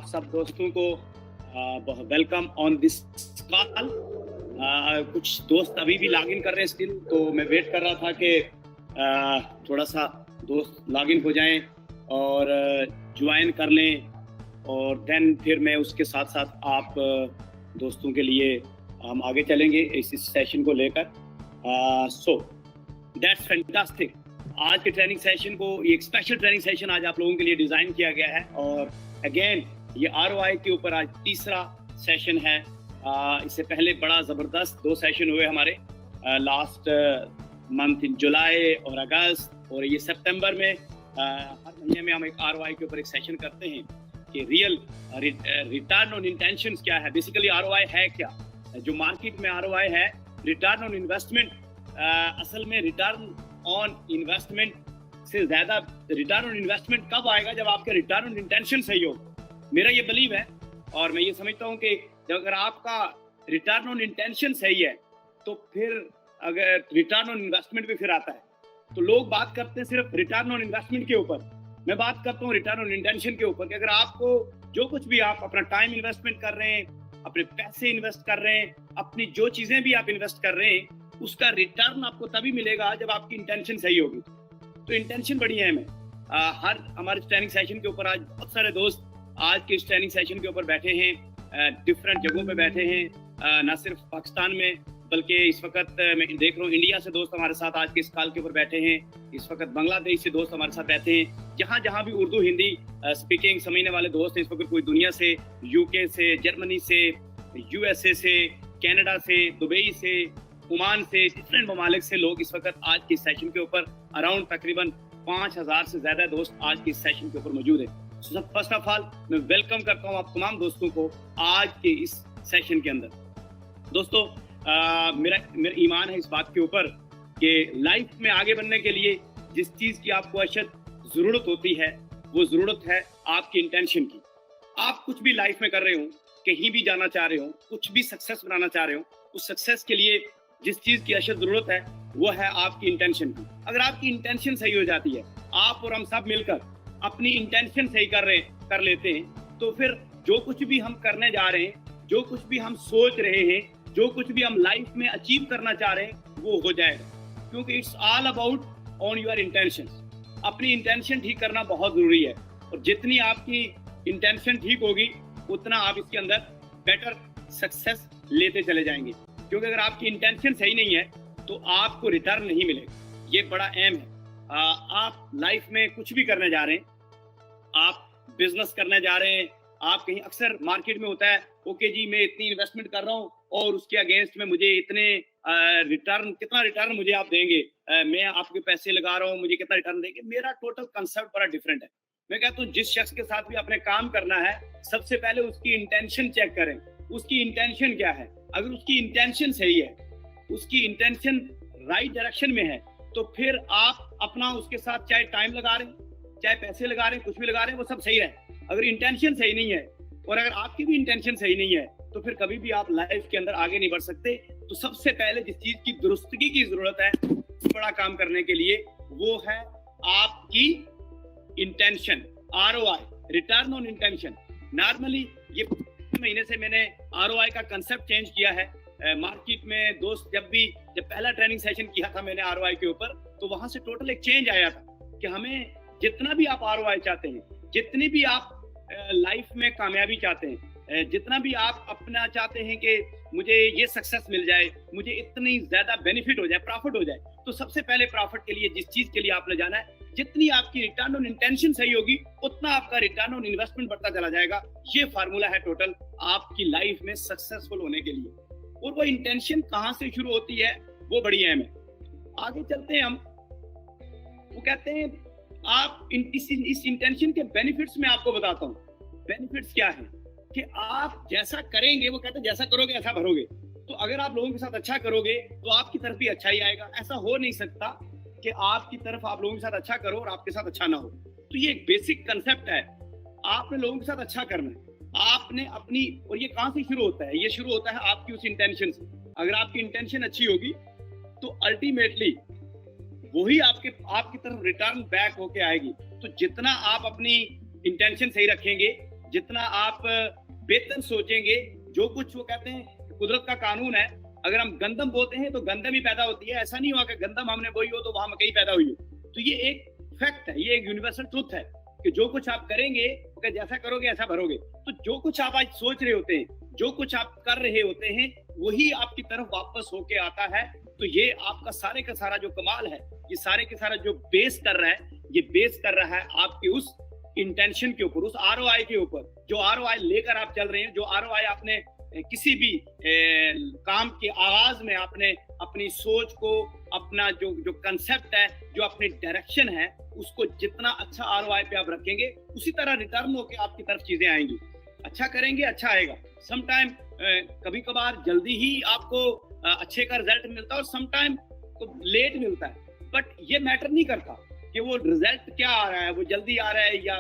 आप सब दोस्तों को वेलकम ऑन दिस कॉल। कुछ दोस्त अभी भी लॉग इन कर रहे हैं स्टिल, तो मैं वेट कर रहा था कि थोड़ा सा दोस्त लॉग इन हो जाएं और ज्वाइन कर लें, और देन फिर मैं उसके साथ साथ आप दोस्तों के लिए हम आगे चलेंगे इस सेशन को लेकर। So that's fantastic. आज के ट्रेनिंग सेशन को, ये एक स्पेशल ट्रेनिंग सेशन आज आप लोगों के लिए डिज़ाइन किया गया है, और अगेन ये ROI के ऊपर आज तीसरा सेशन है। इससे पहले बड़ा ज़बरदस्त 2 सेशन हुए हमारे लास्ट मंथ इन जुलाई और अगस्त, और ये सितंबर में हर महीने में हम एक ROI के ऊपर एक सेशन करते हैं कि रियल रिटर्न ऑन इंटेंशंस क्या है, बेसिकली ROI है क्या। जो मार्केट में ROI है, रिटर्न ऑन इन्वेस्टमेंट, असल में रिटर्न ऑन इन्वेस्टमेंट से ज्यादा रिटर्न ऑन इन्वेस्टमेंट कब आएगा, जब आपका रिटर्न ऑन इंटेंशन सही हो। मेरा ये बिलीव है, और मैं ये समझता हूँ कि जब अगर आपका रिटर्न ऑन इंटेंशन सही है तो फिर अगर रिटर्न ऑन इन्वेस्टमेंट भी फिर आता है। तो लोग बात करते हैं सिर्फ रिटर्न ऑन इन्वेस्टमेंट के ऊपर, मैं बात करता हूँ रिटर्न ऑन इंटेंशन के ऊपर कि अगर आपको जो कुछ भी आप अपना टाइम इन्वेस्टमेंट कर रहे हैं, अपने पैसे इन्वेस्ट कर रहे हैं, अपनी जो चीजें भी आप इन्वेस्ट कर रहे हैं, उसका रिटर्न आपको तभी मिलेगा जब आपकी इंटेंशन सही होगी। तो इंटेंशन बड़ी अहम है। हर हमारे ट्रेनिंग सेशन के ऊपर आज बहुत सारे दोस्त आज के इस ट्रेनिंग सेशन के ऊपर बैठे हैं, डिफरेंट जगहों पे बैठे हैं, ना सिर्फ पाकिस्तान में बल्कि इस वक्त मैं देख रहा हूँ इंडिया से दोस्त हमारे साथ आज के इस कॉल के ऊपर बैठे हैं, इस वक्त बांग्लादेश से दोस्त हमारे साथ बैठे हैं, जहाँ भी उर्दू हिंदी स्पीकिंग समझने वाले दोस्त हैं इस वक्त, कोई दुनिया से, UK से, जर्मनी से, USA से, कनाडा से, दुबई से, ओमान से, डिफरेंट ममालिक से लोग इस वक्त आज के सेशन के ऊपर अराउंड तकरीबन 5000 से ज्यादा दोस्त आज के सेशन के ऊपर मौजूद है। फर्स्ट ऑफ ऑल मैं वेलकम करता हूँ आप तमाम दोस्तों को आज के इस सेशन के अंदर। दोस्तों मेरा ईमान है इस बात के ऊपर कि लाइफ में आगे बढ़ने के लिए जिस चीज की आपको अशद जरूरत होती है, वो जरूरत है आपकी इंटेंशन की। आप कुछ भी लाइफ में कर रहे हो, कहीं भी जाना चाह रहे हो, कुछ भी सक्सेस बनाना चाह रहे हो, उस सक्सेस के लिए जिस चीज की अशद जरूरत है वो है आपकी इंटेंशन की। अगर आपकी इंटेंशन सही हो जाती है, आप और हम सब मिलकर अपनी इंटेंशन सही कर लेते हैं, तो फिर जो कुछ भी हम करने जा रहे हैं, जो कुछ भी हम सोच रहे हैं, जो कुछ भी हम लाइफ में अचीव करना चाह रहे हैं, वो हो जाएगा। क्योंकि it's all about on your intention. अपनी इंटेंशन ठीक करना बहुत जरूरी है, और जितनी आपकी इंटेंशन ठीक होगी उतना आप इसके अंदर बेटर सक्सेस लेते चले जाएंगे। क्योंकि अगर आपकी इंटेंशन सही नहीं है तो आपको रिटर्न नहीं मिलेगा। ये बड़ा अहम है। आप लाइफ में कुछ भी करने जा रहे हैं, आप बिजनेस करने जा रहे हैं, आप कहीं, अक्सर मार्केट में होता है ओके जी मैं इतनी इन्वेस्टमेंट कर रहा हूँ और उसके अगेंस्ट में मुझे इतने रिटर्न, कितना रिटर्न मुझे आप देंगे, मैं आपके पैसे लगा रहा हूँ, मुझे कितना रिटर्न देंगे। मेरा टोटल कंसेप्ट बड़ा डिफरेंट है। मैं कहता हूँ जिस शख्स के साथ भी अपने काम करना है, सबसे पहले उसकी इंटेंशन चेक करें, उसकी इंटेंशन क्या है। अगर उसकी इंटेंशन सही है, उसकी इंटेंशन राइट डायरेक्शन में है, तो फिर आप अपना उसके साथ चाहे टाइम लगा रहे हैं, चाहे पैसे लगा रहे हैं, कुछ भी लगा रहे हैं, वो सब सही रहे। अगर इंटेंशन सही नहीं है और अगर आपकी भी इंटेंशन सही नहीं है, तो फिर कभी भी आप लाइफ के अंदर आगे नहीं बढ़ सकते। तो सबसे पहले जिस चीज की दुरुस्तगी की जरूरत है बड़ा काम करने के लिए, वो है आपकी intention. ROI, return on intention. Normally ये महीने से मैंने ROI का कंसेप्ट चेंज किया है। मार्केट में दोस्त जब पहला ट्रेनिंग सेशन किया था मैंने ROI के ऊपर, तो वहां से टोटल एक चेंज आया था कि हमें जितना भी आप ROI चाहते हैं, जितनी भी आप लाइफ में कामयाबी चाहते हैं, जितना भी आप अपना चाहते हैं कि मुझे ये सक्सेस मिल जाए, मुझे इतनी ज्यादा बेनिफिट हो जाए, प्रॉफिट हो जाए, तो सबसे पहले प्रॉफिट के लिए जिस चीज के लिए आपने जाना है, जितनी आपकी रिटर्न ऑन इंटेंशन सही होगी, उतना आपका रिटर्न ऑन इन्वेस्टमेंट बढ़ता चला जाएगा। ये फार्मूला है टोटल आपकी लाइफ में सक्सेसफुल होने के लिए। और वो इंटेंशन कहाँ से शुरू होती है, वो बड़ी अहम है। आगे चलते हैं हम। वो कहते हैं आप इस इंटेंशन के बेनिफिट्स में आपको बताता हूँ। बेनिफिट्स क्या है कि आप जैसा करेंगे, वो कहते हैं जैसा करोगे ऐसा भरोगे। तो अगर आप लोगों के साथ अच्छा करोगे तो आपकी तरफ भी अच्छा ही आएगा। ऐसा हो नहीं सकता कि आपकी तरफ आप लोगों के साथ अच्छा करो और आपके साथ अच्छा ना हो। तो ये एक बेसिक कंसेप्ट है। आपने लोगों के साथ अच्छा करना है, आपने अपनी, और ये कहां से शुरू होता है, ये शुरू होता है आपकी उस इंटेंशन से। अगर आपकी इंटेंशन अच्छी होगी तो अल्टीमेटली वही आपकी तरफ रिटर्न बैक होके आएगी। तो जितना आप अपनी इंटेंशन सही रखेंगे, जितना आप बेहतर सोचेंगे, जो कुछ वो कहते हैं कुदरत का कानून है, अगर हम गंदम बोते हैं तो गंदम ही पैदा होती है। ऐसा नहीं हुआ कि गंदम हमने बोई हो तो वहां मकई पैदा हुई हो। तो ये एक फैक्ट है, ये एक यूनिवर्सल ट्रुथ है कि जो कुछ आप करेंगे, अगर जैसा करोगे ऐसा भरोगे। तो जो कुछ आप आज सोच रहे होते हैं, जो कुछ आप कर रहे होते हैं, वही आपकी तरफ वापस होके आता है। तो ये आपका सारे का सारा जो कमाल है, ये सारे के सारा जो बेस कर रहा है, ये बेस कर रहा है आपके उस इंटेंशन के ऊपर, उस आरओआई के ऊपर। जो आरओआई लेकर आप चल रहे हैं, जो आरओआई आपने किसी भी काम के आगाज में आपने अपनी सोच को, अपना जो कंसेप्ट है, जो अपनी डायरेक्शन है, उसको जितना अच्छा आरओआई पे आप रखेंगे, उसी तरह रिटर्न होके आपकी तरफ चीजें आएंगी। अच्छा करेंगे, अच्छा आएगा। समटाइम कभी कभार जल्दी ही आपको अच्छे का रिजल्ट मिलता है और समटाइम तो लेट मिलता है, बट ये मैटर नहीं करता कि वो रिजल्ट क्या आ रहा है, वो जल्दी आ रहा है या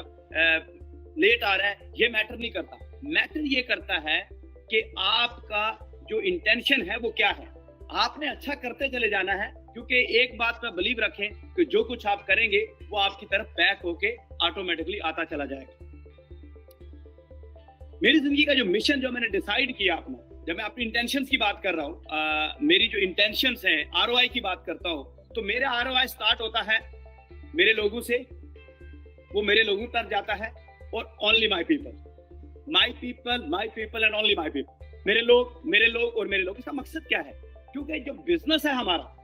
लेट आ रहा है, ये मैटर नहीं करता। मैटर ये करता है कि आपका जो इंटेंशन है वो क्या है। आपने अच्छा करते चले जाना है, क्योंकि एक बात पे बिलीव रखें कि जो कुछ आप करेंगे वो आपकी तरफ बैक होके ऑटोमेटिकली आता चला जाएगा। मेरी जिंदगी का जो मिशन जो मैंने डिसाइड किया अपना, जब मैं अपनी इंटेंशंस की बात कर रहा हूँ, मेरी जो इंटेंशंस हैं, आरओआई की बात करता हूँ, तो मेरा आरओआई स्टार्ट होता है मेरे लोगों से, वो मेरे लोगों तक जाता है, और only my people, my people and only my people. मेरे लोग और मेरे लोग। इसका मकसद क्या है? क्योंकि जो बिजनेस है हमारा,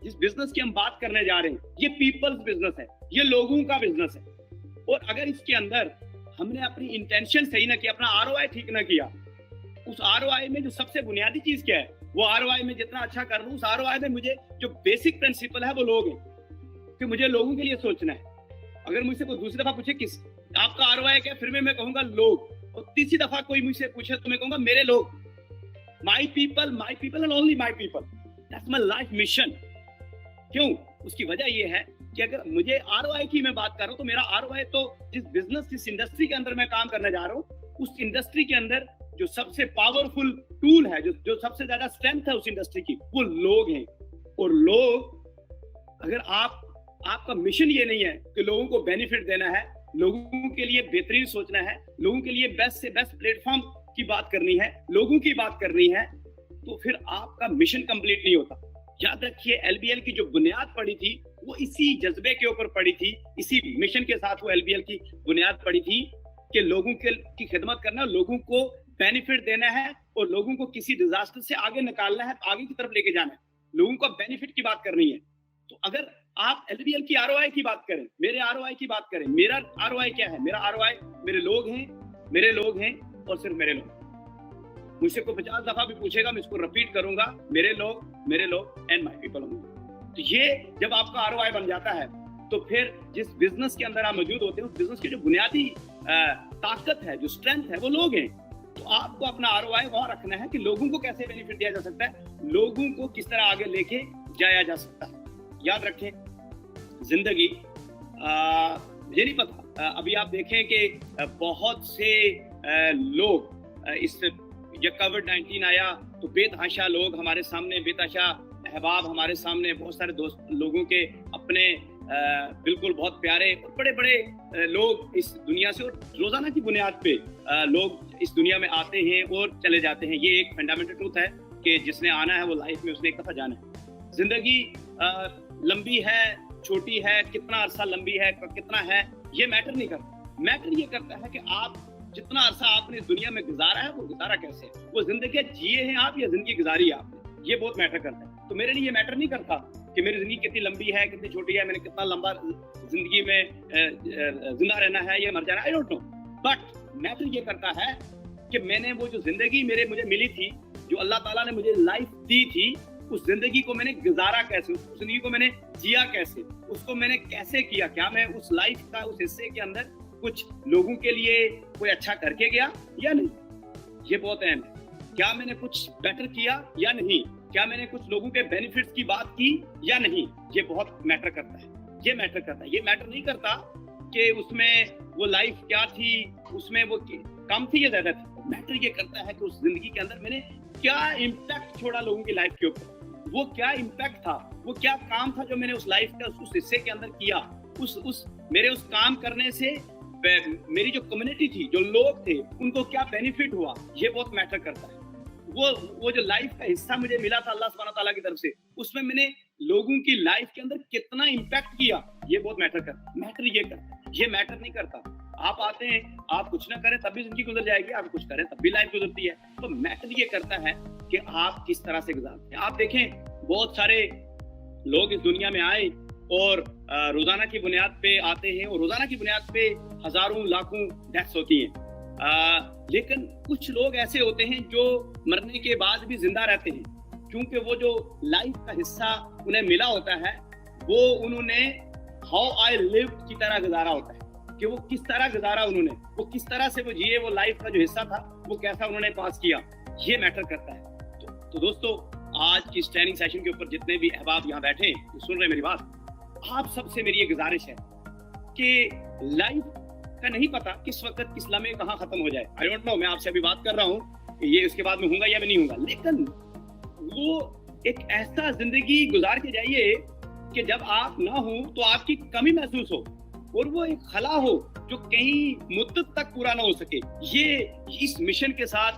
जिस बिजनेस की हम बात करने जा रहे हैं, ये पीपल्स बिजनेस है, ये लोगों का बिजनेस है। और अगर इसके अंदर हमने अपनी इंटेंशन सही ना किया, अपना आरओआई ठीक ना किया, उस आरओआई में जो सबसे बुनियादी चीज क्या है, वो आरओआई में जितना अच्छा कर लूं, उस आरओआई में मुझे जो बेसिक प्रिंसिपल है वो लोग हैं, कि मुझे लोगों के लिए सोचना है। अगर मुझसे कोई दूसरी दफा पूछे किस आपका आरओआई क्या, फिर मैं कहूंगा लोग, और तीसरी दफा कोई मुझसे पूछे तो मैं कहूंगा मेरे लोग, my people and only my people. That's my life mission. क्यों? उसकी वजह यह है कि अगर मुझे आरओआई की मैं बात कर रहा हूं, तो मेरा आरओआई तो जिस बिजनेस, जिस इंडस्ट्री के अंदर मैं काम करने जा रहा हूं, उस इंडस्ट्री के अंदर जो सबसे पावरफुल टूल है, जो सबसे ज्यादा स्ट्रेंथ है उस इंडस्ट्री की, वो लोग हैं। और लोग, अगर आपका मिशन ये नहीं है कि लोगों को बेनिफिट देना है, लोगों के लिए बेहतरीन सोचना है, लोगों के लिए बेस्ट से बेस्ट प्लेटफॉर्म की बात करनी है, लोगों की बात करनी है, तो फिर आपका मिशन कंप्लीट नहीं होता। याद रखिए, एलबीएल की जो बुनियाद पड़ी थी वो इसी जज्बे के ऊपर पड़ी थी, इसी मिशन के साथ वो एलबीएल की बुनियाद पड़ी थी कि लोगों की खिदमत करना, लोगों को बेनिफिट देना है, और लोगों को किसी डिजास्टर से आगे निकालना है, आगे की तरफ लेके जाना है, लोगों को बेनिफिट की बात करनी है। तो अगर आप एलबीएल की आरओआई की बात करें, मेरे आरओआई की बात करें, मेरा आरओआई क्या है? मेरा आरओआई मेरे लोग हैं और सिर्फ मेरे लोग। मुझसे कोई 50 दफा भी पूछेगा, मैं इसको रिपीट करूंगा, मेरे लोग एंड माय पीपल। तो ये जब आपका आरओआई बन जाता है, तो फिर जिस बिजनेस के अंदर आप मौजूद होते हैं, उस बिजनेस की जो बुनियादी ताकत है, जो स्ट्रेंथ है, वो लोग हैं। तो आपको अपना आरओआई वहां रखना है कि लोगों को कैसे बेनिफिट दिया जा सकता है, लोगों को किस तरह आगे लेके जाया जा सकता है। याद रखें, जिंदगी मुझे नहीं पता, अभी आप देखें कि बहुत से लोग, इस जब कोविड-19 आया तो बेतहाशा लोग हमारे सामने, बेतहाशा अहबाब हमारे सामने, बहुत सारे दोस्त लोगों के अपने बिल्कुल बहुत प्यारे और बड़े बड़े लोग इस दुनिया से, और रोजाना की बुनियाद पे लोग इस दुनिया में आते हैं और चले जाते हैं। ये एक फंडामेंटल ट्रूथ है कि जिसने आना है वो लाइफ में उसने एक दफा जाना है। जिंदगी लंबी है, छोटी है, कितना अरसा लंबी है, कितना है, ये मैटर नहीं करता। मैटर ये करता है कि आप जितना अरसा आपने इस दुनिया में गुजारा है, वो गुजारा कैसे है, वो जिंदगी जिए हैं आप या जिंदगी गुजारी है आपने, ये बहुत मैटर करता है। तो मेरे लिए ये मैटर नहीं करता कि मेरी जिंदगी कितनी लंबी है, कितनी छोटी है, मैंने कितना लंबा जिंदगी में जिंदा रहना है या मर जाना, I don't know. But matter ये करता है कि मैंने वो जो जिंदगी मुझे मिली थी, जो अल्लाह ताला ने मुझे लाइफ दी थी, उस जिंदगी को मैंने गुजारा कैसे, उस जिंदगी को मैंने जिया कैसे, उसको मैंने कैसे किया। क्या मैं उस लाइफ का उस हिस्से के अंदर कुछ लोगों के लिए कोई अच्छा करके गया या नहीं, ये बहुत अहम है। क्या मैंने कुछ बेटर किया या नहीं, क्या मैंने कुछ लोगों के बेनिफिट्स की बात की या नहीं, ये बहुत मैटर करता है। ये मैटर करता है, ये मैटर नहीं करता कि उसमें वो लाइफ क्या थी, उसमें वो कम थी या ज्यादा थी। मैटर ये करता है कि उस जिंदगी के अंदर मैंने क्या इम्पैक्ट छोड़ा लोगों की लाइफ के ऊपर, वो क्या इम्पैक्ट था, वो क्या काम था जो मैंने उस लाइफ का उस हिस्से के अंदर किया। उस मेरे उस काम करने से मेरी जो कम्युनिटी थी, जो लोग थे, उनको क्या बेनिफिट हुआ, ये बहुत मैटर करता है। वो जो लाइफ का हिस्सा मुझे मिला था अल्लाह सुब्हानहू तआला की तरफ से, उसमें मैंने लोगों की लाइफ के अंदर कितना इम्पैक्ट किया, ये बहुत मैटर करता है। मैटर ये करता है, ये मैटर नहीं करता आप आते हैं, आप कुछ ना करें तब भी जिंदगी गुजर जाएगी, आप कुछ करें तब भी लाइफ गुजरती है। तो मैटर ये करता है कि आप किस तरह से गुजारते हैं। आप देखें, बहुत सारे लोग इस दुनिया में आए और रोजाना की बुनियाद पे आते हैं, और रोजाना की बुनियाद पे हजारों लाखों डेथ्स होती हैं। लेकिन कुछ लोग ऐसे होते हैं जो मरने के बाद भी जिंदा रहते हैं, क्योंकि वो जो लाइफ का हिस्सा उन्हें मिला होता है, वो उन्होंने हाउ आई लिव्ड की तरह गुजारा होता है, कि वो किस तरह गुजारा उन्होंने, वो किस तरह से वो जिए, वो लाइफ का जो हिस्सा था वो कैसा उन्होंने पास किया, ये मैटर करता है। तो दोस्तों, आज की इस ट्रेनिंग सेशन के ऊपर जितने भी अहबाब यहाँ बैठे हैं, सुन रहे मेरी बात, आप सबसे मेरी ये गुजारिश है कि लाइफ का नहीं पता किस वक्त किस लम्हे कहाँ खत्म हो जाए। आई डोंट नो, मैं आपसे अभी बात कर रहा हूँ, ये उसके बाद में होगा या नहीं होगा, लेकिन वो एक ऐसा जिंदगी गुजार के जाइए कि जब आप ना हो तो आपकी कमी महसूस हो, और वो एक खला हो जो कहीं मुद्दत तक पूरा ना हो सके। ये इस मिशन के साथ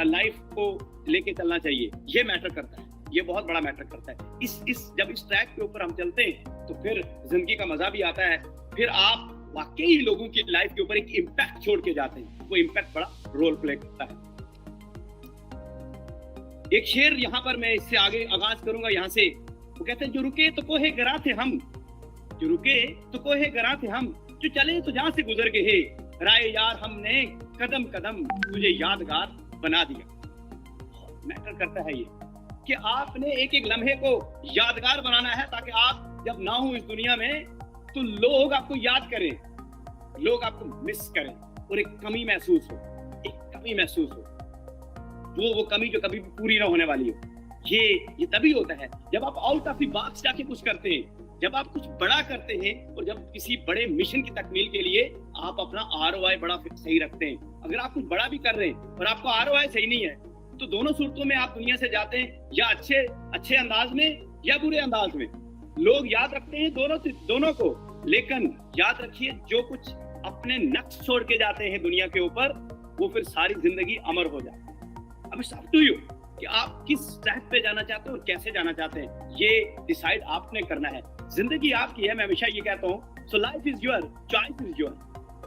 लाइफ को लेके चलना चाहिए, ये मैटर करता है, ये बहुत बड़ा मैटर करता है। जब इस ट्रैक के ऊपर हम चलते हैं तो फिर जिंदगी का मजा भी आता है, फिर आप वाकई लोगों की लाइफ के ऊपर एक इम्पैक्ट छोड़ के जाते हैं, वो इम्पैक्ट बड़ा रोल प्ले करता है। एक शेर यहाँ पर मैं इससे आगे आगाज करूंगा यहाँ से, वो कहते हैं, जो रुके तो कोहे गरा थे हम, जो रुके तो कोहे गरा थे हम, जो चले तो जहां से गुजर गए, राय यार हमने कदम कदम तुझे यादगार बना दिया। मैटर करता है ये कि आपने एक एक लम्हे को यादगार बनाना है, ताकि आप जब ना हो इस दुनिया में तो लोग आपको याद करें, लोग आपको मिस करें, और एक कमी महसूस हो, एक कमी महसूस हो, वो कमी जो कभी भी पूरी ना होने वाली हो। ये तभी होता है जब आप आउट ऑफ द बॉक्स जाके कुछ करते हैं, जब आप कुछ बड़ा करते हैं, और जब किसी बड़े मिशन की तकमील के लिए आप अपना ROI बड़ा सही रखते हैं। अगर आप कुछ बड़ा भी कर रहे हैं और आपको ROI सही नहीं है, तो दोनों सूरतों में आप दुनिया से जाते हैं, या अच्छे अंदाज में या बुरे अंदाज में। लोग याद रखते हैं दोनों को, लेकिन याद रखिए, जो कुछ अपने नक्श छोड़ के जाते हैं दुनिया के ऊपर, वो फिर सारी जिंदगी अमर हो जाती है। अब इट्स अप टू यू कि आप किस ट्रैक पे जाना चाहते हो और कैसे जाना चाहते हैं, ये डिसाइड आपने करना है। जिंदगी आपकी है, मैं हमेशा ये कहता हूँ, so life is your, choice is your.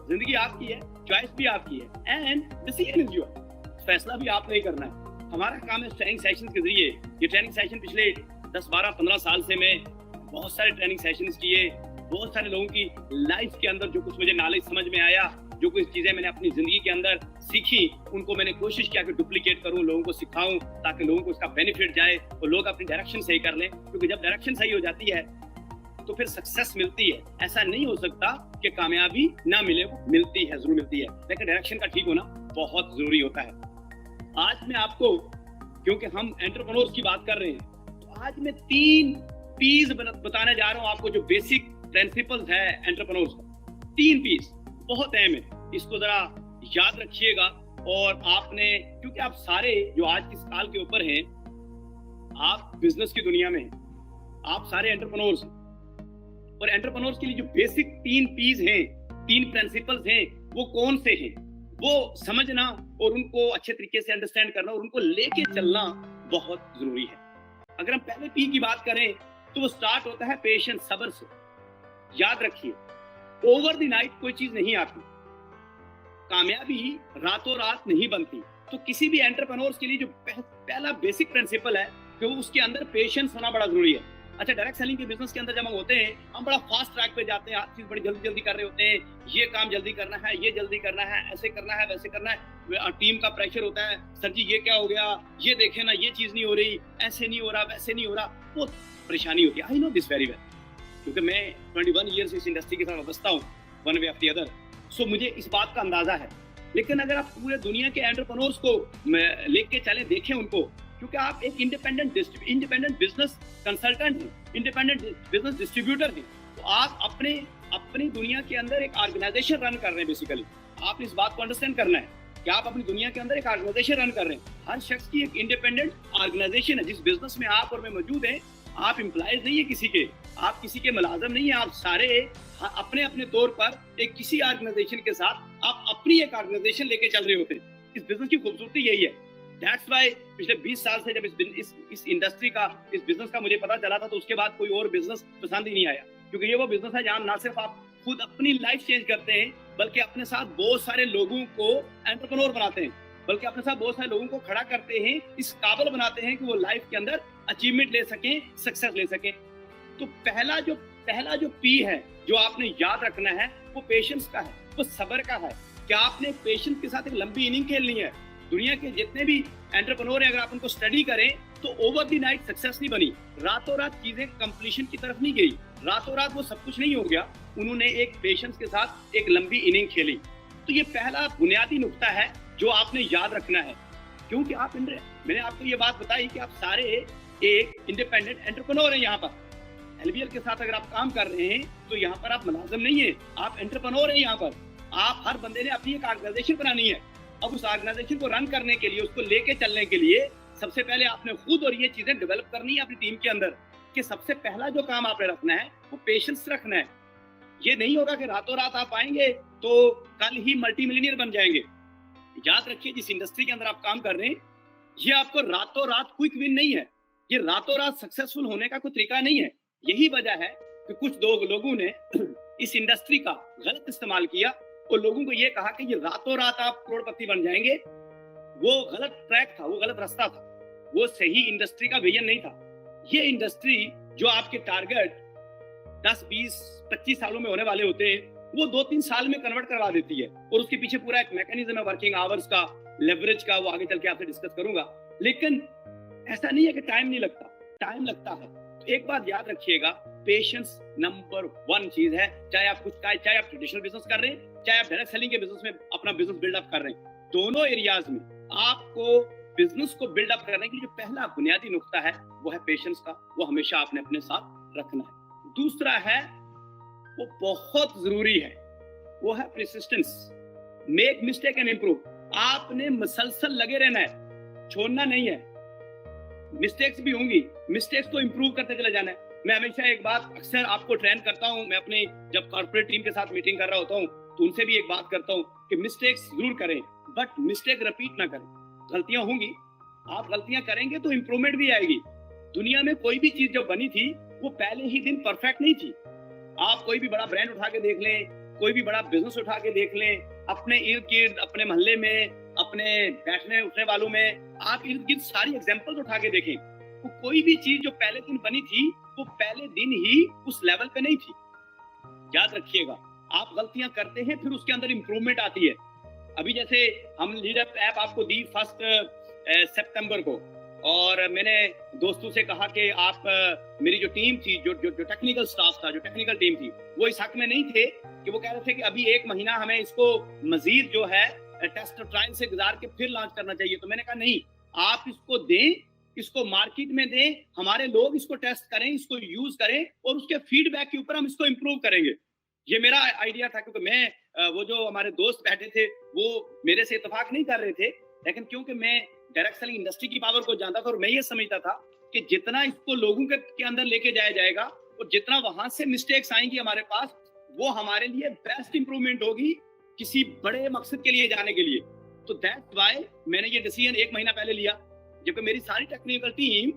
जिंदगी आपकी है, चॉइस भी आपकी है, एंड डिसीजन इज योर, फैसला भी आपने ही करना है। हमारा काम है ट्रेनिंग सेशन के जरिए, ये ट्रेनिंग सेशन पिछले 10, 12, 15 साल से मैं बहुत सारे ट्रेनिंग सेशंस किए, बहुत सारे लोगों की लाइफ के अंदर जो कुछ मुझे नॉलेज समझ में आया, जो कुछ चीजें मैंने अपनी जिंदगी के अंदर सीखी, उनको मैंने कोशिश किया कि डुप्लीकेट करूं, लोगों को सिखाऊं, ताकि लोगों को इसका बेनिफिट जाए और लोग अपनी डायरेक्शन सही कर लें। क्योंकि जब डायरेक्शन सही हो जाती है तो फिर सक्सेस मिलती है। ऐसा नहीं हो सकता कि कामयाबी ना मिले, वो मिलती है, जरूर मिलती है, लेकिन डायरेक्शन का ठीक होना बहुत जरूरी होता है। आज मैं आपको, क्योंकि हम एंटरप्रेन्योर्स की बात कर रहे हैं, तो आज मैं 3 पीस बताने जा रहा हूं आपको, जो बेसिक प्रिंसिपल्स है एंटरप्रेन्योर्स का। 3 पीस बहुत अहम है, इसको जरा याद रखिएगा। और आपने, क्योंकि आप सारे जो आज की साल के ऊपर हैं, आप बिजनेस की दुनिया में हैं, आप सारे एंटरप्रेन्योर्स हैं, और एंटरप्रेन्योर्स के लिए जो बेसिक 3 पीस हैं, 3 प्रिंसिपल्स हैं, वो कौन से हैं, वो समझना और उनको अच्छे तरीके से अंडरस्टैंड करना और उनको लेके चलना बहुत जरूरी है। अगर हम पहले पी की बात करें तो वो स्टार्ट होता है पेशेंस, सब्र से। याद रखिए, ओवर द नाइट कोई चीज नहीं आती, कामयाबी रातों रात नहीं बनती। तो किसी भी एंटरप्रेन्योर्स के लिए जो पहला बेसिक प्रिंसिपल है कि वो उसके अंदर पेशेंस होना बड़ा जरूरी है। अच्छा, डायरेक्ट सेलिंग के बिजनेस के अंदर जब हम होते हैं, हम बड़ा फास्ट ट्रैक पे जाते हैं, हर चीज बड़ी जल्दी जल्दी कर रहे होते हैं, ये काम जल्दी करना है, ये जल्दी करना है, ऐसे करना है, वैसे करना है, टीम का प्रेशर होता है, सर जी ये क्या हो गया, ये देखे ना, ये चीज नहीं हो रही, ऐसे नहीं हो रहा, वैसे नहीं हो रहा, बहुत परेशानी होती है। I know this very well, क्योंकि मैं 21 ईयर्स इस इंडस्ट्री के साथ वाबस्ता हूँ, one way of the other, so मुझे इस बात का अंदाजा है। लेकिन अगर आप पूरे दुनिया के एंटरप्रेन्योर्स को लेके चले, देखें उनको, क्योंकि आप एक इंडिपेंडेंट बिजनेस कंसल्टेंट हैं, इंडिपेंडेंट बिजनेस डिस्ट्रीब्यूटर हैं, तो आप अपनी दुनिया के अंदर एक ऑर्गेनाइजेशन रन कर रहे हैं। बेसिकली आपने इस बात को अंडरस्टैंड करना है कि आप अपनी दुनिया के अंदर एक ऑर्गेनाइजेशन रन कर रहे हैं। हर शख्स की एक इंडिपेंडेंट ऑर्गेनाइजेशन है। जिस बिजनेस में आप और मैं मौजूद हैं, आप एम्प्लॉयज नहीं है किसी के, आप किसी के मुलाजिम नहीं है, आप सारे अपने अपने तौर पर एक किसी ऑर्गेनाइजेशन के साथ आप अपनी एक ऑर्गेनाइजेशन लेके चल रहे होते हैं। इस बिजनेस की खूबसूरती यही है। दैट्स वाई पिछले 20 साल से जब इस इंडस्ट्री का, इस बिजनेस का मुझे पता चला था, तो उसके बाद कोई और बिजनेस पसंद ही नहीं आया, क्योंकि ये वो बिजनेस है जहाँ ना सिर्फ आप खुद अपनी लाइफ चेंज करते हैं, बल्कि अपने साथ बहुत सारे लोगों को एंटरप्रेन्योर बनाते हैं, बल्कि अपने साथ बहुत सारे लोगों को खड़ा करते हैं, इस काबिल बनाते हैं कि वो लाइफ के अंदर अचीवमेंट ले सकें, सक्सेस ले सकें। तो पहला जो पी है जो आपने याद रखना है, वो पेशेंस का है, वो सब्र का है। क्या आपने पेशेंस के साथ एक लंबी इनिंग खेलनी है। दुनिया के जितने भी एंटरप्रेन्योर हैं, अगर आप उनको स्टडी करें तो ओवर द नाइट सक्सेस नहीं बनी, रातों रात चीजें कंप्लीशन की तरफ नहीं गई, रातों रात वो सब कुछ नहीं हो गया। उन्होंने एक पेशेंस के साथ एक लंबी इनिंग खेली। तो ये पहला बुनियादी नुक्ता है जो आपने याद रखना है, क्योंकि मैंने आपको ये बात बताई कि आप सारे एक इंडिपेंडेंट एंटरप्रेन्योर हैं। यहाँ पर एलबीएल के साथ अगर आप काम कर रहे हैं तो यहाँ पर आप मुलाजिम नहीं है, आप एंटरप्रेन्योर हैं। यहाँ पर आप हर बंदे ने अपनी एक ऑर्गेनाइजेशन बनानी है। अब उस ऑर्गेनाइजेशन को रन करने के लिए, उसको लेके चलने के लिए सबसे पहले आपने खुद और ये चीजें डेवलप करनी है अपनी टीम के अंदर, कि सबसे पहला जो काम आपने रखना है वो पेशेंस रखना है। ये नहीं होगा कि रातों रात आप आएंगे तो कल ही मल्टी मिलियनियर बन जाएंगे। याद रखिए, जिस इंडस्ट्री के अंदर आप काम कर रहे हैं, ये आपको रातों रात क्विक विन नहीं है, ये रातों रात सक्सेसफुल होने का कोई तरीका नहीं है। यही वजह है कि कुछ लोगों ने इस इंडस्ट्री का गलत इस्तेमाल किया और लोगों को ये कहा कि ये रातों रात आप करोड़पति बन जाएंगे। वो गलत ट्रैक था, वो गलत रास्ता था, वो सही इंडस्ट्री का विजन नहीं था। ये इंडस्ट्री जो आपके टारगेट 10, 20, 25 सालों में होने वाले होते हैं, वो 2-3 साल में कन्वर्ट करवा देती है। और उसके पीछे पूरा एक मैकेनिज्म है वर्किंग आवर्स का, लेवरेज का, वो आगे चल के आपसे डिस्कस करूंगा। लेकिन ऐसा नहीं है कि टाइम नहीं लगता, टाइम लगता है। तो एक बात याद रखिएगा, पेशेंस नंबर 1 चीज है। चाहे आप ट्रेडिशनल बिजनेस कर रहे हैं, चाहे आप डायरेक्ट सेलिंग के बिजनेस में अपना बिजनेस बिल्डअप कर रहे हैं, दोनों एरियाज में आपको बिजनेस को बिल्डअप करने के लिए जो पहला बुनियादी नुक्ता है वो है पेशेंस का। वो हमेशा आपने अपने साथ रखना है। दूसरा है, वो बहुत जरूरी है, वो है persistence. Make mistake and improve. आपने मुसलसल लगे रहना है, छोड़ना नहीं है। मिस्टेक्स भी होंगी, मिस्टेक्स को इंप्रूव करते चले जाना है। मैं हमेशा एक बात अक्सर आपको ट्रेन करता हूं, मैं अपनी जब कॉर्पोरेट टीम के साथ मीटिंग कर रहा होता हूं तो उनसे भी एक बात करता हूं कि मिस्टेक्स जरूर करें, बट मिस्टेक रिपीट ना करें। गलतियां होंगी, आप गलतियां करेंगे तो इंप्रूवमेंट भी आएगी। दुनिया में कोई भी चीज जो बनी थी वो पहले ही दिन परफेक्ट नहीं थी। आप कोई भी बड़ा ब्रांड उठा के देख लें, कोई भी बड़ा बिजनेस उठा के देख लें, अपने इर्द गिर्द, अपने मोहल्ले में, अपने बैठने उठने वालों में, आप इर्द गिर्द सारी एग्जांपल्स उठा के देखें, तो कोई भी चीज जो पहले दिन बनी थी वो पहले दिन ही उस लेवल पे नहीं थी। याद रखिएगा, आप गलतियां करते हैं, फिर उसके अंदर इंप्रूवमेंट आती है। अभी जैसे हम लीडर ऐप आपको दी 1 सितंबर को, और मैंने दोस्तों से कहा कि आप मेरी जो टीम थी, जो टेक्निकल स्टाफ था, जो टेक्निकल टीम थी, वो इस हक में नहीं थे कि वो कह रहे थे कि अभी 1 महीना हमें इसको मजीद जो है टेस्ट और ट्रायल से गुजार के फिर लॉन्च करना चाहिए। तो मैंने कहा नहीं, आप इसको दें, इसको मार्केट में दें, हमारे लोग इसको टेस्ट करें, इसको यूज करें, और उसके फीडबैक के ऊपर हम इसको इम्प्रूव करेंगे। ये मेरा आइडिया था, क्योंकि मैं वो जो हमारे दोस्त बैठे थे वो मेरे से इत्तेफाक नहीं कर रहे थे, लेकिन क्योंकि मैं डायरेक्ट सेलिंग इंडस्ट्री की पावर को जानता था और मैं ये समझता था कि जितना इसको लोगों के अंदर लेके जाया जाएगा और जितना वहां से मिस्टेक्स आएंगी हमारे पास, वो हमारे लिए बेस्ट इंप्रूवमेंट होगी किसी बड़े मकसद के लिए जाने के लिए। तो दैट्स व्हाई मैंने ये डिसीजन 1 महीना पहले लिया, जबकि मेरी सारी टेक्निकल टीम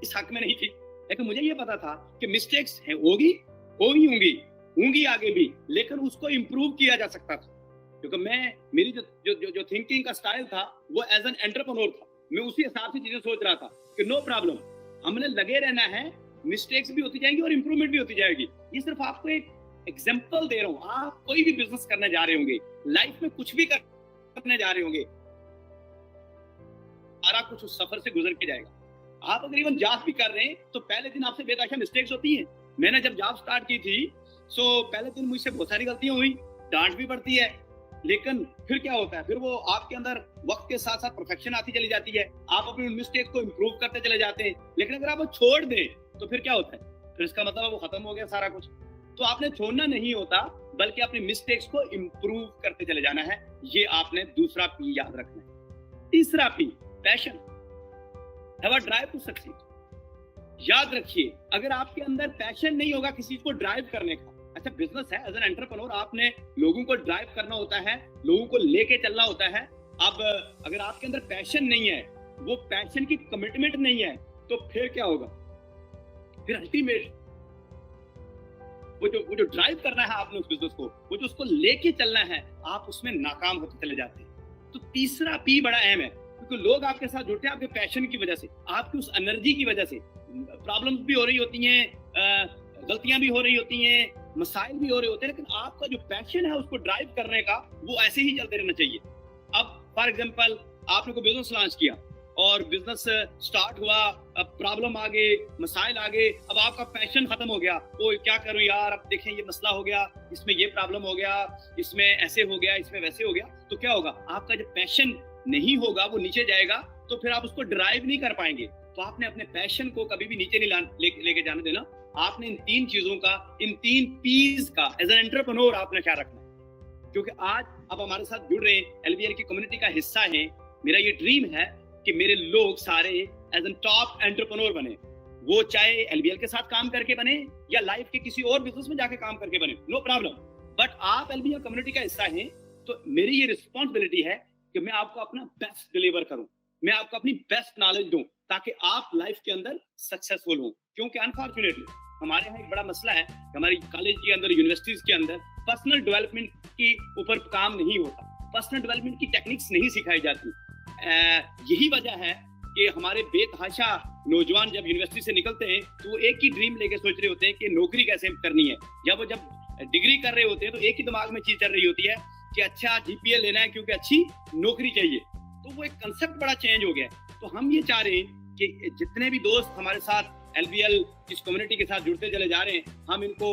इस हक में नहीं थी। लेकिन मुझे ये पता था कि मिस्टेक्स होंगी आगे भी, लेकिन उसको इम्प्रूव किया जा सकता था, क्योंकि मेरी जो थिंकिंग का स्टाइल था वो एज एन एंटरप्रेन्योर था। मैं उसी हिसाब से चीजें सोच रहा था कि नो प्रॉब्लम, हमने लगे रहना है, मिस्टेक्स भी होती जाएंगी और इंप्रूवमेंट भी होती जाएगी। ये सिर्फ आपको एक एग्जांपल दे रहा हूं। आप कोई भी बिजनेस करने जा रहे होंगे, लाइफ में कुछ भी करने जा रहे होंगे, सारा कुछ उस सफर से गुजर के जाएगा। आप अगर इवन जॉब भी कर रहे हैं तो पहले दिन आपसे बेतहाशा मिस्टेक्स होती हैं। मैंने जब जॉब स्टार्ट की थी सो पहले दिन मुझसे बहुत सारी गलतियां हुई, डांट भी पड़ती है, लेकिन फिर क्या होता है, फिर वो आपके अंदर वक्त के साथ साथ परफेक्शन आती चली जाती है, आप अपने मिस्टेक को इम्प्रूव करते चले जाते हैं। लेकिन अगर आप वो छोड़ दें तो फिर क्या होता है, फिर इसका मतलब वो खत्म हो गया सारा कुछ। तो आपने छोड़ना नहीं होता, बल्कि अपनी मिस्टेक्स को इम्प्रूव करते चले जाना है। ये आपने दूसरा पी याद रखना है। तीसरा P, passion, have a drive to succeed. याद रखिए, अगर आपके अंदर पैशन नहीं होगा किसी चीज को ड्राइव करने का, अच्छा बिजनेस है, एज एन एंटरप्रेन्योर आपने लोगों को ड्राइव करना होता है, लोगों को लेके चलना होता है। अब अगर आपके अंदर पैशन नहीं है, वो पैशन की कमिटमेंट नहीं है, तो फिर क्या होगा? फिर अल्टीमेट वो जो ड्राइव करना है आपने उस बिजनेस को, वो जो उसको लेके चलना है, आप उसमें नाकाम होते चले जाते हैं। तो तीसरा पी बड़ा अहम है, क्योंकि लोग आपके साथ जुड़ते हैं आपके पैशन की वजह से, आपकी उस एनर्जी की वजह से। प्रॉब्लम्स भी हो रही होती हैं, गलतियां भी हो रही होती हैं, मसाइल भी हो रहे होते हैं, लेकिन आपका जो पैशन है उसको ड्राइव करने का, वो ऐसे ही चलते रहना चाहिए। अब फॉर एग्जांपल आपने कोई बिजनेस लॉन्च किया और बिजनेस स्टार्ट हुआ, अब प्रॉब्लम आ गई, मसाइल आ गए, अब आपका पैशन खत्म हो गया। ओ क्या करूं यार, अब देखें ये मसला हो गया, इसमें ये प्रॉब्लम हो गया, इसमें ऐसे हो गया, इसमें वैसे हो गया। तो क्या होगा? आपका जो पैशन नहीं होगा वो नीचे जाएगा, तो फिर आप उसको ड्राइव नहीं कर पाएंगे। तो आपने अपने पैशन को कभी भी नीचे नहीं लेके जाने देना। आपने इन तीन चीजों का, इन तीन पीस का एज एन एंटरप्रेन्योर आपने क्या रखना है। क्योंकि आज आप हमारे साथ जुड़ रहे हैं, एलबीएल की कम्युनिटी का हिस्सा है। मेरा ये ड्रीम है कि मेरे लोग सारे एज एन टॉप एंटरप्रेन्योर बने, वो चाहे एलबीएल के साथ काम करके बने या लाइफ के किसी और बिजनेस में जाके काम करके बने, नो प्रॉब्लम। बट आप एलबीएल कम्युनिटी का हिस्सा हैं, तो मेरी ये रिस्पॉन्सिबिलिटी है कि मैं आपको अपना बेस्ट डिलीवर करूं, मैं आपको अपनी बेस्ट नॉलेज दूं, ताकि आप लाइफ के अंदर सक्सेसफुल हो। क्योंकि अनफॉर्चुनेटली हमारे यहाँ एक बड़ा मसला है कि हमारी कॉलेज के अंदर, यूनिवर्सिटीज के अंदर पर्सनल डेवलपमेंट के ऊपर काम नहीं होता, पर्सनल डेवलपमेंट की टेक्निक्स नहीं सिखाई जाती। यही वजह है कि हमारे बेतहाशा नौजवान जब यूनिवर्सिटी से निकलते हैं तो वो एक ही ड्रीम लेके सोच रहे होते हैं कि नौकरी कैसे करनी है, या वो जब डिग्री कर रहे होते हैं तो एक ही दिमाग में चीज चल रही होती है कि अच्छा जीपीए लेना है क्योंकि अच्छी नौकरी चाहिए। तो वो एक कंसेप्ट बड़ा चेंज हो गया है। तो हम ये चाह रहे हैं कि जितने भी दोस्त हमारे साथ एलबीएल इस कम्युनिटी के साथ जुड़ते चले जा रहे हैं, हम इनको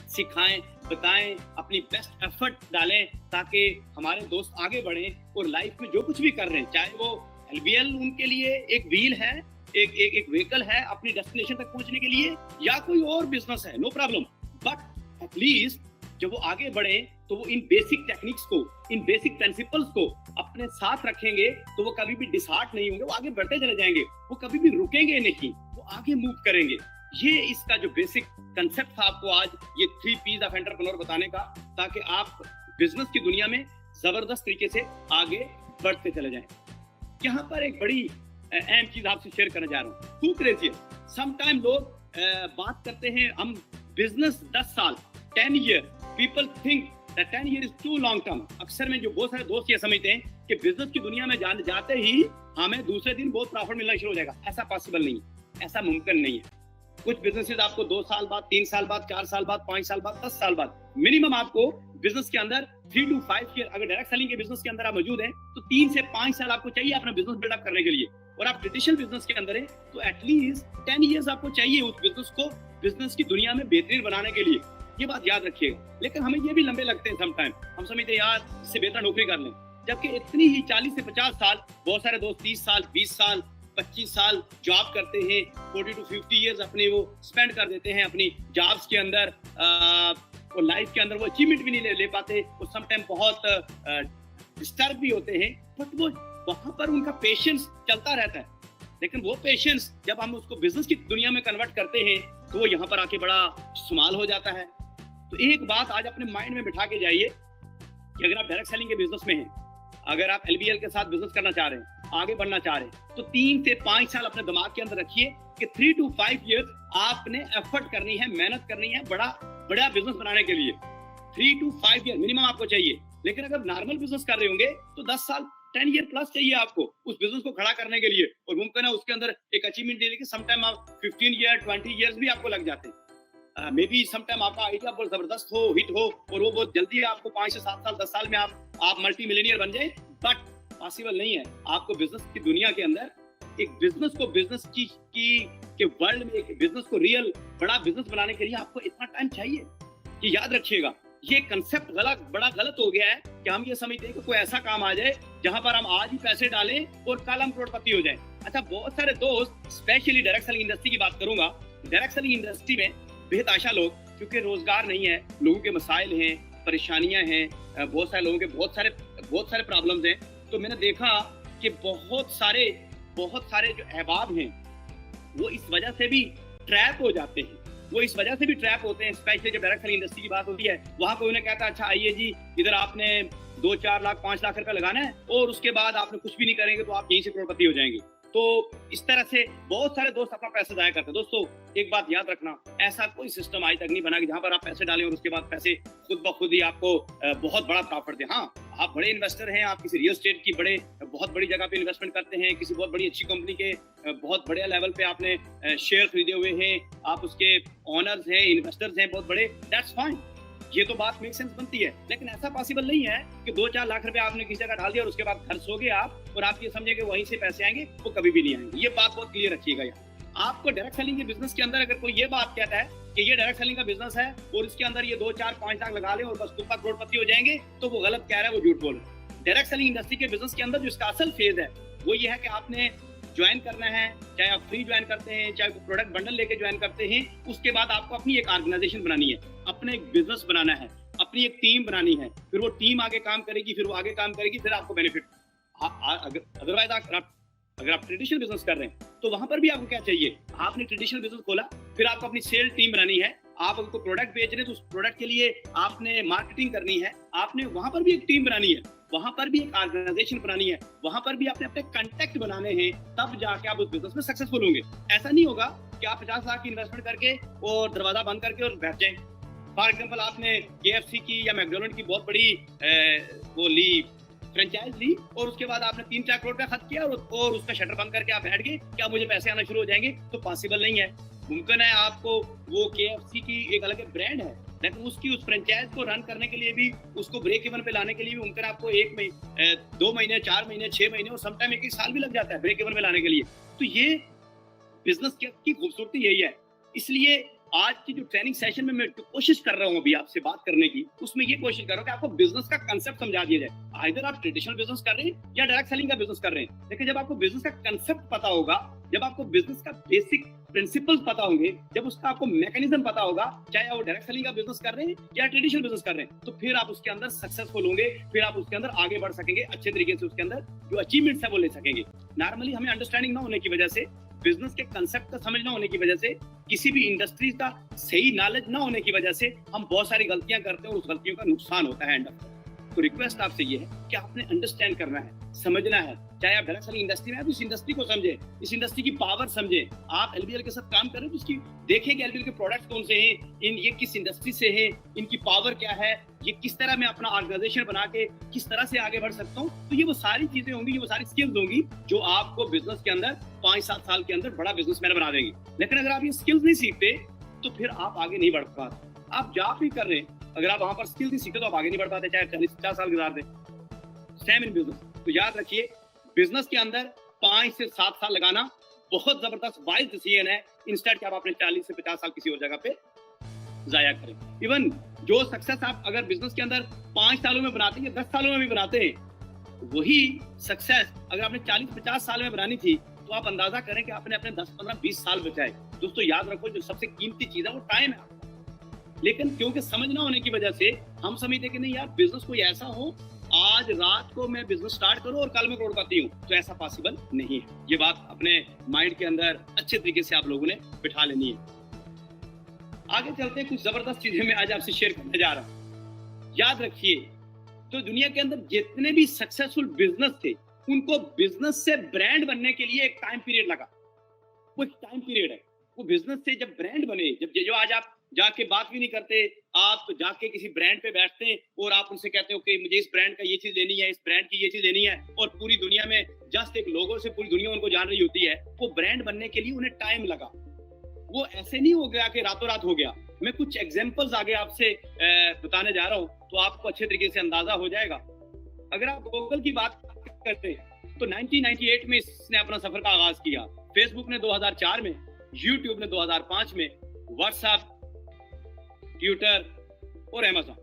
सिखाएं, बताएं, अपनी बेस्ट एफर्ट डालें, ताकि हमारे दोस्त आगे बढ़ें और लाइफ में जो कुछ भी कर रहे हैं, चाहे वो एलबीएल उनके लिए एक व्हील है, एक व्हीकल है अपनी डेस्टिनेशन तक पहुंचने के लिए, या कोई और बिजनेस है, नो प्रॉब्लम। बट एटलीस्ट जब वो आगे बढ़े तो वो इन बेसिक टेक्निक्स को, इन बेसिक प्रिंसिपल्स को अपने साथ रखेंगे, तो वो कभी भी डिसहार्ट नहीं होंगे, वो आगे बढ़ते चले जाएंगे, वो कभी भी रुकेंगे नहीं, वो आगे मूव करेंगे। ये इसका जो बेसिक कंसेप्ट था आपको आज ये 3 P's ऑफ एंटरप्रेन्योर बताने का, ताकि आप बिजनेस की दुनिया में जबरदस्त तरीके से आगे बढ़ते चले जाएं। यहाँ पर एक बड़ी अहम चीज आपसे शेयर करने जा रहा हूँ। हू क्रेजी, समटाइम लोग बात करते हैं हम बिजनेस 10 साल 10 year, people think that 10 year is too long term. अक्सर में जो बहुत सारे दोस्त ये समझते हैं कि बिजनेस की दुनिया में जाते ही हमें दूसरे दिन बहुत प्रॉफिट मिलना शुरू हो जाएगा। ऐसा पॉसिबल नहीं है, ऐसा मुमकिन नहीं है। कुछ बिजनेसेस आपको 2 साल बाद, 3 साल बाद, 4 साल बाद, 5 साल बाद, 10 साल बाद, मिनिमम आपको बिजनेस के अंदर 3 to 5 ईयर, अगर डायरेक्ट सेलिंग के बिजनेस के अंदर आप मौजूद हैं तो 3 से 5 साल आपको चाहिए अपना बिजनेस बिल्डअप करने के लिए। और आप ट्रेडिशनल बिजनेस के अंदर है तो एटलीस्ट 10 ईयर्स आपको चाहिए उस बिजनेस को बिजनेस की दुनिया में बेहतरीन बनाने के लिए। ये बात याद रखिएगा। लेकिन हमें ये भी लंबे लगते हैं समटाइम, हम समझते हैं यार इससे बेहतर नौकरी कर लें, जबकि इतनी ही 40 से 50 साल, बहुत सारे दोस्त 30 साल, 20 साल, 25 साल जॉब करते हैं, 40 to 50 ईयर्स अपने वो स्पेंड कर देते हैं अपनी जॉब्स के अंदर, और लाइफ के अंदर वो अचीवमेंट भी नहीं ले पाते, वो समटाइम बहुत डिस्टर्ब भी होते हैं, बट वो वहां पर उनका पेशेंस चलता रहता है। लेकिन वो पेशेंस जब हम उसको बिजनेस की दुनिया में कन्वर्ट करते हैं तो वो यहाँ पर आके बड़ा इस्तेमाल हो जाता है। तो एक बात आज अपने माइंड में बिठा के जाइए कि अगर आप डायरेक्ट सेलिंग के बिजनेस में हैं, अगर आप एलबीएल के साथ बिजनेस करना चाह रहे हैं, आगे बढ़ना चाह रहे हैं, तो 3 से 5 साल अपने दिमाग के अंदर रखिए कि 3 to 5 ईयर्स आपने एफर्ट करनी है, मेहनत करनी है बड़ा बिजनेस बनाने के लिए। 3 to 5 ईयर मिनिमम आपको चाहिए। लेकिन अगर नॉर्मल बिजनेस कर रहे होंगे तो 10 साल 10 ईयर प्लस चाहिए आपको उस बिजनेस को खड़ा करने के लिए, और मुमकिन है उसके अंदर एक अचीवमेंट देने के समटाइम आप 15 ईयर 20 ईयर्स भी आपको लग जाते हैं। मे बी समटाइम आपका आइडिया बहुत जबरदस्त हो, हिट हो, और वो बहुत जल्दी आपको 5 से 7 साल 10 साल में आप मल्टी मिलियनियर बन जाए, बट पॉसिबल नहीं है। आपको बिजनेस की दुनिया के अंदर एक बिजनेस को बिजनेस के वर्ल्ड में एक बिजनेस को रियल बड़ा बिजनेस बनाने के लिए आपको इतना टाइम चाहिए। ये याद रखिएगा। ये कंसेप्ट बड़ा गलत हो गया है कि हम ये समझते हैं कि कोई ऐसा काम आ जाए जहां पर हम आज ही पैसे डालें और कल हम करोड़पति हो जाएं। अच्छा, बहुत सारे दोस्त, स्पेशली डायरेक्ट सेलिंग इंडस्ट्री की बात करूंगा, डायरेक्ट सेलिंग इंडस्ट्री में बेहताशा लोग क्योंकि रोजगार नहीं है, लोगों के मसाइल हैं, परेशानियां हैं, बहुत सारे लोगों के बहुत सारे प्रॉब्लम्स हैं। तो मैंने देखा कि बहुत सारे जो अहबाब हैं वो इस वजह से भी ट्रैप हो जाते हैं, वो इस वजह से भी ट्रैप होते हैं। स्पेशली जब डायरेक्ट सेलिंग इंडस्ट्री की बात होती है, वहां पे उन्हें कहता है अच्छा आइए जी, इधर आपने 2-4 लाख 5 लाख रुपए लगाना है और उसके बाद आपने कुछ भी नहीं करेंगे तो आप यहीं से करोड़पति हो जाएंगे। तो इस तरह से बहुत सारे दोस्त अपना पैसा जाया करते हैं। दोस्तों एक बात याद रखना, ऐसा कोई सिस्टम आज तक नहीं बना कि जहां पर आप पैसे डालें और उसके बाद पैसे खुद ब खुद ही आपको बहुत बड़ा प्रॉफिट दें। हाँ, आप बड़े इन्वेस्टर हैं, आप किसी रियल एस्टेट की बहुत बड़ी जगह पे इन्वेस्टमेंट करते हैं, किसी बहुत बड़ी अच्छी कंपनी के बहुत बड़े लेवल पे आपने शेयर खरीदे हुए हैं, आप उसके ऑनर्स हैं, इन्वेस्टर्स हैं बहुत बड़े, दैट्स फाइन, ये तो बात मेक सेंस बनती है। लेकिन ऐसा पॉसिबल नहीं है कि 2-4 लाख रुपए आपने किसी जगह डाल दिया और उसके बाद घर सो गए आप और आप ये समझे कि वहीं से पैसे आएंगे, वो कभी भी नहीं आएंगे। ये बात बहुत क्लियर रखिएगा। यहाँ आपको डायरेक्ट सेलिंग के बिजनेस के अंदर अगर कोई ये बात कहता है कि ये डायरेक्ट सेलिंग का बिजनेस है और इसके अंदर ये 2-4-5 लाख लगा ले और बस तुम करोड़पति हो जाएंगे, तो वो गलत कह रहा है, वो झूठ बोल रहा है। डायरेक्ट सेलिंग इंडस्ट्री के बिजनेस के अंदर जो इसका असल फेज है वो ये है कि आपने ज्वाइन करना है, चाहे आप फ्री ज्वाइन करते हैं, चाहे प्रोडक्ट बंडल लेके ज्वाइन करते हैं, उसके बाद आपको अपनी एक ऑर्गेनाइजेशन बनानी है, अपने एक बिजनेस बनाना है, अपनी एक टीम बनानी है, फिर वो टीम आगे काम करेगी, फिर वो आगे काम करेगी, फिर आपको बेनिफिट। अदरवाइज अगर आप ट्रेडिशनल बिजनेस कर रहे हैं तो वहां पर भी आपको क्या चाहिए, आपने ट्रेडिशनल बिजनेस खोला, फिर आपको अपनी सेल टीम बनानी है, आप अगर कोई प्रोडक्ट बेच रहे हैं तो उस प्रोडक्ट के लिए आपने मार्केटिंग करनी है, आपने वहां पर भी एक टीम बनानी है, वहां पर भी एक ऑर्गेनाइजेशन बनानी है, वहां पर भी आपने अपने कॉन्टैक्ट बनाने हैं, तब जाके आप उस बिजनेस में सक्सेसफुल होंगे। ऐसा नहीं होगा कि आप 50 लाख की इन्वेस्टमेंट करके और दरवाजा बंद करके और बैठ जाएं। फॉर एग्जाम्पल आपने KFC की या मैकडोनल्ड की बहुत बड़ी वो ली, फ्रेंचाइज ली और उसके बाद आपने 3-4 करोड़ का खर्च किया और उसका शटर बंद करके आप बैठ गए, क्या मुझे पैसे आना शुरू हो जाएंगे? तो पॉसिबल नहीं है। मुमकिन है आपको वो KFC की एक अलग ब्रांड है, लेकिन उसकी उस फ्रेंचाइज को रन करने के लिए भी, उसको ब्रेक इवन पे लाने के लिए भी मुमकिन आपको 1 महीने 2 महीने 4 महीने 6 महीने और समटाइम 1 साल भी लग जाता है ब्रेक इवन पे लाने के लिए। तो ये बिजनेस की खूबसूरती यही है। इसलिए आज की जो ट्रेनिंग सेशन में मैं कोशिश कर रहा हूँ अभी आपसे बात करने की, उसमें ये कोशिश कर रहा हूँ कि आपको बिजनेस का कंसेप्ट समझा दिया जाए। आइदर आप ट्रेडिशनल बिजनेस कर रहे हैं या डायरेक्ट सेलिंग का बिजनेस कर रहे हैं, लेकिन जब आपको बिजनेस का कंसेप्ट पता होगा, जब आपको बिजनेस का बेसिक प्रिंसिपल्स पता होंगे, जब उसका आपको मैकेनिज्म पता होगा, चाहे आप डायरेक्ट सेलिंग का बिजनेस कर रहे हैं या ट्रेडिशनल बिजनेस कर रहे हैं, तो फिर आप उसके अंदर सक्सेसफुल होंगे, फिर आप उसके अंदर आगे बढ़ सकेंगे, अच्छे तरीके से उसके अंदर जो अचीवमेंट्स है वो ले सकेंगे। नॉर्मली हमें अंडरस्टैंडिंग ना होने की वजह से, बिजनेस के कंसेप्ट का समझ ना होने की वजह से, किसी भी इंडस्ट्री का सही नॉलेज ना होने की वजह से हम बहुत सारी गलतियां करते हैं और उस गलतियों का नुकसान होता है एंड अप। तो रिक्वेस्ट आपसे ये है कि आपने अंडरस्टैंड करना है, समझना है। चाहे आप डायरेक्ट सेलिंग इंडस्ट्री में हैं तो इस इंडस्ट्री को समझे, इस इंडस्ट्री की पावर समझे। आप LBL के साथ काम कर रहे हैं तो उसकी देखें कि LBL के प्रोडक्ट्स कौन से हैं, ये किस इंडस्ट्री से हैं, इनकी पावर क्या है, ये किस तरह मैं अपना ऑर्गेनाइजेशन बना के किस तरह से आगे बढ़ सकता हूँ। तो ये वो सारी चीजें होंगी, ये वो सारी स्किल्स होंगी जो आपको बिजनेस के अंदर 5-7 साल के अंदर बड़ा बिजनेसमैन बना देंगी। लेकिन अगर आप ये स्किल्स नहीं सीखते तो फिर आप आगे नहीं बढ़ पाते। आप जॉब भी कर रहे हैं, अगर आप वहां पर स्किल नहीं सीखते तो आप आगे नहीं बढ़ पाते, चाहे 40-50 साल गुजार दें। Same in business. तो याद रखिए, बिजनेस के अंदर 5 से 7 साल लगाना बहुत जबरदस्त वाइज डिसीजन है, इंस्टेड कि आप अपने 40 से 50 साल किसी और जगह पे जाया करें। इवन जो सक्सेस आप अगर बिजनेस के अंदर 5 सालों में बनाते हैं, 10 सालों में भी बनाते हैं, वही सक्सेस अगर आपने 40-50 साल में बनानी थी तो आप अंदाजा करें कि आपने अपने 10-15-20 साल बचाए। दोस्तों याद रखो, जो सबसे कीमती चीज है वो टाइम है। लेकिन क्योंकि समझ ना होने की वजह से हम समझते कि नहीं यार, बिजनेस कोई ऐसा हो आज रात को मैं बिजनेस स्टार्ट करूं और कल मैं करोड़पति हूं, तो ऐसा पॉसिबल नहीं है। ये बात अपने माइंड के अंदर अच्छे तरीके से आप लोगों ने बिठा लेनी है। आगे चलते हैं, कुछ जबरदस्त चीजें मैं आज आपसे शेयर करने जा रहा हूं। याद रखिए, तो दुनिया के अंदर जितने भी सक्सेसफुल बिजनेस थे, उनको बिजनेस से ब्रांड बनने के लिए एक टाइम पीरियड लगा। वो एक टाइम पीरियड है। वो बिजनेस से जब ब्रांड बने, जब जो आज आप जाके बात भी नहीं करते, आप जाके किसी ब्रांड पे बैठते हैं और आप उनसे कहते हो कि मुझे इस ब्रांड का ये चीज लेनी है, इस ब्रांड की ये चीज लेनी है, और पूरी दुनिया में जस्ट एक लोगो से पूरी दुनिया उनको जान रही होती है। वो ब्रांड बनने के लिए उन्हें टाइम लगा। वो ऐसे नहीं हो गया कि रातों रात हो गया। मैं कुछ एग्जांपल्स आगे आपसे बताने जा रहा हूं तो आपको अच्छे तरीके से अंदाजा हो जाएगा। अगर आप गूगल की बात करते हैं तो 1998 में इसने अपना सफर का आगाज किया, फेसबुक ने 2004 में, यूट्यूब ने 2005 में, व्हाट्सएप, ट्विटर और अमेज़न।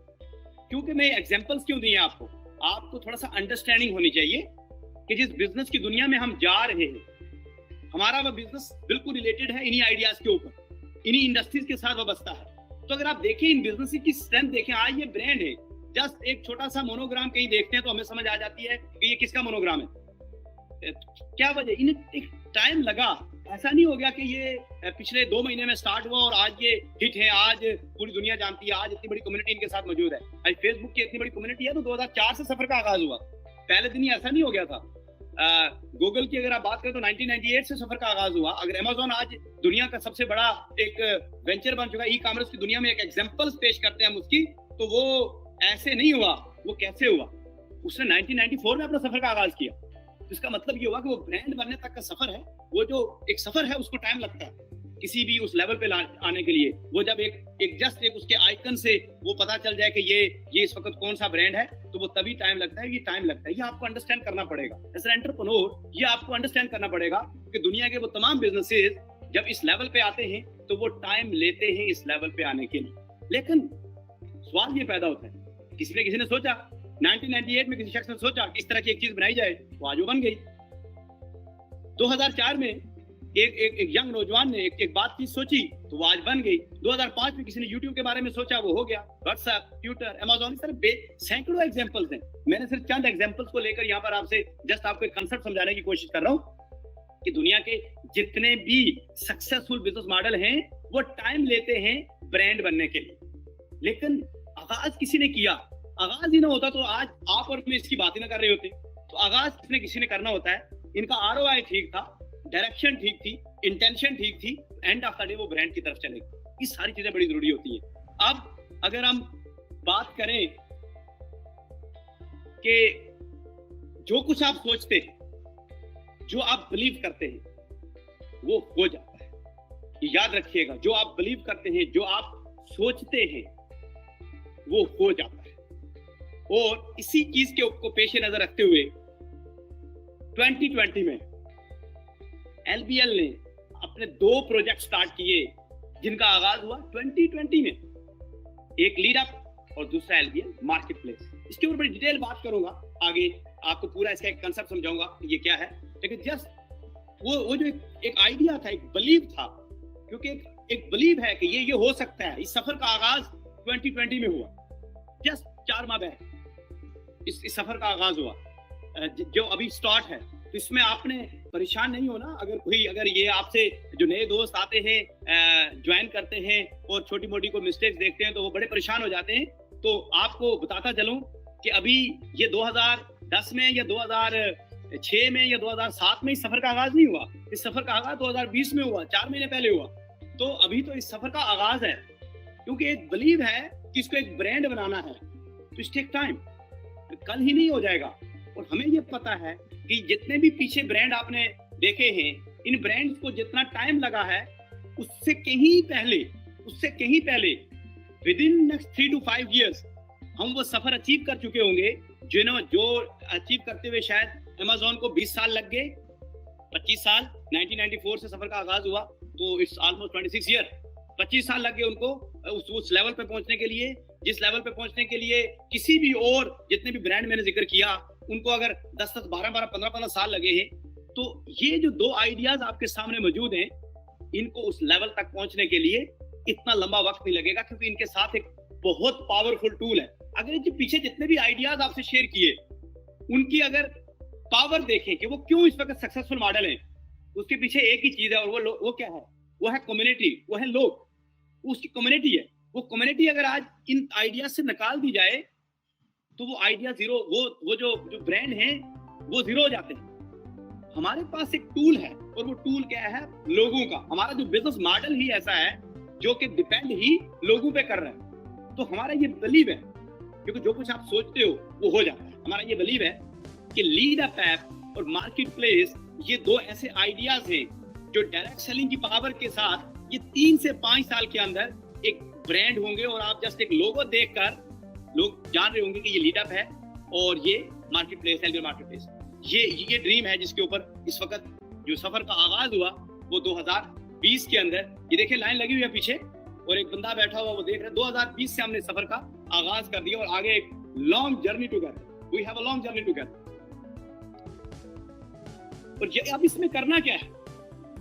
क्योंकि मैं एग्जांपल्स क्यों दिए आपको थोड़ा सा अंडरस्टैंडिंग होनी चाहिए कि जिस बिजनेस की दुनिया में हम जा रहे हैं, हमारा वह बिजनेस बिल्कुल रिलेटेड है इन्हीं आइडियाज के ऊपर, इन्हीं इंडस्ट्रीज के साथ वाबस्ता है। तो अगर आप देखें इन बिजनेस की स्ट्रेंथ देखें, आज ये ब्रांड है, जस्ट एक छोटा सा मोनोग्राम कहीं देखते हैं तो हमें समझ आ जाती है कि ये किसका मोनोग्राम है, क्या वजह, इन्हें एक टाइम लगा। ऐसा नहीं हो गया कि ये पिछले 2 महीने में स्टार्ट हुआ और आज ये हिट है, आज पूरी दुनिया जानती है, आज इतनी बड़ी कम्युनिटी इनके साथ मौजूद है। आज फेसबुक की इतनी बड़ी कम्युनिटी है तो 2004 से सफर का आगाज हुआ, पहले दिन ही ऐसा नहीं हो गया था। गूगल की अगर आप बात करें तो 1998 से सफर का आगाज हुआ। अगर अमेज़न आज दुनिया का सबसे बड़ा एक वेंचर बन चुका है, ई कॉमर्स की दुनिया में एक एग्जांपल पेश करते हैं हम उसकी, तो वो ऐसे नहीं हुआ, वो कैसे हुआ, उसने 1994 में अपना सफर का आगाज किया। तो इसका मतलब ये हुआ कि वो ब्रांड बनने तक का सफर है, वो जो एक सफर है उसको टाइम लगता है किसी भी उस लेवल पे आने के लिए। वो जब एक जस्ट एक उसके आइकन से वो पता चल जाए कि ये इस वक्त कौन सा ब्रांड है, तो वो तभी टाइम लगता है, ये टाइम लगता है। ये आपको अंडरस्टैंड करना पड़ेगा एज एन एंटरप्रेन्योर, ये आपको अंडरस्टैंड करना पड़ेगा कि दुनिया के वो तमाम बिजनेसेस जब इस लेवल पे आते हैं तो वो टाइम लेते हैं इस लेवल पे आने के लिए। लेकिन सवाल ये पैदा होता है, किसी ने सोचा 1998 में, किसी शख्स ने सोचा कि इस तरह की एक चीज बनाई जाए, तो आज वो बन गई। 2004 में एक यंग नौजवान ने एक बात की सोची तो वो आज बन गई। 2005 में किसी ने YouTube के बारे में सोचा, वो हो गया। WhatsApp, Twitter, Amazon, इस तरह सैकड़ों एग्जांपल्स हैं। मैंने सिर्फ चंद एग्जांपल्स को लेकर यहाँ पर आपसे जस्ट आपको एक कंसेप्ट समझाने की कोशिश कर रहा हूँ कि दुनिया के जितने भी सक्सेसफुल बिजनेस मॉडल हैं वो टाइम लेते हैं ब्रांड बनने के लिए। लेकिन आगाज किसी ने किया, आगाज ही ना होता तो आज आप और मैं इसकी बात ही ना कर रहे होते। तो आगाज किसी ने करना होता है। इनका ROI ठीक था, डायरेक्शन ठीक थी, इंटेंशन ठीक थी, एंड ऑफ द डे वो ब्रांड की तरफ चलेगा। ये सारी चीजें बड़ी जरूरी होती है। अब अगर हम बात करें कि जो कुछ आप सोचते हैं, जो आप बिलीव करते हैं, वो हो जाता है। ये याद रखिएगा, जो आप बिलीव करते हैं, जो आप सोचते हैं, वो हो जाता है। और इसी चीज के को पेश नजर रखते हुए 2020 में LBL ने अपने 2 प्रोजेक्ट स्टार्ट किए जिनका आगाज हुआ 2020 में, एक लीड अप और दूसरा LBL मार्केट प्लेस। इसके ऊपर बड़ी डिटेल बात करूंगा, आगे आपको पूरा इसका एक कंसेप्ट समझाऊंगा कि ये क्या है। लेकिन जस्ट वो जो एक आइडिया था, एक बिलीव था, क्योंकि एक बिलीव है कि ये हो सकता है। इस सफर का आगाज 2020 में हुआ, जस्ट 4 माह पहले इस सफर का आगाज हुआ जो अभी स्टार्ट है। तो इसमें आपने परेशान नहीं होना। अगर ये आपसे जो नए दोस्त आते हैं, ज्वाइन करते हैं और छोटी मोटी कोई मिस्टेक्स देखते हैं तो वो बड़े परेशान हो जाते हैं। तो आपको बताता चलूं कि अभी ये 2010 में या 2006 में या 2007 में इस सफर का आगाज नहीं हुआ। इस सफर का आगाज 2020 में हुआ, 4 महीने पहले हुआ। तो अभी तो इस सफर का आगाज है, क्योंकि एक बिलीव है कि इसको एक ब्रांड बनाना है। तो इट टेक टाइम, कल ही नहीं हो जाएगा। और हमें ये पता है कि जितने भी पीछे ब्रांड आपने देखे हैं, इन ब्रांड्स को जितना टाइम लगा है उससे कहीं पहले with in next 3 to 5 years हम वो सफर अचीव कर चुके होंगे जो अचीव करते हुए शायद अमेज़न को 20 साल लग गए, 25 साल। 1994 से सफर का आगाज हुआ तो इट्स ऑलमोस्ट 26 ईयर, 25 साल लग गए उनको उस लेवल पे पहुंचने के लिए, जिस लेवल पे पहुंचने के लिए किसी भी और जितने भी ब्रांड मैंने जिक्र किया उनको अगर 10, 12, 15 साल लगे हैं। तो ये जो 2 आइडियाज आपके सामने मौजूद हैं, इनको उस लेवल तक पहुंचने के लिए इतना लंबा वक्त नहीं लगेगा, क्योंकि इनके साथ एक बहुत पावरफुल टूल है। अगर इनके पीछे जितने भी आइडियाज आपसे शेयर किए उनकी अगर पावर देखें कि वो क्यों इस वक्त सक्सेसफुल मॉडल है, उसके पीछे एक ही चीज है, और वो क्या है? वो है कम्युनिटी, वो है लोग, उसकी कम्युनिटी है। वो कम्युनिटी अगर आज इन आइडियाज से निकाल दी जाए तो वो आइडिया जीरो, वो जो ब्रांड है वो जीरो हो जाते हैं। हमारे पास एक टूल है, और वो टूल क्या है? लोगों का। हमारा जो बिजनेस मॉडल ही ऐसा है जो कि डिपेंड ही लोगों पे कर रहा है। तो हमारा ये बिलीव है, क्योंकि जो कुछ आप सोचते हो वो हो जाता है। हमारा ये बिलीव है कि लीड अप ऐप और मार्केट प्लेस, ये 2 ऐसे आइडियाज हैं जो डायरेक्ट सेलिंग की पावर के साथ ये 3 से 5 साल के अंदर एक ब्रांड होंगे। और आप जस्ट एक लोगो देखकर लोग जान रहे होंगे कि ये लीड अप है और ये मार्केट प्लेस है, मार्केट प्लेस। ये ड्रीम है जिसके ऊपर इस वक्त जो सफर का आगाज हुआ वो 2020 के अंदर। ये देखिए लाइन लगी हुई है पीछे और एक बंदा बैठा हुआ, वो देख रहा है। 2020 से हमने सफर का आगाज कर दिया और आगे एक long journey together, we have a long journey together. और ये अब इसमें करना क्या है?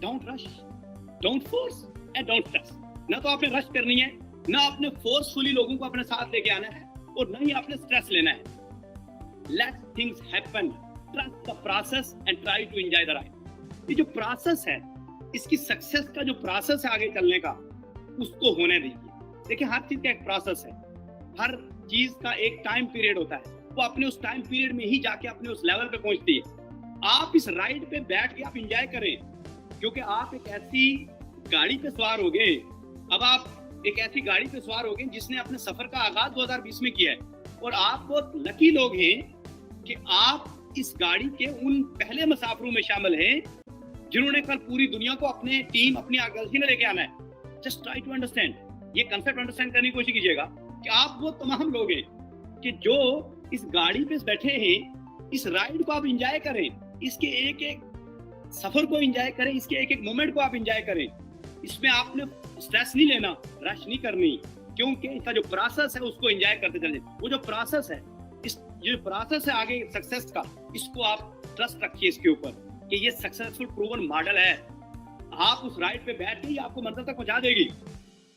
Don't rush, don't force and don't stress. ना तो आपने रश करनी है ना आपने फोर्सफुली लोगों को अपने साथ लेके आना है और ना ही आपने स्ट्रेस लेना है। Let things happen, trust the process and try to enjoy the ride. ये जो प्रोसेस है, इसकी सक्सेस का जो प्रोसेस है आगे चलने का, उसको होने दीजिए। देखिए, हर चीज का एक प्रोसेस है, हर चीज का एक टाइम पीरियड होता है, वो अपने उस टाइम पीरियड में ही जाके अपने उस लेवल पे पहुंचती है। आप इस राइड पे बैठ के आप एंजॉय करें, क्योंकि आप एक ऐसी गाड़ी पे सवार हो गए। अब आप एक ऐसी गाड़ी पे सवार हो गए जिसने अपने सफर का आगाज 2020 में किया है, और आप बहुत लकी लोग हैं कि आप इस गाड़ी के उन पहले मुसाफिरों में शामिल हैं जिन्होंने कल पूरी दुनिया को अपने टीम, अपनी आगलसी में लेके आना है। जस्ट ट्राई टू अंडरस्टैंड, ये कंसेप्ट अंडरस्टैंड करने की कोशिश कीजिएगा कि आप वो तमाम लोग हैं कि जो इस गाड़ी पे बैठे हैं। इस राइड को आप एंजॉय करें, इसके एक एक सफर को एंजॉय करें, इसके एक एक मोमेंट को आप एंजॉय करें। इसमें आपने स्ट्रेस नहीं लेना, रश नहीं करनी, क्योंकि इसका जो प्रोसेस है उसको एंजॉय करते चले। वो जो प्रोसेस है, इस जो प्रोसेस है आगे सक्सेस का, इसको आप ट्रस्ट रखिए इसके ऊपर कि ये सक्सेसफुल प्रूवन मॉडल है। आप उस राइड पे बैठ के ही आपको मंजिल तक पहुंचा देगी।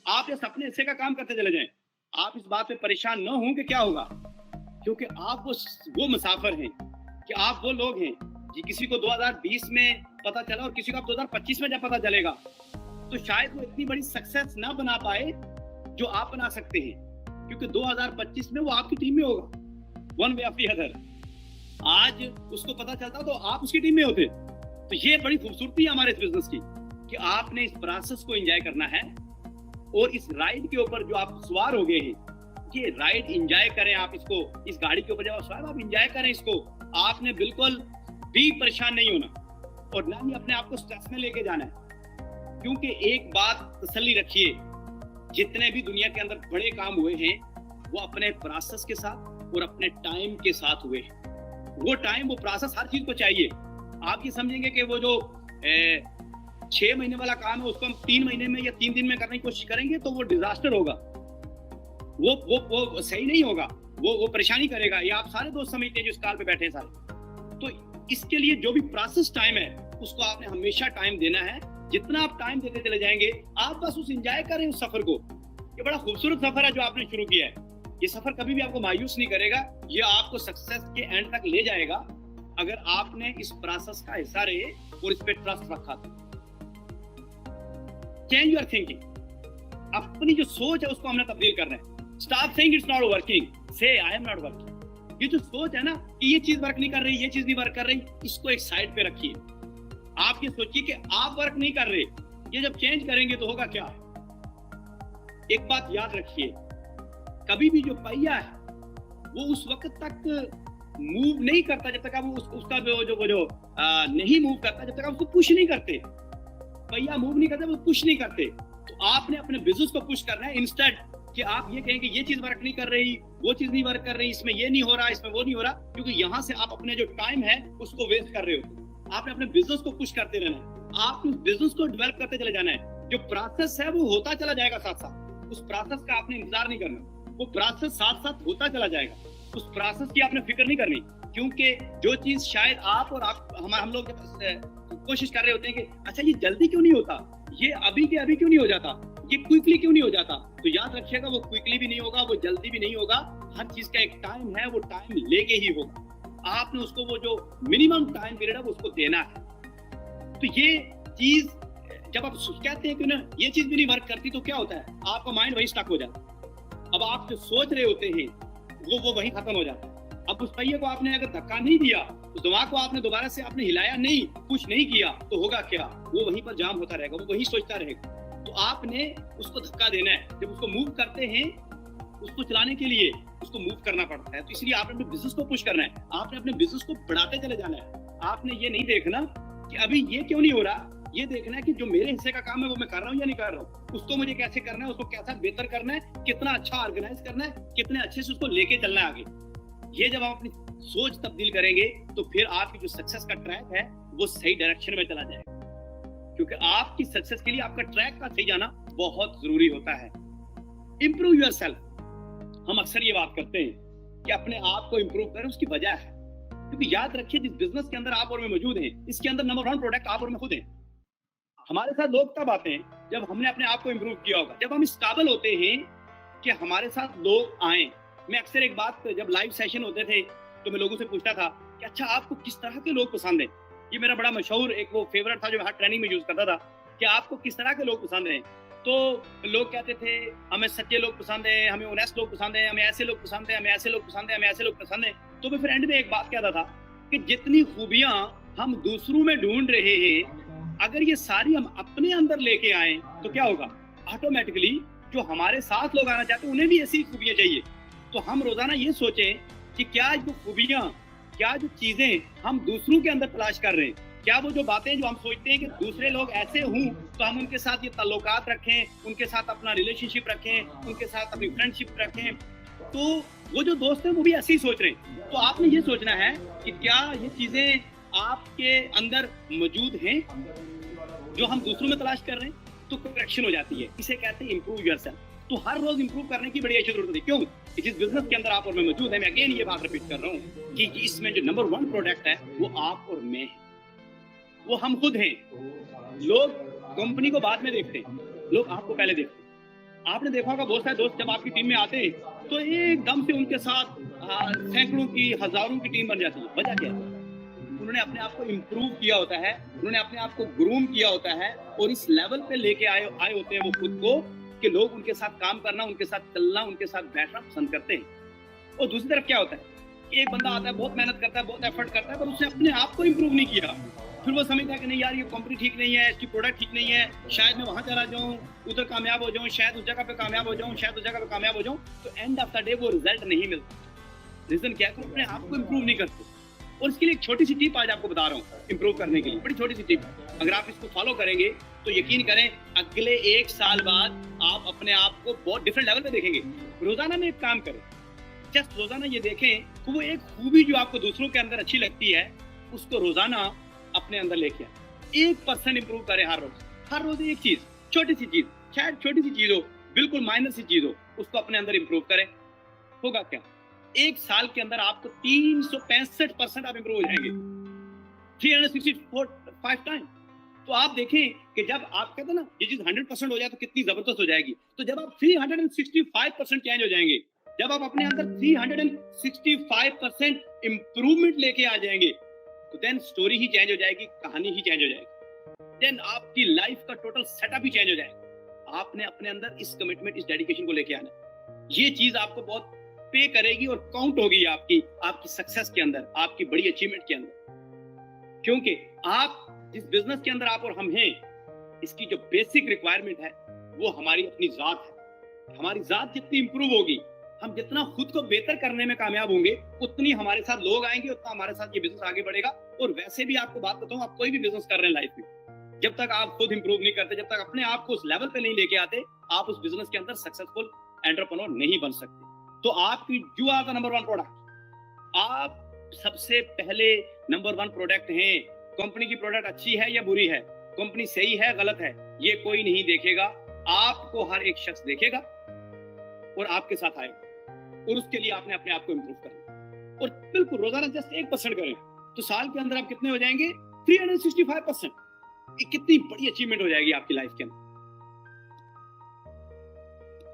आप इस अपने हिस्से का काम करते चले जाएं। आप इस बात पे परेशान न हों कि क्या होगा, क्योंकि आप वो मुसाफिर हैं, कि आप वो लोग हैं कि किसी को 2020 में पता चला और किसी को 2025 में जब पता चलेगा तो शायद वो इतनी बड़ी सक्सेस ना बना पाए जो आप बना सकते हैं, क्योंकि 2025 में वो आपकी टीम में होगा, one way of the other. आज उसको पता चलता तो आप उसकी टीम में होते। तो ये बड़ी खूबसूरती है हमारे इस बिजनेस की कि आपने इस प्रोसेस को एंजॉय करना है, और इस राइड के ऊपर जो आप सवार हो गए हैं, ये राइड एंजॉय करें। आप इसको, इस गाड़ी के ऊपर जब आप सवार, आप एंजॉय करें इसको। आपने बिल्कुल भी परेशान नहीं होना और ना ही अपने आप को स्ट्रेस में लेके जाना है, क्योंकि एक बात तसल्ली रखिए, जितने भी दुनिया के अंदर बड़े काम हुए हैं वो अपने प्रोसेस के साथ और अपने टाइम के साथ हुए हैं। वो टाइम, वो प्रोसेस हर चीज को चाहिए। आप ये समझेंगे कि वो जो 6 महीने वाला काम है उसको हम 3 महीने में या 3 दिन में करने की कोशिश करेंगे तो वो डिजास्टर होगा, वो सही नहीं होगा, वो परेशानी करेगा। ये आप सारे दोस्त समझते हैं जो इस कॉल पे बैठे हैं सारे। तो इसके लिए जो भी प्रोसेस टाइम है उसको आपने हमेशा टाइम देना है। जितना आप टाइम देते चले जाएंगे, आप बस उस एंजॉय करें उस सफर को। ये बड़ा खूबसूरत सफर है जो आपने शुरू किया है। ये सफर कभी भी आपको मायूस नहीं करेगा, ये आपको सक्सेस के एंड तक ले जाएगा अगर आपने इस प्रोसेस का हिस्सा रहे और इस पे ट्रस्ट रखा था। चेंज योर थिंकिंग, अपनी जो सोच है उसको हमने तब्दील करना है। Stop saying it's not working, से आई एम नॉट वर्किंग। ये जो सोच है ना कि ये चीज वर्क नहीं कर रही, ये चीज नहीं वर्क कर रही, इसको एक साइड पे रखिए। आप ये सोचिए कि आप वर्क नहीं कर रहे, ये जब चेंज करेंगे तो होगा क्या। एक बात याद रखिए, कभी भी जो पहिया है वो उस वक्त तक मूव नहीं करता जब तक आप उसका जो नहीं मूव करता, जब तक आप उसको पुश नहीं करते। पहिया मूव नहीं करता, वो पुश नहीं करते। तो आपने अपने बिजनेस को पुश करना है, इंस्टेड कि आप ये कहेंगे ये चीज वर्क नहीं कर रही, वो चीज नहीं वर्क कर रही, इसमें ये नहीं हो रहा, इसमें वो नहीं हो रहा, क्योंकि यहाँ से आप अपने जो टाइम है उसको वेस्ट कर रहे हो। आपने अपने बिजनेस को पुश करते रहना है, आपने बिजनेस को डेवलप करते चले जाना है। जो प्रोसेस है वो होता चला जाएगा साथ साथ, उस प्रोसेस का आपने इंतजार नहीं करना, वो प्रोसेस साथ साथ होता चला जाएगा। उस प्रोसेस की आपने फिक्र नहीं करनी, क्योंकि जो चीज शायद आप और हम लोग कोशिश कर रहे होते हैं कि अच्छा ये जल्दी क्यों नहीं होता, ये अभी के अभी क्यों नहीं हो जाता, ये क्विकली क्यों नहीं हो जाता, तो याद रखिएगा वो क्विकली भी नहीं होगा, वो जल्दी भी नहीं होगा। हर चीज का एक टाइम है, वो टाइम लेके ही होगा। आपने उसको वो जो मिनिमम टाइम पीरियड है वो उसको देना है। तो ये चीज जब आप कहते हैं कि ना ये चीज भी नहीं वर्क करती, तो क्या होता है, आपका माइंड वही स्टक हो जाता है। अब आप जो सोच रहे होते हैं वो वही खत्म हो जाता है। अब उस पहिए को आपने अगर धक्का नहीं दिया, उस दिमाग को आपने दोबारा से आपने हिलाया नहीं, कुछ नहीं किया, तो होगा क्या, वो वहीं पर जाम होता रहेगा, वो वही सोचता रहेगा। तो आपने उसको धक्का देना है। जब उसको मूव करते हैं, उसको चलाने के लिए उसको मूव करना पड़ता है। तो इसलिए आपने अपने बिजनेस को पुश करना है, आपने अपने बिजनेस को बढ़ाते चले जाना है। आपने ये नहीं देखना कि अभी ये क्यों नहीं हो रहा, ये देखना है कि जो मेरे हिस्से का काम है वो मैं कर रहा हूँ या नहीं कर रहा हूँ, उसको मुझे कैसे करना है, उसको कैसा बेहतर करना है, कितना अच्छा ऑर्गेनाइज करना है, कितने अच्छे से उसको लेके चलना है आगे। ये जब आप अपनी सोच तब्दील करेंगे तो फिर आपकी जो सक्सेस का ट्रैक है वो सही डायरेक्शन में चला जाएगा, क्योंकि आपकी सक्सेस के लिए आपका ट्रैक का सही जाना बहुत जरूरी होता है। इंप्रूव योरसेल्फ, हम अक्सर ये बात करते हैं कि अपने आप को इंप्रूव करें, उसकी वजह है क्योंकि याद रखिए जिस बिजनेस के अंदर आप और मैं मौजूद हैं, इसके अंदर नंबर 1 प्रोडक्ट आप और मैं खुद हैं। हमारे साथ लोग तब आते हैं जब हमने अपने आप को इंप्रूव किया होगा, जब हम इस काबिल होते हैं कि हमारे साथ लोग आए। मैं अक्सर एक बात, जब लाइव सेशन होते थे तो मैं लोगों से पूछता था कि अच्छा आपको किस तरह के लोग पसंद हैं। ये मेरा बड़ा मशहूर एक वो फेवरेट था जो मैं हर ट्रेनिंग में यूज करता था कि आपको किस तरह के लोग पसंद हैं। तो लोग कहते थे हमें सच्चे लोग पसंद हैं, हमें ऑनेस्ट लोग पसंद हैं, हमें ऐसे लोग पसंद हैं, हमें ऐसे लोग पसंद हैं, हमें ऐसे लोग पसंद हैं। तो मैं फिर एंड में एक बात कहता था कि जितनी खूबियां हम दूसरों में ढूंढ रहे हैं, अगर ये सारी हम अपने अंदर लेके आए तो क्या होगा, ऑटोमेटिकली जो हमारे साथ लोग आना चाहते हैं उन्हें भी ऐसी खूबियां चाहिए। तो हम रोजाना ये सोचें कि क्या जो खूबियां, क्या जो चीजें हम दूसरों के अंदर तलाश कर रहे हैं, क्या वो जो बातें जो हम सोचते हैं कि दूसरे लोग ऐसे हों तो हम उनके साथ ये ताल्लुकात रखें, उनके साथ अपना रिलेशनशिप रखें, उनके साथ अपनी फ्रेंडशिप रखें, तो वो जो दोस्त हैं वो भी ऐसे ही सोच रहे हैं। तो आपने ये सोचना है कि क्या ये चीजें आपके अंदर मौजूद हैं जो हम दूसरों में तलाश कर रहे हैं। तो करेक्शन हो जाती है, इसे कहते हैं इंप्रूव योरसेल्फ। तो हर रोज इंप्रूव करने की बड़ी अच्छी जरूरत है। क्यों? जिस बिजनेस के अंदर आप और मैं मौजूद है, मैं अगेन ये बात रिपीट कर रहा हूँ कि इसमें जो नंबर 1 प्रोडक्ट है वो आप और मैं है, वो हम खुद हैं। लोग कंपनी को बाद में देखते हैं, लोग आपको पहले देखते हैं। आपने देखा होगा बहुत सारे दोस्त जब आपकी टीम में आते हैं तो एकदम से उनके साथ सैकड़ों की, हजारों की टीम बन जाती है। वजह क्या है? उन्होंने अपने आप को इम्प्रूव किया होता है, उन्होंने अपने आप को ग्रूम किया होता है और इस लेवल पे लेके आए होते हैं वो खुद को कि लोग उनके साथ काम करना, उनके साथ चलना, उनके साथ बैठना पसंद करते हैं। और दूसरी तरफ क्या होता है, एक बंदा आता है, बहुत मेहनत करता है, बहुत एफर्ट करता है, पर उसने अपने आप को इम्प्रूव नहीं किया। फिर वो समझता है कि नहीं यार ये कंपनी ठीक नहीं है, इसकी प्रोडक्ट ठीक नहीं है, शायद मैं वहां चला जाऊं, उधर कामयाब हो जाऊं, शायद उस जगह पे कामयाब हो जाऊं, शायद उस जगह पे कामयाब हो जाऊं। तो एंड ऑफ द डे वो रिजल्ट नहीं मिलता। रीजन क्या है? अपने आप को इम्प्रूव नहीं करते। और इसके लिए एक छोटी सी टिप आज आपको बता रहा हूँ इंप्रूव करने के लिए, बड़ी छोटी सी टिप। अगर आप इसको फॉलो करेंगे तो यकीन करें अगले 1 साल बाद आप अपने आप को बहुत डिफरेंट लेवल पे देखेंगे। रोजाना में एक काम करें, जस्ट रोजाना ये देखें कि वो एक खूबी जो आपको दूसरों के अंदर अच्छी लगती है उसको रोजाना अपने अंदर लेके आए। 1% इंप्रूव करें हर रोज एक चीज, छोटी सी चीज, शायद छोटी सी चीज हो, बिल्कुल माइनर सी चीज हो, उसको अपने अंदर इंप्रूव करें। होगा क्या? 1 साल के अंदर आपको 365% आप इंप्रूव हो जाएंगे, 365 टाइम। तो आप देखें कि जब आप कहते हैं ना ये चीज 100% हो जाए तो कितनी जबरदस्त हो जाएगी। तो जब आप 365% चेंज हो जाएंगे, जब आप अपने अंदर 365% इंप्रूवमेंट लेके आ जाएंगे, तो देन स्टोरी ही चेंज हो जाएगी, कहानी ही चेंज हो जाएगी, देन आपकी लाइफ का टोटल सेटअप ही चेंज हो जाएगा। आपने अपने अंदर इस कमिटमेंट, इस डेडिकेशन को लेके आना। ये चीज आपको बहुत पे करेगी और काउंट होगी आपकी सक्सेस के अंदर, आपकी बड़ी अचीवमेंट के अंदर। क्योंकि आप जिस बिजनेस के अंदर आप और हम हैं, इसकी जो बेसिक रिक्वायरमेंट है वो हमारी अपनी जात है। हमारी जात जितनी इंप्रूव होगी, हम जितना खुद को बेहतर करने में कामयाब होंगे, उतनी हमारे साथ लोग आएंगे, उतना हमारे साथ ये बिजनेस आगे बढ़ेगा। और वैसे भी आपको बात बताऊं, आप कोई भी बिजनेस कर रहे हैं लाइफ में, जब तक आप खुद इंप्रूव नहीं करते, जब तक अपने आप को उस लेवल पे नहीं लेके आते, आप उस बिजनेस के अंदर सक्सेसफुल एंटरप्रेन्योर नहीं बन सकते। तो आपकी you are the number 1 product. आप सबसे पहले नंबर 1 प्रोडक्ट हैं। कंपनी की प्रोडक्ट अच्छी है या बुरी है, कंपनी सही है गलत है, ये कोई नहीं देखेगा, आपको हर एक शख्स देखेगा और आपके साथ आएगा। और उसके लिए आपने अपने आप को इंप्रूव करना और बिल्कुल रोजाना जस्ट 1% करें तो साल के अंदर आप कितने हो जाएंगे? 365%। ये कितनी बड़ी अचीवमेंट हो जाएगी आपकी लाइफ के अंदर।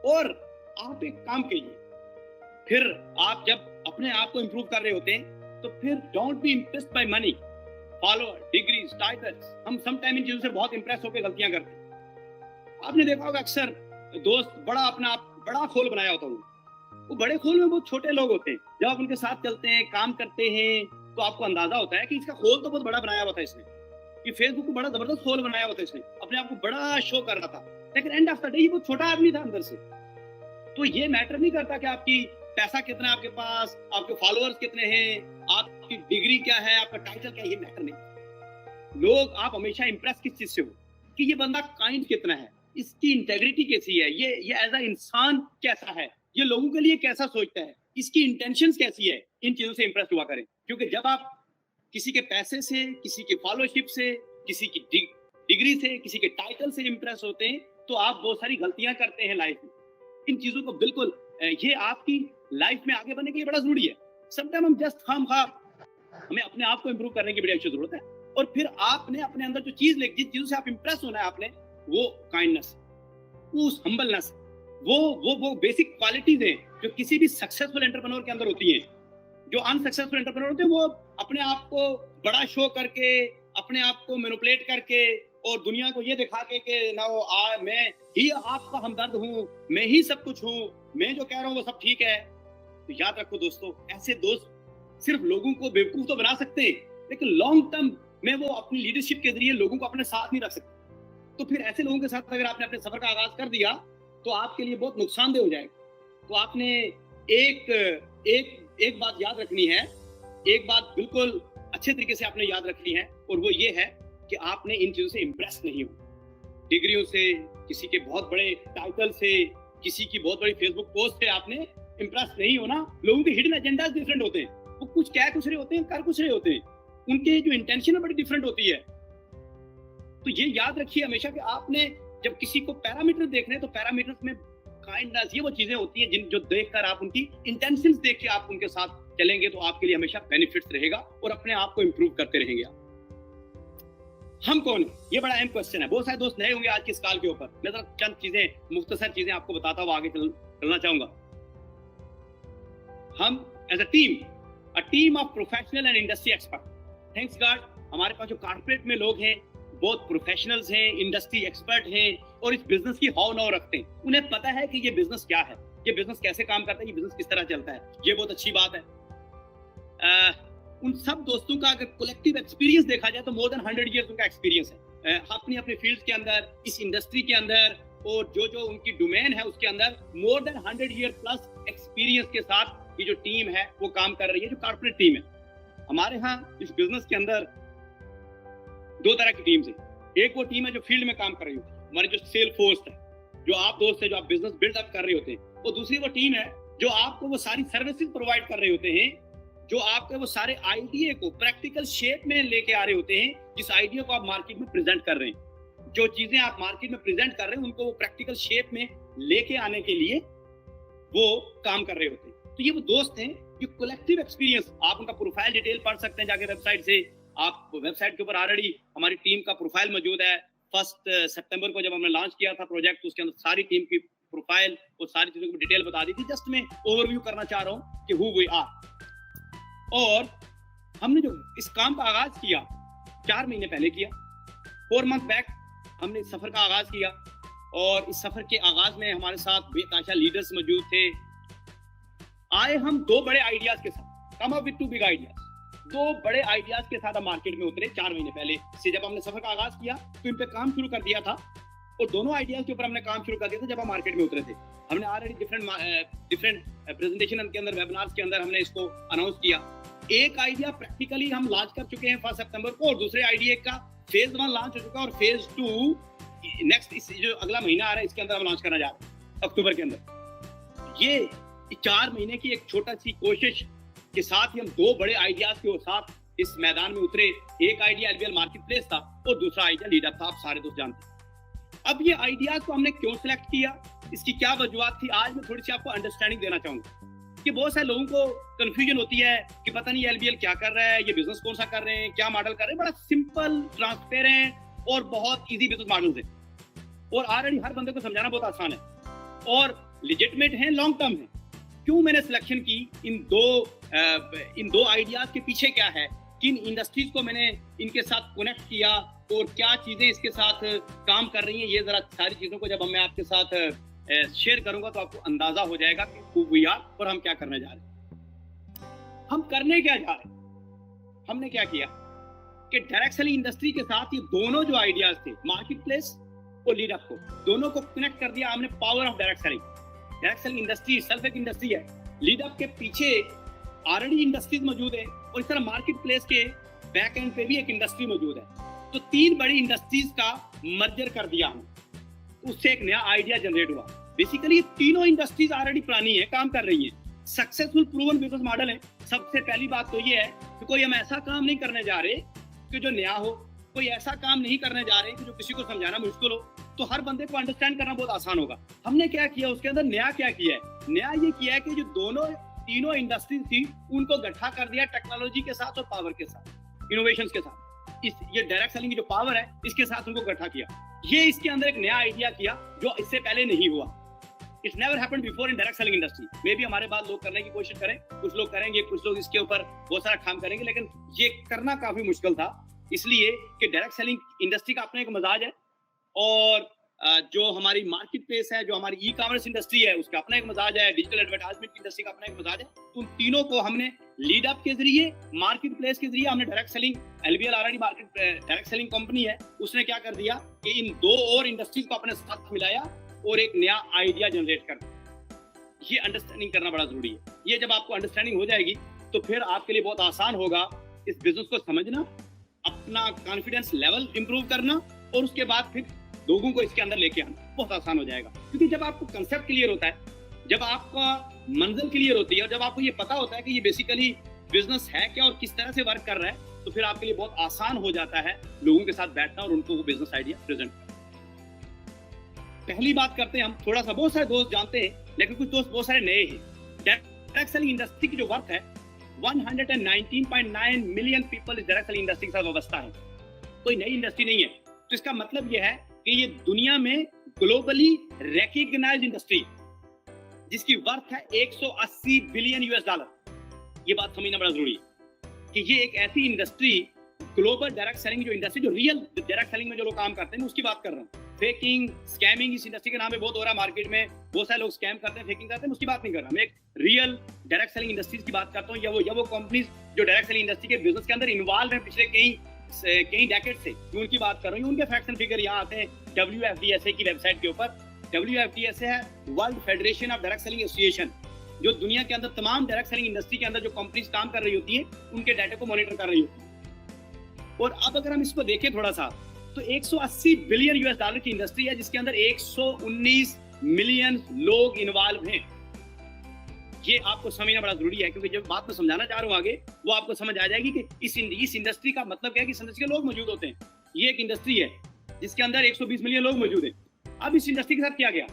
और आप एक काम कीजिए, फिर आप जब अपने आप को इंप्रूव कर रहे होते हैं तो फिर don't be impressed by money, follower, degrees, titles. हम सम टाइम इन चीजों से बहुत इंप्रेस होकर गलतियां करते हैं। आपने देखा होगा अक्सर दोस्त बड़ा अपना आप बड़ा खोल बनाया होता है, वो बड़े खोल में बहुत छोटे लोग होते हैं। जब आप उनके साथ चलते हैं, काम करते हैं, तो आपको अंदाजा होता है कि इसका खोल तो बहुत बड़ा बनाया हुआ था इसने, ये फेसबुक को बड़ा जबरदस्त खोल बनाया हुआ था इसने, अपने आप को बड़ा शो कर रहा था, लेकिन एंड ऑफ द डे ये बहुत छोटा आदमी था अंदर से। तो ये मैटर नहीं करता कि आपकी पैसा कितना है आपके पास, आपके फॉलोअर्स कितने हैं, आपकी डिग्री क्या है, आपका टाइटल क्या है, ये मैटर नहीं। लोग आप हमेशा इंप्रेस किस चीज से हो कि ये बंदा काइंड कितना है, इसकी इंटेग्रिटी कैसी है, ये एज अ इंसान कैसा है, ये लोगों के लिए कैसा सोचता है, इसकी इंटेंशंस कैसी है। इन चीजों से इंप्रेस हुआ करें, क्योंकि जब आप किसी के पैसे से, किसी के फॉलोशिप से, किसी की डिग्री से, किसी के टाइटल से इंप्रेस होते हैं तो आप बहुत सारी गलतियां करते हैं लाइफ में। इन चीजों को बिल्कुल, ये आपकी लाइफ में आगे बढ़ने के लिए बड़ा जरूरी है। समटाइम हम जस्ट हमें अपने आप को इंप्रूव करने की बड़ी अच्छी जरूरत है। और फिर आपने अपने अंदर जो चीज जिस चीजों से आप इंप्रेस होना है आपने, वो काइंडनेस, उस हम्बलनेस, वो बेसिक क्वालिटीज हैं जो किसी भी सक्सेसफुल एंटरप्रेन्योर के अंदर होती हैं। जो अनसक्सेसफुल एंटरप्रेन्योर होते हैं वो अपने आप को बड़ा शो करके, अपने आप को मैनिपुलेट करके और दुनिया को ये दिखा के कि ना मैं ही आपका हमदर्द हूँ, मैं ही सब कुछ हूँ, मैं जो कह रहा हूँ वो सब ठीक है। तो याद रखो दोस्तों, ऐसे दोस्त सिर्फ लोगों को बेवकूफ तो बना सकते हैं, लेकिन लॉन्ग टर्म में वो अपनी लीडरशिप के जरिए लोगों को अपने साथ नहीं रख सकते। तो फिर ऐसे लोगों के साथ अगर आपने अपने सफर का आगाज कर दिया तो आपके लिए बहुत नुकसानदेह हो जाएगा। तो आपने एक बात याद रखनी है, एक बात बिल्कुल अच्छे तरीके से आपने याद रखनी है, और वो ये है कि आपने इन चीजों से इंप्रेस नहीं हो। डिग्रियों से, किसी के बहुत बड़े टाइटल से, किसी की बहुत बड़ी फेसबुक पोस्ट से आपने इंप्रेस नहीं होना। लोगों के हिडन एजेंडाज डिफरेंट होते हैं, वो कुछ कह कुछ रहे होते हैं, कर कुछ रहे होते हैं, उनके जो इंटेंशन है बड़ी डिफरेंट होती है। तो ये याद रखिए हमेशा कि आपने जब किसी को पैरामीटर देखने, तो पैरामीटर्स में काइंडनेस, ये वो चीजें होती है जिन जो देखकर आप उनकी इंटेंशंस देख के आप उनके साथ चलेंगे तो आपके लिए हमेशा बेनिफिट्स रहेगा और अपने आप को इंप्रूव करते रहेंगे आप। हम कौन है, ये बड़ा अहम क्वेश्चन है। बहुत सारे दोस्त नए होंगे आज के इस काल के ऊपर। मैं जरा चंद चीजें, मुख्तसर चीजें आपको बताता हुआ आगे चलना चाहूंगा। हम as a team of professional and industry expert. Thanks god हमारे पास जो कॉर्पोरेट में लोग हैं बहुत प्रोफेशनल्स हैं, इंडस्ट्री एक्सपर्ट हैं और इस बिजनेस की हाव नाव रखते हैं। उन्हें पता है कि ये बिजनेस क्या है, ये बिजनेस कैसे काम करता है, ये बिजनेस किस तरह चलता है। ये बहुत अच्छी बात है। उन सब दोस्तों का अगर कलेक्टिव एक्सपीरियंस देखा जाए तो मोर देन 100 ईयर्स उनका एक्सपीरियंस है अपनी अपनी फील्ड के अंदर, इस इंडस्ट्री के अंदर, और जो उनकी डोमेन है उसके अंदर more than 100 year plus experience के साथ ये जो टीम है वो काम कर रही है, जो कॉर्पोरेट टीम है। हमारे यहाँ इस बिजनेस के अंदर दो तरह की टीम्स है। एक वो टीम है जो फील्ड में काम कर रही होती है, हमारी जो सेल फोर्स है, जो आप दोस्त है, जो आप बिजनेस बिल्ड अप कर रहे होते हैं। और दूसरी वो टीम है जो आपको वो सारी सर्विसेज प्रोवाइड कर रहे होते हैं, जो आपके वो सारे आइडिया को प्रैक्टिकल शेप में लेके आ रहे होते हैं, जिस आइडिया को आप मार्केट में प्रेजेंट कर रहे हैं। जो चीजें आप मार्केट में प्रेजेंट कर रहे हैं उनको वो प्रैक्टिकल शेप में लेके आने के लिए वो काम कर रहे होते हैं। तो ये वो दोस्त हैं जो कलेक्टिव एक्सपीरियंस, आप उनका प्रोफाइल डिटेल पढ़ सकते हैं जाके वेबसाइट से। आप वेबसाइट के ऊपर ऑलरेडी हमारी टीम का प्रोफाइल मौजूद है। 1 सितंबर को जब हमने लॉन्च किया था प्रोजेक्ट, तो उसके अंदर सारी टीम की प्रोफाइल और सारी चीजों की डिटेल बता दी थी। जस्ट मैं ओवरव्यू करना चाह रहा हूँ कि हु वी आर। और हमने जो इस काम का आगाज किया 4 महीने पहले किया, 4 मंथ बैक हमने इस सफर का आगाज किया। और इस सफर के आगाज में हमारे साथ बेताशा लीडर्स मौजूद थे। आए हम 2 बड़े आइडियाज के साथ, come up with 2 big ideas. 2 बड़े आइडियाज के साथ हम मार्केट में उतरे 4 महीने पहले से। जब हमने सफर का आगाज किया तो इन पे काम शुरू कर दिया था, और दोनों आइडियाज के ऊपर हमने काम शुरू कर दिया था जब हम मार्केट में उतरे थे। हमने ऑलरेडी डिफरेंट प्रेजेंटेशन के अंदर, वेबिनार्स के अंदर हमने इसको अनाउंस किया। एक आइडिया प्रैक्टिकली हम लॉन्च कर चुके हैं 1 सितंबर को, और दूसरे आइडिया का फेज 1 लॉन्च हो चुका है, और फेज 2 नेक्स्ट इस जो अगला महीना आ रहा है इसके अंदर हम लॉन्च करना जा रहे हैं अक्टूबर के अंदर। ये 4 महीने की एक छोटा सी कोशिश के साथ ही हम 2 बड़े आइडियाज के साथ इस मैदान में उतरे। एक आइडिया एलबीएल मार्केट प्लेस था और दूसरा आइडिया लीडअप था, आप सारे दोस्त जानते हैं। अब ये आइडियाज को हमने क्यों सिलेक्ट किया, इसकी क्या वजूहत थी, आज मैं थोड़ी सी आपको अंडरस्टैंडिंग देना चाहूंगा। कि बहुत सारे लोगों को कंफ्यूजन होती है कि पता नहीं एलबीएल क्या कर रहा है, ये बिजनेस कौन सा कर रहे हैं, क्या मॉडल कर रहे हैं। बड़ा सिंपल, ट्रांसपेरेंट और बहुत इजी बिजनेस मॉडल है, और ऑलरेडी हर बंदे को समझाना बहुत आसान है, और लिजिटमेट है, लॉन्ग टर्म है। क्यों मैंने सिलेक्शन की, इन दो आइडियाज के पीछे क्या है, किन इंडस्ट्रीज को मैंने इनके साथ कनेक्ट किया और क्या चीजें इसके साथ काम कर रही हैं, ये जरा सारी चीजों को जब मैं आपके साथ शेयर करूंगा तो आपको अंदाजा हो जाएगा कि हु वी आर और हम क्या करने जा रहे हैं। हम करने क्या जा रहे हैं, हमने क्या किया कि डायरेक्ट सेलिंग इंडस्ट्री के साथ ये दोनों जो आइडियाज थे, मार्केट प्लेस और लीडअप को, दोनों को कनेक्ट कर दिया हमने। Power of direct selling. Direct selling industry self एक इंडस्ट्री है, लीडअप के पीछे ऑलरेडी इंडस्ट्रीज मौजूद है, और इस तरह मार्केट प्लेस के बैक एंड पे भी एक इंडस्ट्री मौजूद है। तो 3 बड़ी इंडस्ट्रीज का मर्जर कर दिया हम, उससे एक नया आइडिया जनरेट हुआ। बेसिकली तीनों इंडस्ट्रीज ऑलरेडी पुरानी है, काम कर रही है, सक्सेसफुल प्रूवन बिजनेस मॉडल है। सबसे पहली बात तो ये है कि कोई हम ऐसा काम नहीं करने जा रहे कि जो नया हो, कोई ऐसा काम नहीं करने जा रहे कि जो किसी को समझाना मुश्किल हो, तो हर बंदे को अंडरस्टैंड करना बहुत आसान होगा। हमने क्या किया, उसके अंदर नया क्या किया है, नया ये किया है कि जो तीनों इंडस्ट्रीज थी उनको गठा कर दिया टेक्नोलॉजी के साथ और पावर के साथ, इनोवेशंस के साथ। ये डायरेक्ट सेलिंग की जो पावर है इसके साथ उनको गठा किया। ये इसके अंदर एक नया आइडिया किया जो इससे पहले नहीं हुआ। It's never happened before in direct selling industry. मे भी हमारे बाद लोग करने की कोशिश करें, कुछ लोग करेंगे, कुछ लोग इसके ऊपर बहुत सारा काम करेंगे, लेकिन ये करना काफी मुश्किल था, इसलिए कि डायरेक्ट सेलिंग इंडस्ट्री का अपना एक मजाज है और जो हमारी मार्केट प्लेस है, जो हमारी ई कॉमर्स इंडस्ट्री है, उसका अपना एक मजाज है, डिजिटल एडवर्टाइजमेंट की इंडस्ट्री का अपना एक मजाज है। तो उन तीनों को हमने लीड अप के जरिए, मार्केट प्लेस के जरिए हमने direct selling, LBL already market direct selling company है, उसने क्या कर दिया कि इन दो और इंडस्ट्रीज को अपने साथ मिलाया और एक नया आइडिया जनरेट कर दिया। ये अंडरस्टैंडिंग करना बड़ा जरूरी है। ये जब आपको अंडरस्टैंडिंग हो जाएगी तो फिर आपके लिए बहुत आसान होगा इस बिजनेस को समझना, अपना कॉन्फिडेंस लेवल इंप्रूव करना और उसके बाद फिर लोगों को इसके अंदर लेके आना बहुत आसान हो जाएगा। क्योंकि जब आपको कंसेप्ट क्लियर होता है, जब आपका मंजिल क्लियर होती है और जब आपको ये पता होता है कि ये बेसिकली बिजनेस है क्या और किस तरह से वर्क कर रहा है, तो फिर आपके लिए बहुत आसान हो जाता है लोगों के साथ बैठना और उनको वो बिजनेस आइडिया प्रेजेंट करना। पहली बात करते हैं हम, थोड़ा सा, बहुत सारे दोस्त जानते हैं लेकिन कुछ दोस्त बहुत सारे नए हैं। डायरेक्ट सेलिंग इंडस्ट्री की जो वर्थ है 119.9 मिलियन पीपल इस डायरेक्ट सेलिंग इंडस्ट्री के साथ वाबस्ता है। कोई नई इंडस्ट्री नहीं है। तो इसका मतलब यह है कि ये दुनिया में ग्लोबली रिकॉग्नाइज्ड इंडस्ट्री जिसकी वर्थ है 180 बिलियन यूएस डॉलर। ये बात समझना बड़ा जरूरी है कि ये एक ऐसी इंडस्ट्री, ग्लोबल डायरेक्ट सेलिंग जो इंडस्ट्री, जो रियल डायरेक्ट सेलिंग में जो लोग काम करते हैं, मैं उसकी बात कर रहा हूँ। फेकिंग, स्कैमिंग इस इंडस्ट्री के नाम पे बहुत हो रहा है मार्केट में, बहुत सारे लोग स्कैम करते हैं, फेकिंग करते हैं, उसकी बात नहीं कर रहा। मैं एक रियल डायरेक्ट सेलिंग इंडस्ट्रीज की बात करता हूँ, या वो कंपनीज जो डायरेक्ट सेलिंग इंडस्ट्री के बिजनेस के अंदर इन्वॉल्व है पिछले कई डेकेड से, उनकी बात कर रहा हूँ। उनके फैक्ट्स एंड फिगर यहाँ आते हैं WFDSA की वेबसाइट के ऊपर। WFDSA है world federation of direct selling association, जो दुनिया के अंदर तमाम डायरेक्ट सेलिंग इंडस्ट्री के अंदर जो कंपनीज काम कर रही होती है उनके डाटा को मॉनिटर कर रही होती है। और अब अगर हम इसको देखें थोड़ा सा, तो 180 बिलियन यूएस डॉलर की इंडस्ट्री है जिसके अंदर 119 मिलियन लोग इन्वॉल्व हैं। ये आपको समझना बड़ा जरूरी है, क्योंकि जब बात मैं समझाना चाह रहा हूँ आगे, वो आपको समझ आ जाएगी कि इस इंडस्ट्री का मतलब क्या है कि इस इंडस्ट्री के लोग मौजूद होते हैं। ये एक इंडस्ट्री है जिसके अंदर 120 मिलियन लोग मौजूद हैं। अब इस इंडस्ट्री के साथ क्या गया,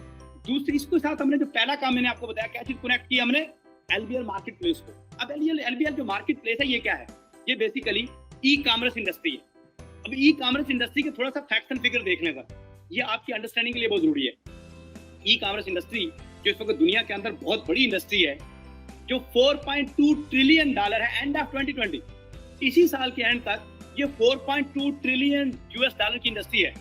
दूसरी इसके साथ हमने जो पहला काम मैंने आपको बताया, क्या चीज कनेक्ट किया हमने, एलबीएल मार्केट प्लेस को। अब एलबीएल जो मार्केट प्लेस है ये क्या है, ये बेसिकली ई कॉमर्स इंडस्ट्री है। अब ई कॉमर्स इंडस्ट्री के थोड़ा सा फैक्ट एंड फिगर देखने का, ये आपकी अंडरस्टैंडिंग के लिए बहुत जरूरी है। ई कॉमर्स इंडस्ट्री जो इस वक्त दुनिया के अंदर बहुत बड़ी इंडस्ट्री है, जो 4.2 ट्रिलियन डॉलर है एंड ऑफ 2020, इसी साल के एंड तक ये 4.2 ट्रिलियन यूएस डॉलर की इंडस्ट्री है।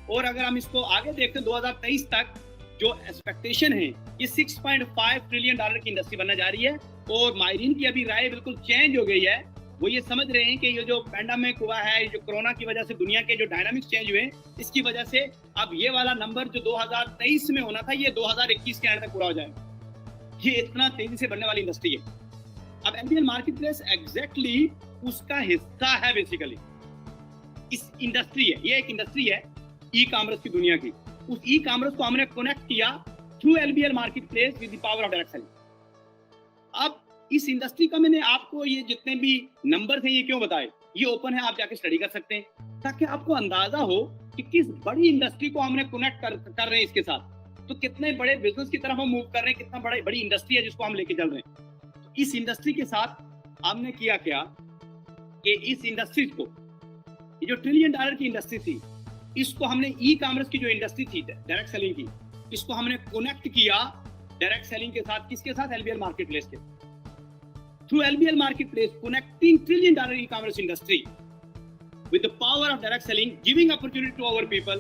और अगर हम इसको आगे देखते हैं 2023 तक जो एक्सपेक्टेशन है, ये 6.5 ट्रिलियन डॉलर की इंडस्ट्री बनने जा रही है। और माहिरीन की अभी राय बिल्कुल चेंज हो गई है, वो ये समझ रहे हैं कि ये जो पैंडेमिक हुआ है, जो कोरोना की वजह से दुनिया के जो डायनामिक्स चेंज हुए, इसकी वजह से अब ये वाला नंबर जो 2023 में होना था, ये 2021 के एंड तक पूरा हो जाएगा। ये इतना तेजी से बढ़ने वाली इंडस्ट्री है। अब एलबीएल मार्केट प्लेस एग्जैक्टली उसका हिस्सा है, बेसिकली इस इंडस्ट्री है। ये एक इंडस्ट्री है ई कॉमर्स की दुनिया की। उस ई कॉमर्स को हमने कनेक्ट किया through LBL market place with the power of direct selling. अब इस इंडस्ट्री का मैंने आपको ये जितने भी नंबर हैं ये क्यों बताए, ये ओपन है, आप जाके स्टडी कर सकते हैं, ताकि आपको अंदाजा हो कि किस बड़ी इंडस्ट्री को हमने कनेक्ट कर रहे हैं इसके साथ, तो कितने बड़े बिजनेस की तरफ हम मूव कर रहे हैं, कितना बड़ी इंडस्ट्री है जिसको हम लेके चल रहे हैं। इस इंडस्ट्री के साथ हमने किया क्या कि इस इंडस्ट्री को, ये जो ट्रिलियन डॉलर की इंडस्ट्री थी, इसको हमने ई कॉमर्स की जो इंडस्ट्री थी डायरेक्ट सेलिंग की, इसको हमने कनेक्ट किया डायरेक्ट सेलिंग के साथ। किसके साथ, एलबीएल मार्केट प्लेस के। Through LBL market place connecting trillion dollar e commerce industry with the power of direct selling, giving opportunity to our people,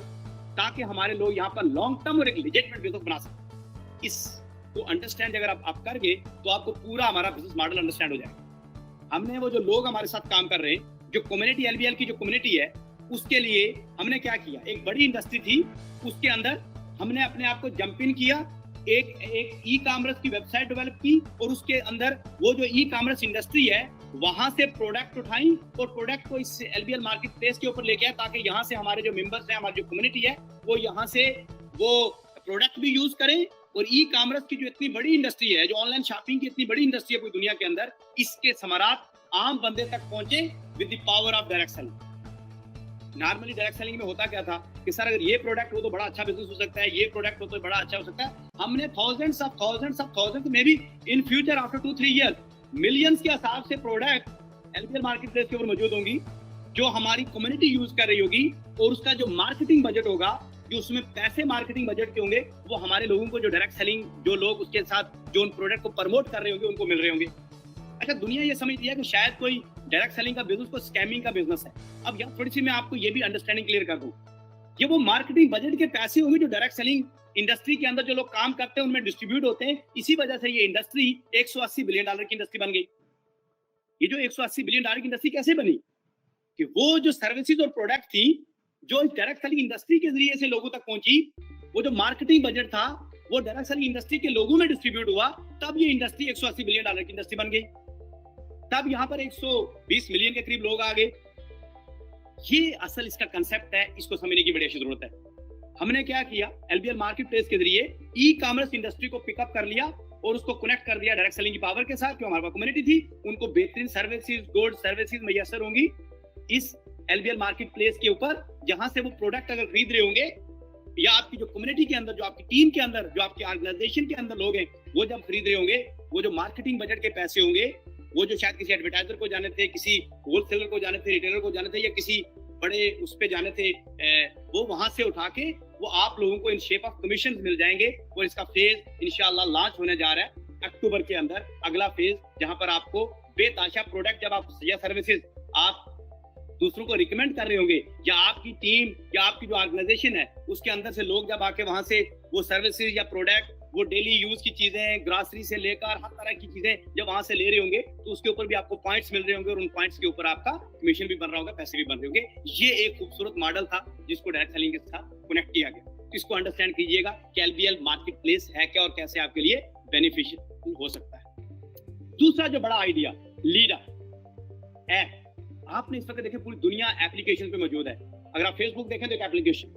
ताकि हमारे लोग यहाँ पर लॉन्ग टर्म और एक लेजिटिमेट बिजनेस बना सकें। इसको अंडरस्टैंड अगर आप कर गए तो आपको पूरा हमारा बिजनेस मॉडल अंडरस्टैंड हो जाएगा। हमने वो जो लोग हमारे साथ काम कर रहे हैं, जो कम्युनिटी, एलबीएल की जो कम्युनिटी है, उसके लिए हमने क्या किया, एक बड़ी इंडस्ट्री थी, उसके अंदर हमने अपने आप को जंप इन किया, एक ई कॉमर्स की वेबसाइट डेवलप की, और उसके अंदर वो जो ई कॉमर्स इंडस्ट्री है वहां से प्रोडक्ट उठाई और प्रोडक्ट को इस एलबीएल मार्केट प्लेस के ऊपर लेके आए, ताकि यहाँ से हमारे जो मेंबर्स हैं, हमारी जो कम्युनिटी है, वो यहाँ से वो प्रोडक्ट भी यूज करें। और ई कॉमर्स की जो इतनी बड़ी इंडस्ट्री है, जो ऑनलाइन शॉपिंग की इतनी बड़ी इंडस्ट्री है पूरी दुनिया के अंदर, इसके समारात आम बंदे तक पहुंचे with the power of direct selling. Normally direct selling में होता क्या था कि सर अगर ये प्रोडक्ट हो तो बड़ा अच्छा बिजनेस हो सकता है, ये प्रोडक्ट हो तो बड़ा अच्छा हो सकता है। हमने thousands may be in future after 2-3 year millions के हिसाब से प्रोडक्ट एलबीएल मार्केट प्लेस के ऊपर मौजूद होंगी, जो हमारी कम्युनिटी यूज कर रही होगी, और उसका जो मार्केटिंग बजट होगा कि उसमें पैसे मार्केटिंग बजट के होंगे वो हमारे लोगों को, जो डायरेक्ट सेलिंग, जो लोग उसके साथ जो उन प्रोडक्ट को प्रमोट कर रहे होंगे उनको मिल रहे होंगे। अच्छा, दुनिया ये समझती है कि शायद कोई डायरेक्ट सेलिंग का बिजनेस को स्कैमिंग का बिजनेस है। अब यहाँ थोड़ी सी मैं आपको ये भी अंडरस्टैंडिंग क्लियर कर दूं, ये वो मार्केटिंग बजट के पैसे होंगे जो डायरेक्ट सेलिंग इंडस्ट्री के अंदर जो लोग काम करते हैं उनमें डिस्ट्रीब्यूट होते हैं। इसी वजह से ये इंडस्ट्री $180 बिलियन की इंडस्ट्री बन गई। ये जो $180 बिलियन की इंडस्ट्री कैसे बनी कि वो जो सर्विसेज और प्रोडक्ट थी जो डायरेक्ट सेलिंग इंडस्ट्री के जरिए से लोगों तक पहुंची, वो जो मार्केटिंग बजट था वो डायरेक्ट सेलिंग इंडस्ट्री के लोगों में डिस्ट्रीब्यूट हुआ, तब ये इंडस्ट्री $180 बिलियन की इंडस्ट्री बन गई। तब यहाँ पर 120 मिलियन के करीब लोग आ गए। ये असल इसका कंसेप्ट है, इसको समझने की बड़ी जरूरत है। हमने क्या किया, एलबीएल मार्केट प्लेस के जरिए ई कॉमर्स इंडस्ट्री को पिकअप कर लिया और उसको कनेक्ट कर दिया डायरेक्ट सेलिंग की पावर के साथ। क्यों, हमारे पास कम्युनिटी थी, उनको बेहतरीन सर्विसेज, गुड सर्विसेज मैसर होंगी इस एलबीएल मार्केट प्लेस के ऊपर, जहां से वो प्रोडक्ट अगर खरीद रहे होंगे, या आपकी जो कम्युनिटी के अंदर, जो आपकी टीम के अंदर, जो आपकी ऑर्गेनाइजेशन के अंदर लोग हैं, वो जब खरीद रहे होंगे, वो जो मार्केटिंग बजट के पैसे होंगे, वो जो शायद किसी एडवर्टाइजर को जाने थे, किसी होलसेलर को जाने थे, रिटेलर को जाने थे, या किसी बड़े उस पे जाने थे, वो वहां से उठा के वो आप लोगों को इन शेप ऑफ कमीशन मिल जाएंगे। और इसका फेज इंशाल्लाह लॉन्च होने जा रहा है अक्टूबर के अंदर, अगला फेज, जहां पर आपको बेताशा प्रोडक्ट जब आप या सर्विसेज आप दूसरों को रिकमेंड कर रहे होंगे, या आपकी टीम या आपकी जो ऑर्गेनाइजेशन है उसके अंदर से लोग जब आके वहां से वो सर्विसेज या प्रोडक्ट, वो डेली यूज की चीजें, ग्रोसरी से लेकर हर तरह की चीजें जब वहां से ले रहे होंगे, तो उसके ऊपर भी आपको पॉइंट्स मिल रहे होंगे और उन पॉइंट्स के ऊपर आपका कमीशन भी बन रहा होगा, पैसे भी बन रहे होंगे। ये एक खूबसूरत मॉडल था जिसको डायरेक्ट सेलिंग के साथ कनेक्ट किया गया। इसको अंडरस्टैंड कीजिएगा कि एलबीएल मार्केट प्लेस है क्या और कैसे आपके लिए बेनिफिशियल हो सकता है। दूसरा जो बड़ा आइडिया, लीडर ऐप। आपने इस वक्त देखे पूरी दुनिया एप्लीकेशन पे मौजूद है। अगर आप फेसबुक देखें तो एक एप्लीकेशन,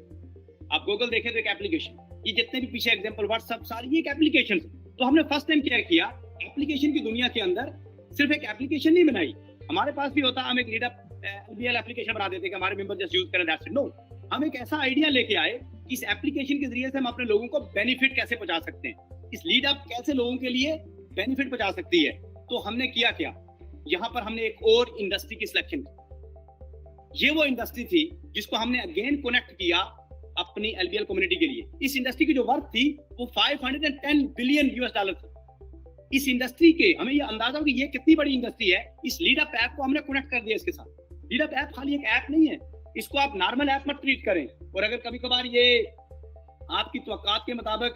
आप गूगल देखें तो एक एप्लीकेशन, ये जितने भी पीछे एग्जांपल व्हाट्सएप, सारी ये एक एप्लीकेशन। तो हमने फर्स्ट टाइम क्या किया, एप्लीकेशन की दुनिया के अंदर सिर्फ एक एप्लीकेशन नहीं बनाई। हमारे पास भी होता, हम एक लीडर एलबीएल एप्लीकेशन बना देते कि हमारे मेंबर जस्ट यूज करें, दैट्स इट। नो, हम एक ऐसा आइडिया लेके आए, इस एप्लीकेशन के जरिए से हम अपने लोगों को बेनिफिट कैसे पहुंचा सकते हैं, इस लीड अप कैसे लोगों के लिए बेनिफिट पहुंचा सकती है। तो हमने किया क्या, यहाँ पर हमने एक और इंडस्ट्री की सिलेक्शन की। ये वो इंडस्ट्री थी जिसको हमने अगेन कनेक्ट किया अपनी एलबीएल कम्युनिटी के लिए। इस इंडस्ट्री की जो वर्थ थी वो $510 बिलियन थी। इस इंडस्ट्री के हमें ये अंदाजा हो कि ये कितनी बड़ी इंडस्ट्री है। इस लीड अप ऐप को हमने कनेक्ट कर दिया इसके साथ। लीड अप ऐप खाली एक ऐप नहीं है, इसको आप नॉर्मल ऐप मत ट्रीट करें। और अगर कभी कभार ये आपकी तवक्कात के मुताबिक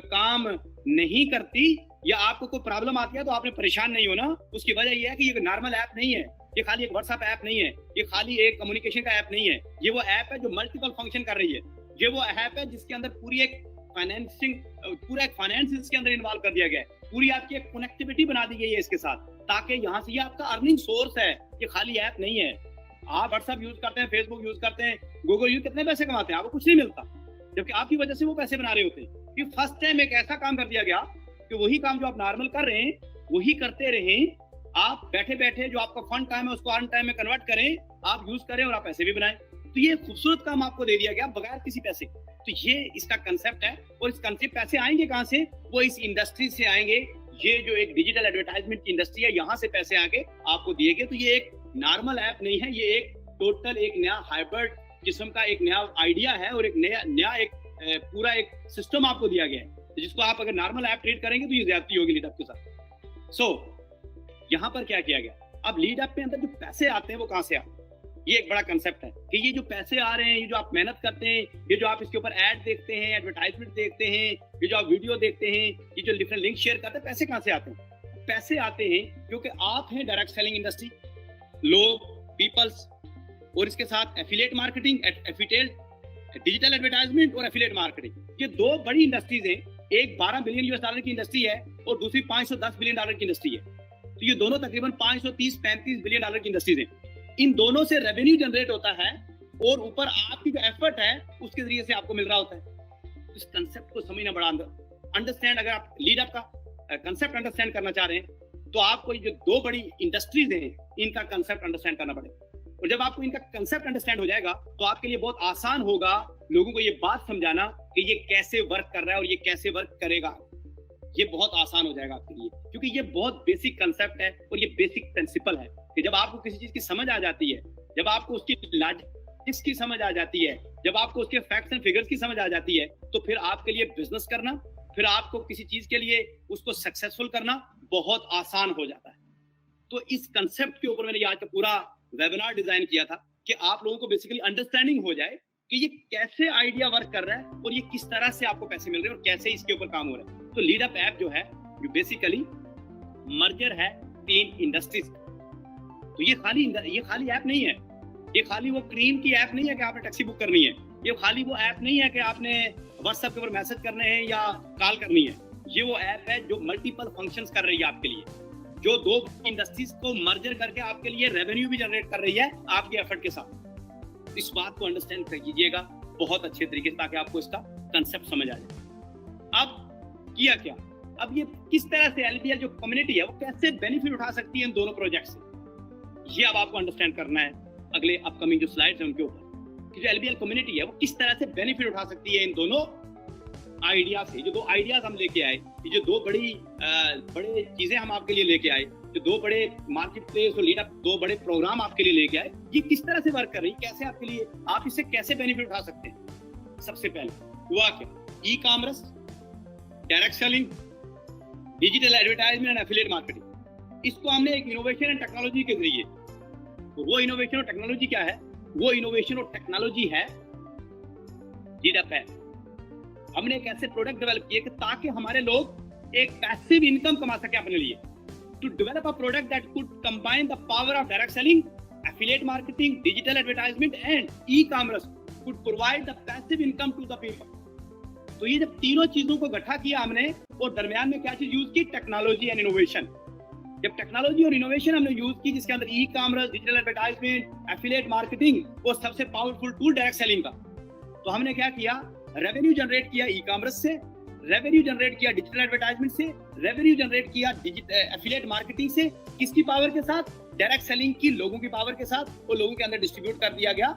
काम नहीं करती या आपको कोई प्रॉब्लम आती है तो आपने परेशान नहीं होना। उसकी वजह यह है कि ये नॉर्मल ऐप नहीं है, ये खाली एक व्हाट्सएप ऐप नहीं है, ये खाली एक कम्युनिकेशन का ऐप नहीं है। ये वो ऐप है जो मल्टीपल फंक्शन कर रही है। ये वो ऐप है जिसके अंदर पूरी एक फाइनेंसिंग, पूरा एक फाइनेंस इसके अंदर इन्वॉल्व कर दिया गया है। पूरी आपकी एक कनेक्टिविटी बना दी गई है इसके साथ, ताकि यहाँ से ये आपका अर्निंग सोर्स है, ये खाली ऐप नहीं है। आप व्हाट्सएप यूज करते हैं, फेसबुक यूज करते हैं, गूगल यूज, कितने पैसे कमाते हैं, आपको कुछ नहीं मिलता, जबकि आपकी वजह से वो पैसे बना रहे होते हैं। कि फर्स्ट टाइम एक ऐसा काम कर दिया गया कि वही काम जो आप नॉर्मल कर रहे हैं वही करते रहें, आप बैठे बैठे जो आपका फन टाइम है उसको अर्न टाइम में कन्वर्ट करें, आप यूज करें और आप पैसे भी बनाएं। तो ये खूबसूरत काम आपको दे दिया गया बगैर किसी पैसे। तो ये इसका कंसेप्ट है। और इस कंसेप्ट पैसे आएंगे कहां से, वो इस इंडस्ट्री से आएंगे। ये जो एक डिजिटल एडवर्टाइजमेंट की इंडस्ट्री है, यहाँ से पैसे आके आपको दिए गए। तो ये एक नॉर्मल ऐप नहीं है, ये एक टोटल एक नया हाइब्रिड किस्म का एक नया आइडिया है और एक नया एक पूरा एक सिस्टम आपको दिया गया है, जिसको आप अगर नॉर्मल ऐप ट्रीट करेंगे तो ये ज्यादती होगी लीड अप के साथ। सो यहाँ पर क्या किया गया, अब लीड अप में अंदर जो पैसे आते हैं वो कहां से आते हैं, ये एक बड़ा कंसेप्ट है कि ये जो पैसे आ रहे हैं, ये जो आप मेहनत करते हैं, ये जो आप इसके ऊपर ऐड देखते हैं, एडवर्टाइजमेंट देखते हैं, ये जो आप वीडियो देखते हैं, ये जो डिफरेंट लिंक शेयर करते हैं, पैसे कहां से आते हैं? पैसे आते हैं क्योंकि आप हैं डायरेक्ट सेलिंग इंडस्ट्री, लोग, पीपल्स, और इसके साथ एफिलिएट मार्केटिंग, डिजिटल एडवर्टाइजमेंट और एफिलिएट मार्केटिंग। ये दो बड़ी इंडस्ट्रीज हैं। एक $12 बिलियन की इंडस्ट्री है और दूसरी $510 बिलियन की इंडस्ट्री है। तो ये दोनों तकरीबन $530-35 बिलियन की इंडस्ट्रीज हैं। इन दोनों से रेवेन्यू जनरेट होता है और ऊपर आपकी जो एफर्ट है उसके जरिए से आपको मिल रहा होता है। इस कंसेप्ट को समझना बड़ा अंडरस्टैंड, अगर आप लीड अप का कंसेप्ट अंडरस्टैंड करना चाह रहे हैं तो आपको ये जो दो बड़ी इंडस्ट्रीज हैं इनका कंसेप्ट अंडरस्टैंड करना पड़ेगा। और जब आपको इनका कंसेप्ट अंडरस्टैंड हो जाएगा तो आपके लिए बहुत आसान होगा लोगों को ये बात समझाना कि ये कैसे वर्क कर रहा है और ये कैसे वर्क करेगा। ये बहुत आसान हो जाएगा आपके लिए, क्योंकि ये बहुत बेसिक कंसेप्ट है और ये बेसिक प्रिंसिपल है कि जब आपको किसी चीज की समझ आ जाती है, जब आपको उसकी लॉजिक लॉजिक्स की समझ आ जाती है, जब आपको उसके फैक्ट्स एंड फिगर्स की समझ आ जाती है, तो फिर आपके लिए बिजनेस करना, फिर आपको किसी चीज के लिए उसको सक्सेसफुल करना बहुत आसान हो जाता है। तो इस कंसेप्ट के ऊपर मैंने आज का पूरा वेबिनार डिजाइन किया था कि आप लोगों को बेसिकली अंडरस्टैंडिंग हो जाए कि ये कैसे आइडिया वर्क कर रहा है और ये किस तरह से आपको पैसे मिल रहे हैं और कैसे इसके ऊपर काम हो रहा है। तो लीडअप ऐप जो है जो बेसिकली मर्जर है 3 इंडस्ट्रीज का। तो ये खाली ऐप नहीं है, ये खाली वो क्रीम की ऐप नहीं है कि आपने टैक्सी बुक करनी है, ये खाली वो ऐप नहीं है कि आपने व्हाट्सएप के ऊपर मैसेज करने हैं या कॉल करनी है। ये वो ऐप है जो मल्टीपल फंक्शंस कर रही है आपके लिए, जो 2 इंडस्ट्रीज को मर्जर करके आपके लिए रेवेन्यू भी जनरेट कर रही है आपके एफर्ट के साथ। इस बात को अंडरस्टैंड कर कीजिएगा बहुत अच्छे तरीके से ताकि आपको इसका कंसेप्ट समझ आ जाए। अब किया क्या, अब ये किस तरह से एलबीएल जो कम्युनिटी है वो कैसे बेनिफिट उठा सकती है इन दोनों प्रोजेक्ट से, ये अब आपको अंडरस्टैंड करना है अगले अपकमिंग जो स्लाइड्स हैं उनके ऊपर, कि जो एलबीएल कम्युनिटी है वो किस तरह से बेनिफिट उठा सकती है इन दोनों आइडिया से। जो 2 आइडियाज हम लेके आए, ये जो 2 बड़े चीजें हम आपके लिए लेके आए, जो 2 बड़े मार्केट प्लेस और लीडअप 2 बड़े प्रोग्राम आपके लिए लेके आए, ये किस तरह से वर्क कर रही है, कैसे आपके लिए आप इससे कैसे बेनिफिट उठा सकते हैं। सबसे पहले हुआ क्या, e commerce, direct selling, digital advertisement and affiliate marketing, इसको हमने एक इनोवेशन एंड टेक्नोलॉजी के जरिए, तो वो इनोवेशन और टेक्नोलॉजी क्या है, वो इनोवेशन और टेक्नोलॉजी है लीडअप ऐप। हमने एक ऐसे प्रोडक्ट डेवलप किए कि ताकि हमारे लोग एक पैसिव इनकम कमा सके अपने लिए। To develop a product that could combine the power of direct selling, affiliate marketing, digital advertisement and e commerce could provide the passive income to the people. तो ये जब तीनों चीजों को इकट्ठा किया हमने और दरमियान में क्या चीज यूज की, टेक्नोलॉजी एंड इनोवेशन। जब टेक्नोलॉजी और इनोवेशन हमने यूज की जिसके अंदर e commerce, digital advertisement, affiliate marketing और सबसे पावरफुल टूल डायरेक्ट सेलिंग का, तो हमने क्या किया, रेवेन्यू जनरेट किया ई कॉमर्स से, रेवेन्यू जनरेट किया डिजिटल एडवर्टाइजमेंट से, रेवेन्यू जनरेट किया एफिलिएट मार्केटिंग से, किसकी पावर के साथ, डायरेक्ट सेलिंग की लोगों की पावर के साथ, वो लोगों के अंदर डिस्ट्रीब्यूट कर दिया गया।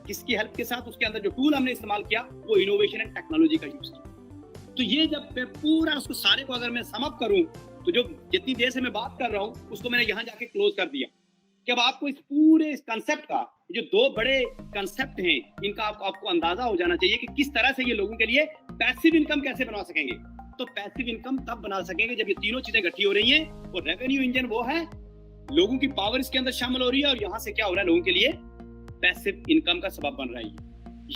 किसकी हेल्प के साथ, उसके अंदर जो टूल हमने इस्तेमाल किया वो इनोवेशन एंड टेक्नोलॉजी का यूज किया। तो ये जब मैं पूरा उसको सारे को अगर मैं सम अप करूं, तो जो जितनी देर से मैं बात कर रहा हूं उसको मैंने यहां जाके क्लोज कर दिया कि अब आपको इस पूरे इस कंसेप्ट का, जो 2 बड़े कंसेप्ट हैं, इनका आपको अंदाजा हो जाना चाहिए कि किस तरह से ये लोगों के लिए पैसिव इनकम कैसे बना सकेंगे। तो पैसिव इनकम तब बना सकेंगे जब ये तीनों चीजें इकट्ठी हो रही हैं और रेवेन्यू इंजन वो है, लोगों की पावर इसके अंदर शामिल हो रही है और यहाँ से क्या हो रहा है, लोगों के लिए पैसिव इनकम का सबब बन रहा है।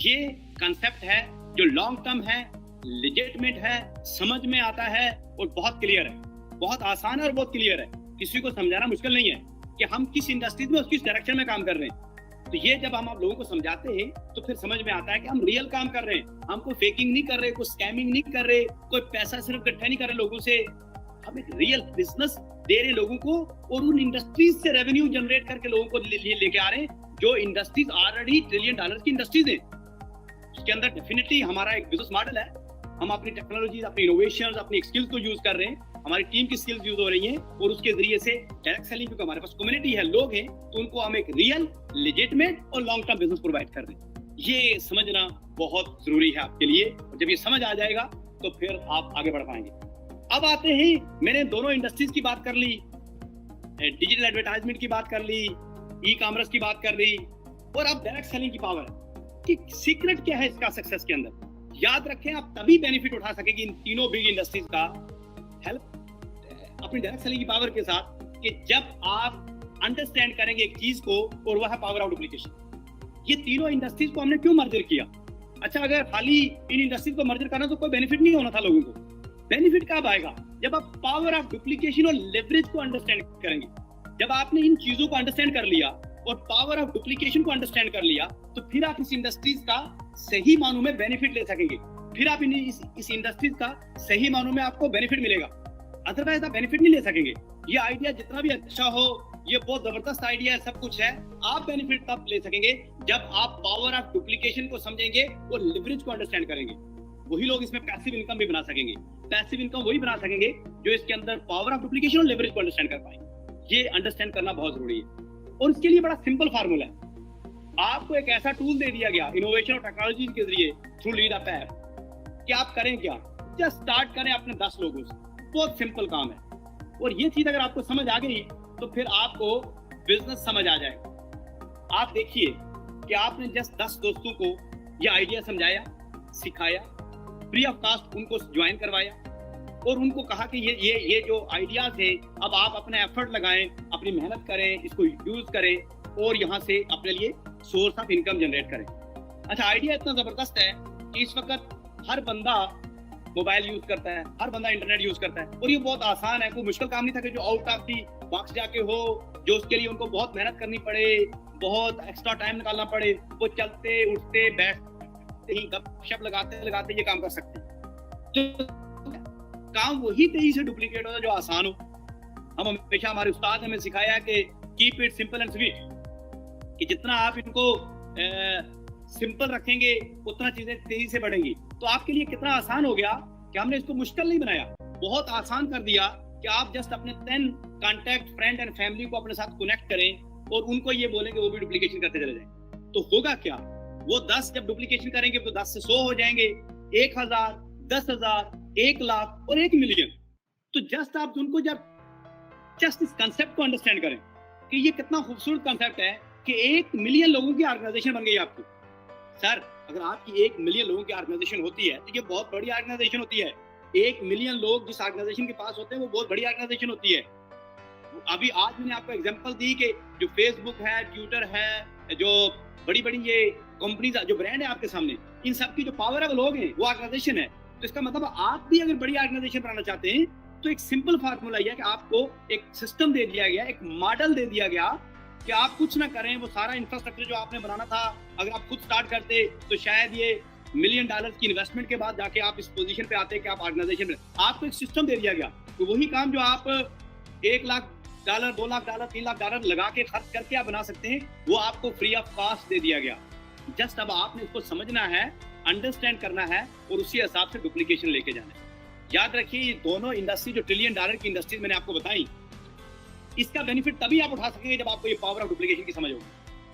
ये कंसेप्ट है जो लॉन्ग टर्म है, लेजिटिमेट है, समझ में आता है और बहुत क्लियर है, बहुत आसान है और बहुत क्लियर है। किसी को समझाना मुश्किल नहीं है कि हम किस इंडस्ट्रीज में और किस डायरेक्शन में काम कर रहे हैं। तो ये जब हम आप लोगों को समझाते हैं तो फिर समझ में आता है कि हम रियल काम कर रहे हैं, हम कोई फेकिंग नहीं कर रहे, कोई स्कैमिंग नहीं कर रहे, कोई पैसा सिर्फ इकट्ठा नहीं कर रहे लोगों से, हम एक रियल बिजनेस दे रहे लोगों को और उन इंडस्ट्रीज से रेवेन्यू जनरेट करके लोगों को लेके आ रहे हैं जो इंडस्ट्रीज ऑलरेडी $1 ट्रिलियन की इंडस्ट्रीज है। उसके अंदर डेफिनेटली हमारा एक बिजनेस मॉडल है, हम अपनी टेक्नोलॉजी, अपनी इनोवेशन, अपनी स्किल्स को यूज कर रहे हैं, हमारी टीम की स्किल्स यूज हो रही हैं और उसके जरिए से डायरेक्ट सेलिंग, क्योंकि हमारे पास कम्युनिटी है, लोग हैं, तो उनको हम एक रियल, लेजिटिमेट और लॉन्ग टर्म बिजनेस प्रोवाइड कर रहे हैं। ये समझना बहुत जरूरी है आपके लिए, और जब ये समझ आ जाएगा तो फिर आप आगे बढ़ पाएंगे। अब आते हैं, मैंने दोनों इंडस्ट्रीज की बात कर ली, डिजिटल एडवर्टाइजमेंट की बात कर ली, ई कॉमर्स की बात कर ली, और अब डायरेक्ट सेलिंग की पावर कि सीक्रेट क्या है इसका सक्सेस के अंदर। याद रखें, आप तभी बेनिफिट उठा सकेंगे इन तीनों बिग इंडस्ट्रीज का हेल्प अपनी डायरेक्ट सेलिंग की पावर के साथ, कि जब आप अंडरस्टैंड करेंगे एक चीज को, और वह है पावर ऑफ डुप्लीकेशन। ये तीनों इंडस्ट्रीज को हमने क्यों मर्जर किया? अच्छा, अगर खाली इन इंडस्ट्रीज को मर्जर करना तो कोई बेनिफिट नहीं होना था लोगों को। बेनिफिट कब आएगा? जब आप पावर ऑफ डुप्लीकेशन और लेवरेज को अंडरस्टैंड करेंगे। जब आपने इन चीजों को अंडरस्टैंड कर लिया और पावर ऑफ डुप्लीकेशन को अंडरस्टैंड कर लिया, तो फिर आप इस इंडस्ट्रीज का सही मानों में बेनिफिट ले सकेंगे। फिर आप इस इंडस्ट्रीज का सही मानों में आपको बेनिफिट मिलेगा, अदरवाइज आप बेनिफिट नहीं ले सकेंगे। ये आइडिया जितना भी अच्छा हो, ये बहुत जबरदस्त आइडिया है, सब कुछ है, आप बेनिफिट तब ले सकेंगे जब आप पावर ऑफ डुप्लीकेशन को समझेंगे और लिवरेज को अंडरस्टैंड करेंगे। वही लोग इसमें पैसिव इनकम भी बना सकेंगे। पैसिव इनकम वही बना सकेंगे जो इसके अंदर पावर ऑफ डुप्लीकेशन और लिवरेज को अंडरस्टैंड कर पाएंगे। ये अंडरस्टैंड करना बहुत जरूरी है, और इसके लिए बड़ा सिंपल फार्मूला है। आपको एक ऐसा टूल दे दिया गया इनोवेशन और टेक्नोलॉजी के जरिए थ्रू लीडअप ऐप, कि आप करें क्या, जस्ट स्टार्ट करें अपने 10 लोगों से। बहुत सिंपल काम है, और ये चीज अगर आपको समझ आ गई तो फिर आपको बिजनेस समझ आ जाएगा। आप देखिए, कि आपने जस्ट 10 दोस्तों को ये आइडिया समझाया, सिखाया, फ्री ऑफ कास्ट उनको ज्वाइन करवाया और उनको कहा कि ये जो आइडियाज है अब आप अपना एफर्ट लगाएं, अपनी मेहनत करें, इसको यूज करें और यहाँ से अपने लिए सोर्स ऑफ इनकम जनरेट करें। अच्छा, आइडिया इतना जबरदस्त है कि इस वक्त हर बंदा मोबाइल यूज करता है, हर बंदा इंटरनेट यूज करता है और ये बहुत आसान है, कोई मुश्किल काम नहीं था कि जो आउट ऑफ दी बॉक्स जाके हो, जो उसके लिए उनको बहुत मेहनत करनी पड़े, बहुत एक्स्ट्रा टाइम निकालना पड़े। वो चलते उठते बैठते ही गपशप लगाते लगाते ये काम कर सकते हैं। तो काम वही तेजी से डुप्लीकेट होता है जो आसान हो। हम हमेशा, हमारे उस्ताद ने हमें सिखाया कि keep it simple and sweet, कि जितना आप इनको सिंपल रखेंगे उतना चीजें तेजी से बढ़ेंगी। तो आपके लिए कितना आसान हो गया कि हमने इसको मुश्किल नहीं बनाया, बहुत आसान कर दिया कि आप जस्ट अपने 10 कॉन्टैक्ट, फ्रेंड एंड फैमिली को अपने साथ कनेक्ट करें और उनको ये बोलेंगे वो भी डुप्लीकेशन करते चले जाएं। तो होगा क्या, वो 10 जब डुप्लीकेशन करेंगे तो 10 से 100 हो जाएंगे, 1000, 10,000, 1 लाख और 1 मिलियन। तो जस्ट आप उनको जस्ट इस कंसेप्ट को अंडरस्टैंड करें कि ये कितना खूबसूरत कंसेप्ट है कि 1 मिलियन लोगों की ऑर्गेनाइजेशन बन गई आपकी। सर, अगर आपकी 1 मिलियन लोगों की ऑर्गेनाइजेशन होती है तो ये बहुत बड़ी ऑर्गेनाइजेशन होती है। 1 मिलियन लोग जिस ऑर्गेनाइजेशन के पास होते हैं वो बहुत बड़ी ऑर्गेनाइजेशन होती है। अभी आज मैंने आपको एग्जांपल दी कि जो फेसबुक है, ट्विटर है, जो बड़ी बड़ी ये कंपनीज, जो ब्रांड है आपके सामने, इन सब की जो पावर है लोग हैं, वो ऑर्गेनाइजेशन है। तो इसका मतलब आप भी अगर बड़ी ऑर्गेनाइजेशन बनाना चाहते हैं तो एक सिंपल फार्मूला है कि आपको एक सिस्टम दे दिया गया, एक मॉडल दे दिया गया कि आप कुछ ना करें, वो सारा इंफ्रास्ट्रक्चर जो आपने बनाना था अगर आप खुद स्टार्ट करते तो शायद ये $1 मिलियन की इन्वेस्टमेंट के बाद जाके आप इस पोजीशन पे आते कि आप ऑर्गेनाइजेशन में, आपको एक सिस्टम दे दिया गया। तो वही काम जो आप $1 लाख, $2 लाख, $3 लाख लगा के खर्च करके आप बना सकते हैं, वो आपको फ्री ऑफ कॉस्ट दे दिया गया। जस्ट अब आपने इसको समझना है, अंडरस्टैंड करना है और उसी हिसाब से डुप्लीकेशन लेके जाना है। याद रखिए, ये दोनों इंडस्ट्री जो $1 ट्रिलियन की इंडस्ट्रीज मैंने आपको बताई, इसका बेनिफिट तभी आप उठा सकेंगे जब आपको ये पावर ऑफ डुप्लीकेशन की समझ होगी,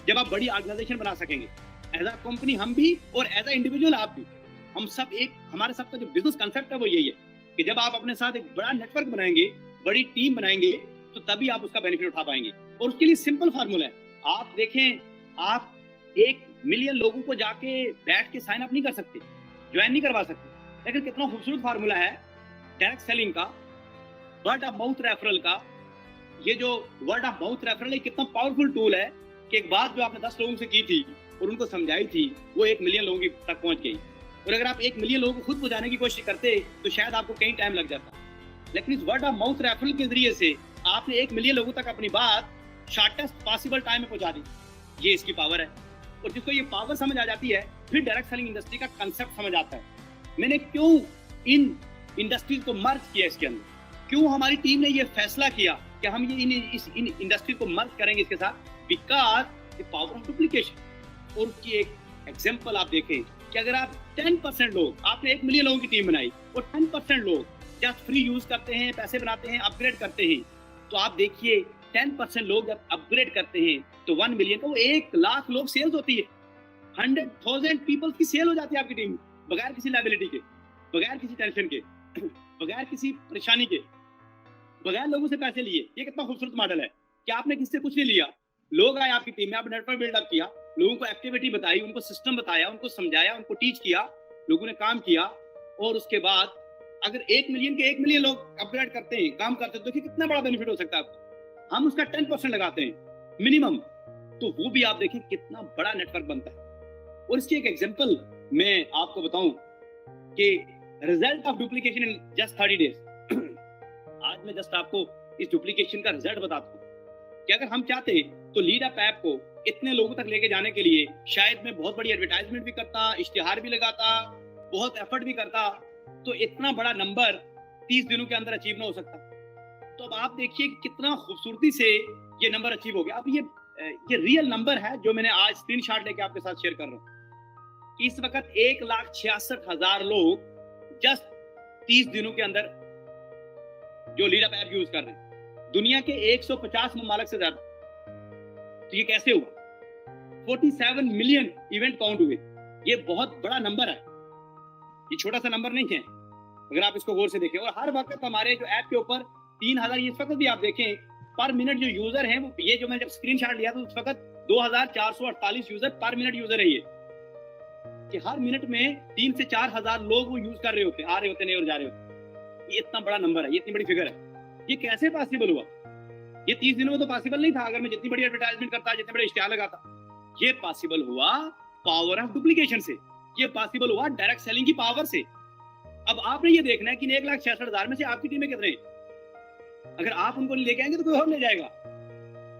जब आप बड़ी ऑर्गेनाइजेशन बना सकेंगे। एज अ कंपनी हम भी और एज अ इंडिविजुअल आप भी, हम सब एक, हमारे सबका जो बिजनेस कंसेप्ट है वो यही है कि जब आप अपने साथ एक बड़ा नेटवर्क बनाएंगे, बड़ी टीम बनाएंगे, तो तभी आप उसका बेनिफिट उठा पाएंगे। और उसके लिए सिंपल फार्मूला है, आप देखें, आप 1 मिलियन लोगों को जाके बैठ के साइन अप नहीं कर सकते, ज्वाइन नहीं करवा सकते, लेकिन कितना खूबसूरत फार्मूला है डायरेक्ट सेलिंग का, वर्ड ऑफ माउथ रेफरल का। ये जो वर्ड ऑफ माउथ रेफरल है कितना पावरफुल टूल है कि एक बात जो आपने 10 लोगों से की थी और उनको समझाई थी, वो 1 मिलियन लोगों की तक पहुंच गई। और अगर आप 1 मिलियन लोगों को खुद पहुंचाने की कोशिश करते तो शायद आपको कहीं टाइम लग जाता, लेकिन इस वर्ड ऑफ माउथ रेफरल के जरिए से आपने 1 मिलियन लोगों तक अपनी बात शॉर्टेस्ट पॉसिबल टाइम में पहुंचा दी। ये इसकी पावर है। और जिसको ये पावर समझ आ जाती है, फिर डायरेक्ट सेलिंग इंडस्ट्री का कंसेप्ट समझ आता है। मैंने क्यों इन इंडस्ट्रीज को मर्ज किया, इसके अंदर क्यों हमारी टीम ने ये फैसला किया कि हम ये इन इंडस्ट्री को मर्ज करेंगे इसके साथ, because the power of duplication. और उसकी एक एग्जांपल आप देखें कि अगर आप 10% लोग, आपने 1 मिलियन लोगों की टीम बनाई और 10% लोग जस्ट फ्री यूज करते हैं, पैसे बनाते हैं, अपग्रेड करते हैं, तो आप देखिए 10% लोग जब अपग्रेड करते हैं तो 1 मिलियन का वो 1 लाख लोग सेल्स होती है, 100,000 पीपल की सेल हो जाती है आपकी टीम, बगैर किसी लायबिलिटी के, बगैर किसी टेंशन के, बगैर किसी परेशानी के, बगैर लोगों से पैसे लिए। ये कितना खूबसूरत मॉडल है कि आपने किससे कुछ नहीं लिया, लोग आए आपकी टीम में, आपने नेटवर्क बिल्डअप किया, लोगों को एक्टिविटी बताई, उनको सिस्टम बताया, उनको समझाया, उनको टीच किया, लोगों ने काम किया। और उसके बाद अगर 1 मिलियन के 1 मिलियन लोग अपग्रेड करते हैं, काम करते हैं, तो कितना बड़ा बेनिफिट हो सकता है आपको। हम उसका 10% लगाते हैं मिनिमम, तो वो भी आप देखिए कितना बड़ा नेटवर्क बनता है। और इसकी एक एग्जांपल मैं आपको बताऊं कि result of duplication in just 30 days. आज मैं जस्ट आपको इस डुप्लीकेशन का रिजल्ट बताता हूं कि अगर हम चाहते तो लीडअप ऐप को इतने लोगों तक लेके जाने के लिए शायद मैं बहुत बड़ी एडवर्टाइजमेंट भी करता, इश्तिहार भी लगाता, बहुत एफर्ट भी करता, तो इतना बड़ा नंबर 30 दिनों के अंदर अचीव ना हो सकता। तो अब आप देखिए कितना खूबसूरती से ये नंबर अचीव हो गया। अब ये रियल नंबर है जो मैंने आज स्क्रीनशॉट लेके आपके साथ शेयर कर रहा हूँ। इस वक्त 1,66,000 लोग जस्ट 30 दिनों के अंदर जो लीडअप ऐप यूज कर रहे हैं, दुनिया के 150 ममालिक से ज्यादा। तो ये कैसे हुआ? 47 मिलियन इवेंट काउंट हुए। ये बहुत बड़ा नंबर है, ये छोटा सा नंबर नहीं है अगर आप इसको गौर से देखें। और हर वक्त हमारे जो ऐप के ऊपर 3,000, इस वक्त भी आप देखें पर मिनट जो यूजर हैं, वो ये जो मैंने जब स्क्रीनशॉट लिया था उस वक्त 2448 यूजर पर मिनट यूजर है ये, कि हर मिनट में 3 से 4 हजार लोग वो यूज कर रहे होते, आ रहे होते, नहीं और जा रहे होते। ये इतना बड़ा नंबर है, ये इतनी बड़ी फिगर है। ये कैसे पॉसिबल हुआ? ये 30 दिनों में तो पॉसिबल नहीं था अगर मैं जितनी बड़ी एडवर्टाइजमेंट करता, जितने बड़े इश्तिहार लगाता। ये पॉसिबल हुआ पावर ऑफ डुप्लीकेशन से, ये पॉसिबल हुआ डायरेक्ट सेलिंग की पावर से। अब आपने ये देखना है कि 1,66,000 में से आपकी टीम में कितने, अगर आप उनको लेके आएंगे तो कोई और ले जाएगा।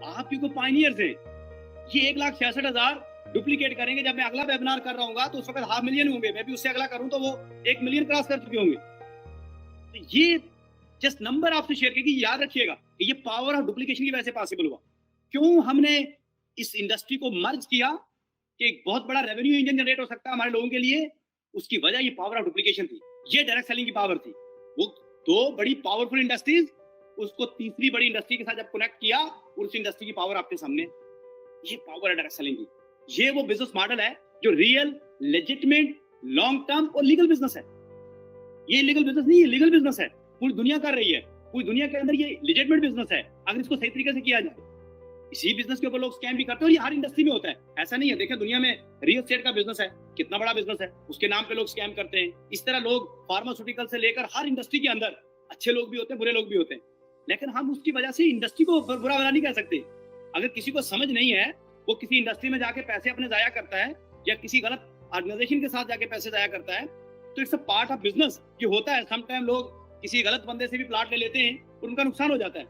आप क्योंकि पायनियर्स हैं। ये 1,66,000 डुप्लीकेट करेंगे। जब मैं अगला वेबिनार कर रहा हूँ तो उस वक्त 500,000 होंगे, मैं भी उससे अगला करूँ तो वो 1 मिलियन क्रॉस कर चुके होंगे। तो ये जस्ट नंबर आपसे शेयर किया कि याद रखिएगा कि ये पावर ऑफ डुप्लीकेशन की वजह से पॉसिबल हुआ। क्यों हमने इस इंडस्ट्री को मर्ज किया कि एक बहुत बड़ा रेवेन्यू इंजन जनरेट हो सकता है हमारे लोगों के लिए, उसकी वजह ये पावर ऑफ डुप्लीकेशन थी, ये डायरेक्ट सेलिंग की पावर थी। वो 2 बड़ी पावरफुल इंडस्ट्रीज, उसको तीसरी बड़ी इंडस्ट्री के साथ जब कनेक्ट किया, उस इंडस्ट्री की पावर आपके सामने, ये पावर है डायरेक्ट सेलिंग की। ये वो बिजनेस मॉडल है जो रियल, लेजिटिमेट, लॉन्ग टर्म और लीगल बिजनेस है। ये लीगल बिजनेस नहीं है, लीगल बिजनेस है, पूरी दुनिया कर रही है। पूरी दुनिया के अंदर ये लेजिटिमेट बिजनेस है अगर इसको सही तरीके से किया जाए। इसी बिजनेस के ऊपर लोग स्कैम भी करते हैं और ये हर इंडस्ट्री में होता है, ऐसा नहीं है। देखिए दुनिया में रियल एस्टेट का बिजनेस है, कितना बड़ा बिजनेस है, उसके नाम पे लोग स्कैम करते हैं। इस तरह लोग फार्मास्यूटिकल से लेकर हर इंडस्ट्री के अंदर अच्छे लोग भी होते हैं, बुरे लोग भी होते हैं। लेकिन हम उसकी वजह से इंडस्ट्री को बुरा भला नहीं कह सकते। अगर किसी को समझ नहीं है, वो किसी इंडस्ट्री में जाके पैसे अपने जाया करता है या किसी गलत ऑर्गेनाइजेशन के साथ जाके पैसे जाया करता है, तो it's a part of business. ये होता है, समटाइम लोग किसी गलत बंदे से भी प्लाट ले लेते हैं और उनका नुकसान हो जाता है,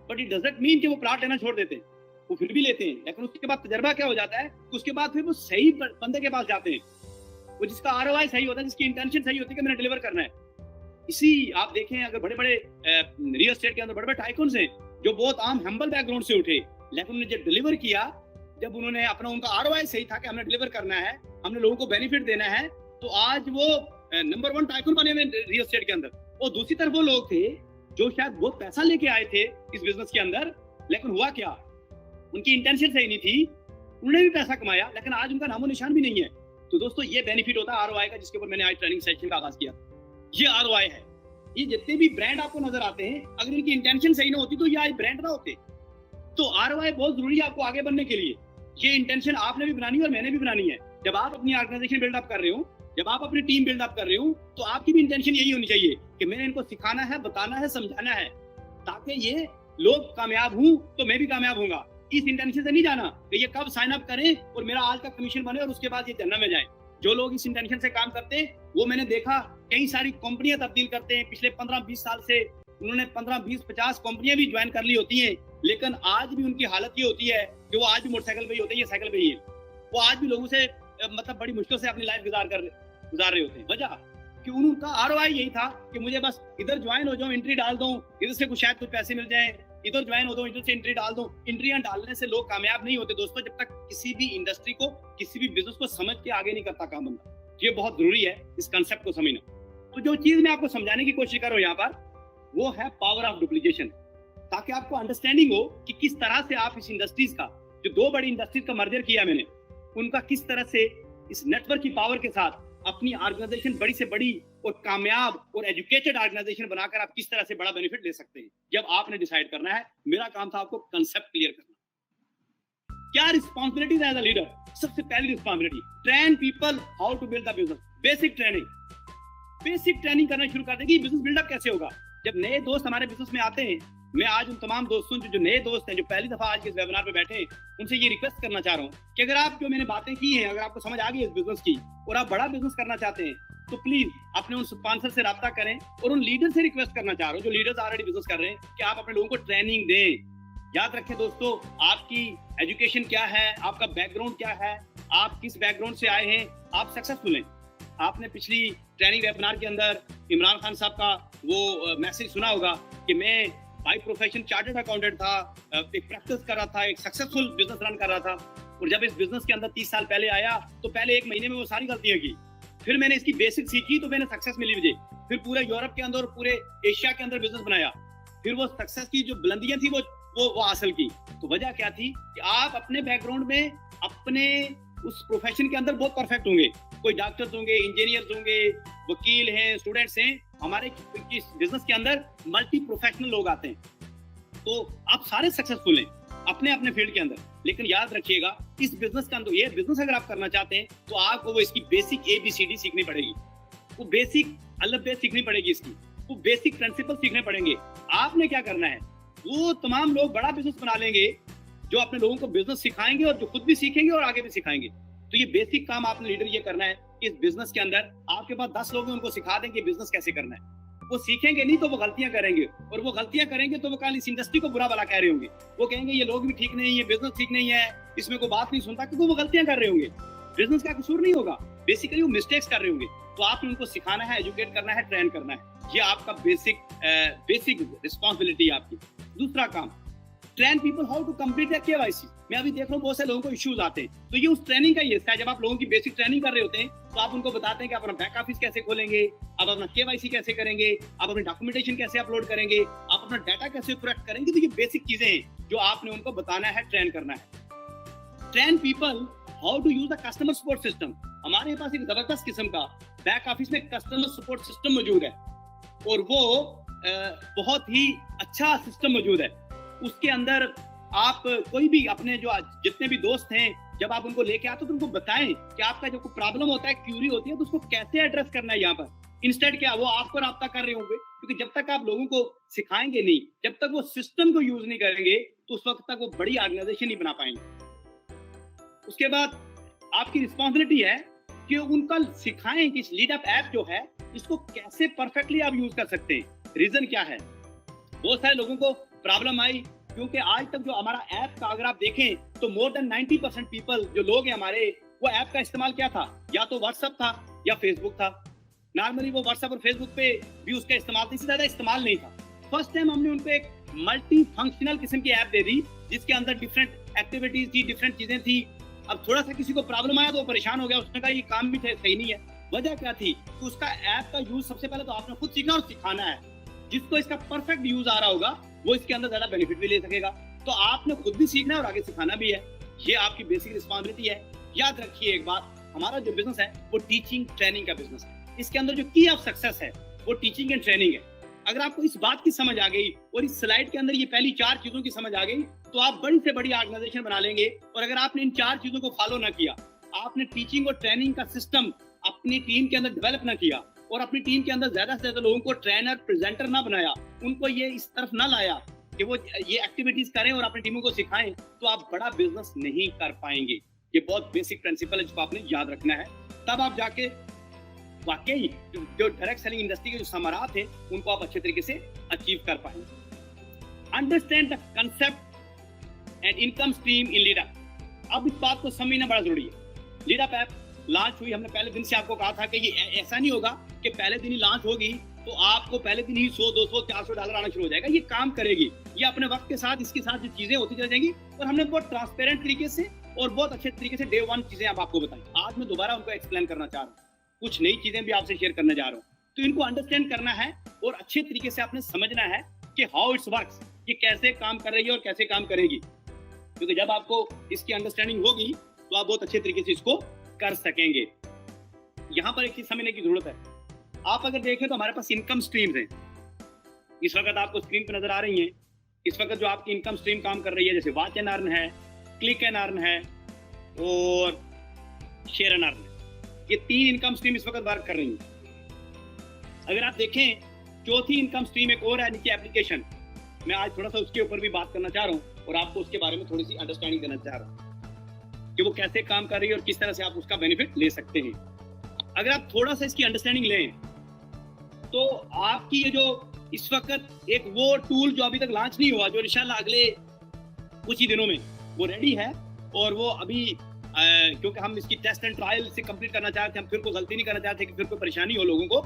बट इट डजंट मीन कि वो प्लाट लेना छोड़ देते हैं, वो फिर भी लेते हैं। लेकिन उसके बाद तजर्बा क्या हो जाता है, उसके बाद फिर वो सही बंदे के पास जाते हैं, वो जिसका आरओआई सही होता है, जिसकी इंटेंशन सही होती है कि मैंने डिलीवर करना है। इसी आप देखें, अगर बड़े बड़े रियल एस्टेट के अंदर बड़े बड़े टाइकून्स हैं जो बहुत आम हम्बल बैकग्राउंड से उठे, लेकिन उन्होंने जब डिलीवर किया, जब उन्होंने अपना, उनका आरओआई सही था कि हमने डिलीवर करना है, हमने लोगों को बेनिफिट देना है, तो आज वो नंबर 1 टाइकून बने हुए रियल एस्टेट के अंदर। और दूसरी तरफ वो लोग थे जो शायद बहुत पैसा लेके आए थे इस बिजनेस के अंदर, लेकिन हुआ क्या, उनकी इंटेंशन सही नहीं थी, उन्होंने भी पैसा कमाया लेकिन आज उनका नामो निशान भी नहीं है। तो दोस्तों ये बेनिफिट होता है आरओआई का, जिसके ऊपर मैंने आज ट्रेनिंग सेशन का आगाज किया। ये आरओआई है। ये जितने भी ब्रांड आपको नजर आते हैं, अगर इनकी इंटेंशन सही ना होती तो ये आज ब्रांड ना होते। तो आरओआई बहुत जरूरी है आपको आगे बढ़ने के लिए। ये इंटेंशन आपने भी बनानी है और मैंने भी बनानी है। जब आप अपनी ऑर्गेनाइजेशन बिल्डअप कर रहे हो, जब आप अपनी टीम बिल्डअप कर रहे हो, तो आपकी भी इंटेंशन यही होनी चाहिए कि मैंने इनको सिखाना है, बताना है, समझाना है, ताकि ये लोग कामयाब हूं तो मैं भी कामयाब होऊंगा। इस इंटेंशन से नहीं जाना कि ये कब साइन अप करें और मेरा आज का कमीशन बने और उसके बाद ये जन्नत में जाए। जो लोग इस इंटेंशन से काम करते हैं, वो मैंने देखा कई सारी कंपनियां तब्दील करते हैं। पिछले 15-20 साल से उन्होंने 15-20-50 कंपनियां भी ज्वाइन कर ली होती हैं, लेकिन आज भी उनकी हालत ये होती है कि वो आज भी मोटरसाइकिल पे ही होते हैं, ये साइकिल पे ही है। वो आज भी लोगों से मतलब बड़ी मुश्किल से अपनी लाइफ गुजार रहे होते हैं। वजह कि उनका आरओआई यही था कि मुझे बस इधर ज्वाइन हो जाऊं, एंट्री डाल दूं, इधर से कुछ शायद कुछ पैसे मिल जाएं, इधर ज्वाइन हो जाऊं, इधर से एंट्री डाल दूं। एंट्रियां डालने से लोग कामयाब नहीं होते दोस्तों, जब तक किसी भी इंडस्ट्री को, किसी भी बिजनेस को समझ के आगे नहीं करता काम बंदा। ये बहुत जरूरी है इस कंसेप्ट को समझना। तो जो चीज मैं आपको समझाने की कोशिश कर रहा हूं यहाँ पर, वो है पावर ऑफ डुप्लीकेशन, ताकि आपको अंडरस्टैंडिंग हो कि किस तरह से आप इस इंडस्ट्रीज का, जो 2 बड़ी इंडस्ट्रीज का मर्जर किया मैंने, उनका किस तरह से इस नेटवर्क की पावर के साथ अपनी ऑर्गेनाइजेशन बड़ी से बड़ी और कामयाब और एजुकेटेड ऑर्गेनाइजेशन बनाकर आप किस तरह से बड़ा बेनिफिट ले सकते हैं। जब आपने डिसाइड करना है, मेरा काम था आपको कंसेप्ट क्लियर करना। क्या रिस्पांसिबिलिटीज एज अ लीडर? सबसे पहली responsibility, train people how to build the business. Basic training करना शुरू कर देंगे। बिजनेस बिल्डअप कैसे होगा? जब नए दोस्त हमारे बिजनेस में आते हैं, मैं आज उन तमाम दोस्तों जो नए दोस्त हैं, जो पहली दफा आज के इस वेबिनार पे बैठे हैं, उनसे ये रिक्वेस्ट करना चाह रहा हूँ कि अगर आप जो मैंने बातें की हैं, अगर आपको समझ आ गई इस बिजनेस की और आप बड़ा बिजनेस करना चाहते हैं, तो प्लीज अपने उन स्पॉन्सर से राब्ता करें। और उन लीडर से रिक्वेस्ट करना चाह रहा हूँ जो लीडर्स ऑलरेडी बिजनेस कर रहे हैं, कि आप अपने लोगों को ट्रेनिंग दें। याद रखें दोस्तों, आपकी एजुकेशन क्या है, आपका बैकग्राउंड क्या है, आप किस बैकग्राउंड से आए हैं, आप सक्सेसफुल हैं। आपने पिछली ट्रेनिंग वेबिनार के अंदर इमरान खान साहब का वो मैसेज सुना होगा कि मैं बाय प्रोफेशन चार्टर्ड अकाउंटेंट था, एक प्रैक्टिस कर रहा था, एक सक्सेसफुल बिजनेस रन कर रहा था, और जब इस बिजनेस के अंदर 30 साल पहले आया तो पहले 1 महीने में वो सारी गलतियां की, फिर मैंने इसकी बेसिक सीखी तो मैंने सक्सेस मिली मुझे, फिर पूरे यूरोप के अंदर और पूरे एशिया के अंदर बिजनेस बनाया, फिर वो सक्सेस की जो बुलंदियां थी वो हासिल की। तो वजह क्या थी कि आप अपने बैकग्राउंड में, अपने उस प्रोफेशन के अंदर बहुत परफेक्ट होंगे। कोई डॉक्टर्स होंगे, इंजीनियर्स होंगे, वकील हैं, स्टूडेंट्स हैं। हमारे बिजनेस के अंदर मल्टी प्रोफेशनल लोग आते हैं, तो आप सारे सक्सेसफुल हैं अपने अपने फील्ड के अंदर। लेकिन याद रखिएगा इस बिजनेस का अंदर, ये बिजनेस अगर आप करना चाहते हैं तो आपको वो इसकी बेसिक ABCD सीखनी पड़ेगी, वो बेसिक अलग सीखनी पड़ेगी, इसकी वो बेसिक प्रिंसिपल सीखने पड़ेंगे। आपने क्या करना है, वो तमाम लोग बड़ा बिजनेस बना लेंगे जो अपने लोगों को बिजनेस सिखाएंगे और जो खुद भी सीखेंगे और आगे भी सिखाएंगे। तो ये बेसिक काम आपने लीडर ये करना है कि इस बिजनेस के अंदर आपके पास 10 लोग हैं, उनको सिखा देंगे बिजनेस कैसे करना है। वो सीखेंगे नहीं तो वो गलतियां करेंगे, और वो गलतियां करेंगे तो वो कल इस इंडस्ट्री को बुरा भला कह रहे होंगे। वो कहेंगे ये लोग भी ठीक नहीं है, बिजनेस ठीक नहीं है, इसमें कोई बात नहीं सुनता, क्योंकि वो गलतियां कर रहे होंगे। बिजनेस का कसूर नहीं होगा, बेसिकली वो मिस्टेक्स कर रहे होंगे। तो आपने उनको सिखाना है, एजुकेट करना है, ट्रेन करना है। ये आपका बेसिक रिस्पॉन्सिबिलिटी है आपकी। दूसरा काम, train people how to complete KYC। मैं अभी देख रहा हूँ बहुत से लोगों को इश्यूज आते हैं, तो ये उस ट्रेनिंग का ही हिस्सा है। जब आप लोगों की बेसिक ट्रेनिंग कर रहे होते हैं तो आप उनको बताते हैं कि आप अपना बैक ऑफिस कैसे खोलेंगे, आप अपना KYC कैसे करेंगे, आप अपनी डॉक्यूमेंटेशन कैसे अपलोड करेंगे, आप अपना डाटा कैसे कलेक्ट करेंगे। तो ये बेसिक चीजें हैं जो आपने उनको बताना है, ट्रेन करना है। Train people how to use the customer support system. हमारे पास एक जबरदस्त किस्म का बैक ऑफिस में कस्टमर सपोर्ट सिस्टम मौजूद है, और वो बहुत ही अच्छा सिस्टम मौजूद है। उसके अंदर आप कोई भी अपने जो जितने भी दोस्त हैं, जब आप उनको लेके आते हो तो उनको बताएं कि आपका जो कोई प्रॉब्लम होता है, क्यूरी होती है, तो उसको कैसे एड्रेस करना है यहाँ पर। इंस्टेड क्या वो आपको राब्ता कर रहे होंगे, क्योंकि जब तक आप लोगों को सिखाएंगे नहीं, जब तक वो सिस्टम को यूज नहीं करेंगे, तो उस वक्त तक वो बड़ी ऑर्गेनाइजेशन नहीं बना पाएंगे। उसके बाद आपकी रिस्पॉन्सिबिलिटी है कि उनका सिखाएं कि लीड अप ऐप जो है इसको कैसे परफेक्टली आप यूज कर सकते हैं। रीजन क्या है, बहुत सारे लोगों को प्रॉब्लम आई, क्योंकि आज तक जो हमारा ऐप का अगर आप देखें तो मोर देन 90% पीपल जो लोग हैं हमारे, वो ऐप का इस्तेमाल क्या था, या तो व्हाट्सएप था या फेसबुक था। नॉर्मली वो व्हाट्सएप और फेसबुक पे भी उसका इस्तेमाल था, इससे ज्यादा इस्तेमाल नहीं था। फर्स्ट टाइम हमने उनको एक मल्टी फंक्शनल किस्म की ऐप दे दी, जिसके अंदर डिफरेंट एक्टिविटीज थी, डिफरेंट चीजें थी। अब थोड़ा सा किसी को प्रॉब्लम आया तो वो परेशान हो गया, उसने कहा ये काम भी सही नहीं है। वजह क्या थी, तो उसका ऐप का यूज सबसे पहले तो आपने खुद सीखना और सिखाना है। जिसको इसका परफेक्ट यूज आ रहा होगा वो इसके अंदर ज्यादा बेनिफिट भी ले सकेगा। तो आपने खुद भी सीखना है और आगे सिखाना भी है। ये आपकी बेसिक रिस्पॉन्सिबिलिटी है। याद रखिए एक बात, हमारा जो बिजनेस है वो टीचिंग ट्रेनिंग का बिजनेस है। इसके अंदर जो की ऑफ सक्सेस है वो टीचिंग एंड ट्रेनिंग है। अगर आपको इस बात की समझ आ गई और इस स्लाइड के अंदर ये पहली 4 चीजों की समझ आ गई, तो आप बड़ी से बड़ी ऑर्गेनाइजेशन बना लेंगे। और अगर आपने इन 4 चीजों को फॉलो ना किया, आपने टीचिंग और ट्रेनिंग का सिस्टम अपनी टीम के अंदर डेवलप ना किया, और अपनी टीम के अंदर ज्यादा से ज्यादा लोगों को ट्रेनर प्रेजेंटर ना बनाया, उनको ये इस तरफ ना लाया कि वो ये एक्टिविटीज करें और अपनी टीमों को सिखाएं, तो आप बड़ा बिजनेस नहीं कर पाएंगे। ये बहुत बेसिक प्रिंसिपल है जिसको आपने याद रखना है। तब आप जाके वाकई जो डायरेक्ट सेलिंग इंडस्ट्री के जो समारात है उनको आप अच्छे तरीके से अचीव कर पाएंगे। Understand the concept and income stream in leadup. अब इस बात को समझना बड़ा जरूरी है। लीडअप ऐप लॉन्च हुई, हमने पहले दिन से आपको कहा था कि ये ऐसा नहीं होगा कि पहले दिन ही लॉन्च होगी तो आपको पहले दिन ही 100, 200, 400 डॉलर आना शुरू हो जाएगा। ये काम करेगी, ये अपने वक्त के साथ इसके साथ जो चीजें होती चली जाएंगी। और हमने बहुत ट्रांसपेरेंट तरीके से और बहुत अच्छे तरीके से डे 1 चीजें अब आपको बताई। आज मैं दोबारा उनको एक्सप्लेन करना चाह रहा हूँ, कुछ नई चीजें भी आपसे शेयर करने जा रहा हूँ। तो इनको अंडरस्टैंड करना है और अच्छे तरीके से आपने समझना है कि हाउ इट्स वर्क्स, ये कैसे काम कर रही है और कैसे काम करेगी। क्योंकि जब आपको इसकी अंडरस्टैंडिंग होगी तो आप बहुत अच्छे तरीके से इसको कर सकेंगे। यहाँ पर एक चीज समझने की जरूरत है। आप अगर देखें तो हमारे पास इनकम स्ट्रीम्स हैं। इस वक्त आपको स्क्रीन पर नजर आ रही हैं। इस वक्त जो आपकी इनकम स्ट्रीम काम कर रही है, जैसे वॉच एंड अर्न है, क्लिक एंड अर्न है और शेयर एंड अर्न है। ये 3 इनकम स्ट्रीम इस वक्त वर्क कर रही हैं। अगर आप देखें, चौथी इनकम स्ट्रीम एक और है, नीचे एप्लीकेशन। मैं आज थोड़ा सा उसके ऊपर भी बात करना चाह रहा हूँ और आपको उसके बारे में थोड़ी सी अंडरस्टैंडिंग देना चाह रहा हूँ कि वो कैसे काम कर रही है और किस तरह से आप उसका बेनिफिट ले सकते हैं। अगर आप थोड़ा सा इसकी अंडरस्टैंडिंग लें तो आपकी ये जो इस वक्त एक वो टूल जो अभी तक लॉन्च नहीं हुआ, जो इंशाल्लाह अगले कुछ ही दिनों में वो रेडी है, और वो अभी क्योंकि हम इसकी टेस्ट एंड ट्रायल से कंप्लीट करना चाहते हैं, हम फिर को गलती नहीं करना चाहते कि फिर कोई परेशानी हो लोगों को।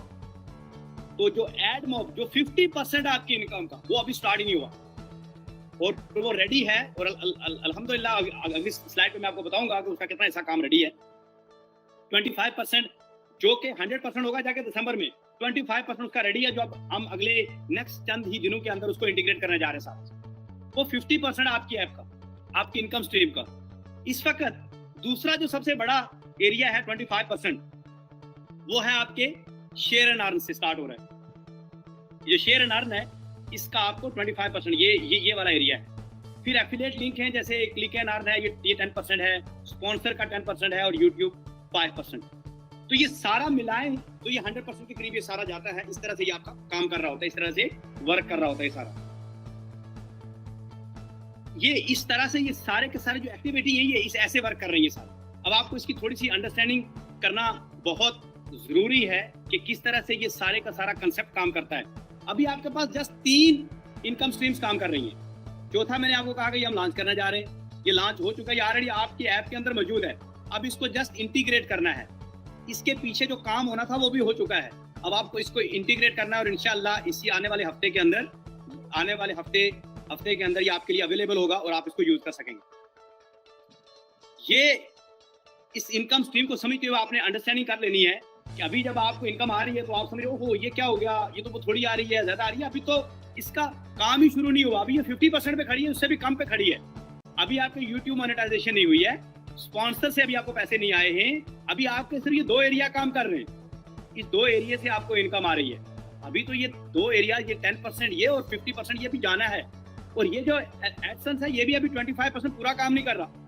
तो जो एड मॉब जो 50% आपकी इनकम का, वो अभी स्टार्ट ही नहीं हुआ और वो रेडी है। और अल्हम्दुलिल्लाह अगली स्लाइड पे मैं आपको बताऊंगा कि उसका कितना ऐसा काम रेडी है। 25% जो कि 100% होगा जाके दिसंबर में, 25% उसका रेडी है, जो अब हम अगले नेक्स्ट चंद ही दिनों के अंदर उसको इंटीग्रेट करने जा रहे हैं साथ। वो 50% आपकी ऐप का, आपकी इनकम स्ट्रीम का। इस वक्त दूसरा जो सबसे बड़ा एरिया है 25%, वो है आपके शेयर एंड अर्न से स्टार्ट हो रहा है। ये शेयर एंड अर्न है, इसका आपको 25% ये वाला एरिया है। फिर एफिलिएट लिंक है, जैसे क्लिक एंड अर्न है, ये 10% है, स्पॉन्सर का 10% है और यूट्यूब 5%। तो ये सारा मिलाएं तो ये 100% के करीब ये सारा जाता है। इस तरह से ये आपका काम कर रहा होता है, इस तरह से वर्क कर रहा होता है सारा। ये इस तरह से ये सारे के सारे जो एक्टिविटी है ये इस ऐसे वर्क कर रही है सारा। अब आपको इसकी थोड़ी सी अंडरस्टैंडिंग करना बहुत जरूरी है कि किस तरह से ये सारे का सारा कंसेप्ट काम करता है। अभी आपके पास जस्ट 3 इनकम स्ट्रीम्स काम कर रही हैं। चौथा मैंने आपको कहा कि हम लॉन्च करने जा रहे हैं, ये लॉन्च हो चुका है, ऑलरेडी आपकी ऐप के अंदर मौजूद है। अब इसको जस्ट इंटीग्रेट करना है। इसके पीछे जो काम होना था वो भी हो चुका है, अब आपको इसको इंटीग्रेट करना है और इंशाल्लाह इसी आने वाले हफ्ते के अंदर, आने वाले हफ्ते के अंदर ये आपके लिए अवेलेबल होगा और आप इसको यूज कर सकेंगे। ये इस इनकम स्ट्रीम को समझते हुए आपने अंडरस्टैंडिंग कर लेनी है कि अभी जब आपको इनकम आ रही है तो आप समझ रहे हो ओहो ये क्या हो गया, ये तो वो थोड़ी आ रही है, ज्यादा आ रही है। अभी तो इसका काम ही शुरू नहीं हुआ, अभी ये 50% पे खड़ी है, उससे भी कम पे खड़ी है। अभी आपकी यूट्यूब मोनेटाइजेशन नहीं हुई है, स्पॉन्सर से अभी आपको पैसे नहीं आए हैं, अभी आपके सिर्फ ये 2 एरिया काम कर रहे हैं। इस 2 एरिया से आपको इनकम आ रही है। अभी तो ये 2 एरिया, ये 10% ये और 50% ये भी जाना है। और ये जो एडसेंस है ये भी अभी 25% पूरा काम नहीं कर रहा।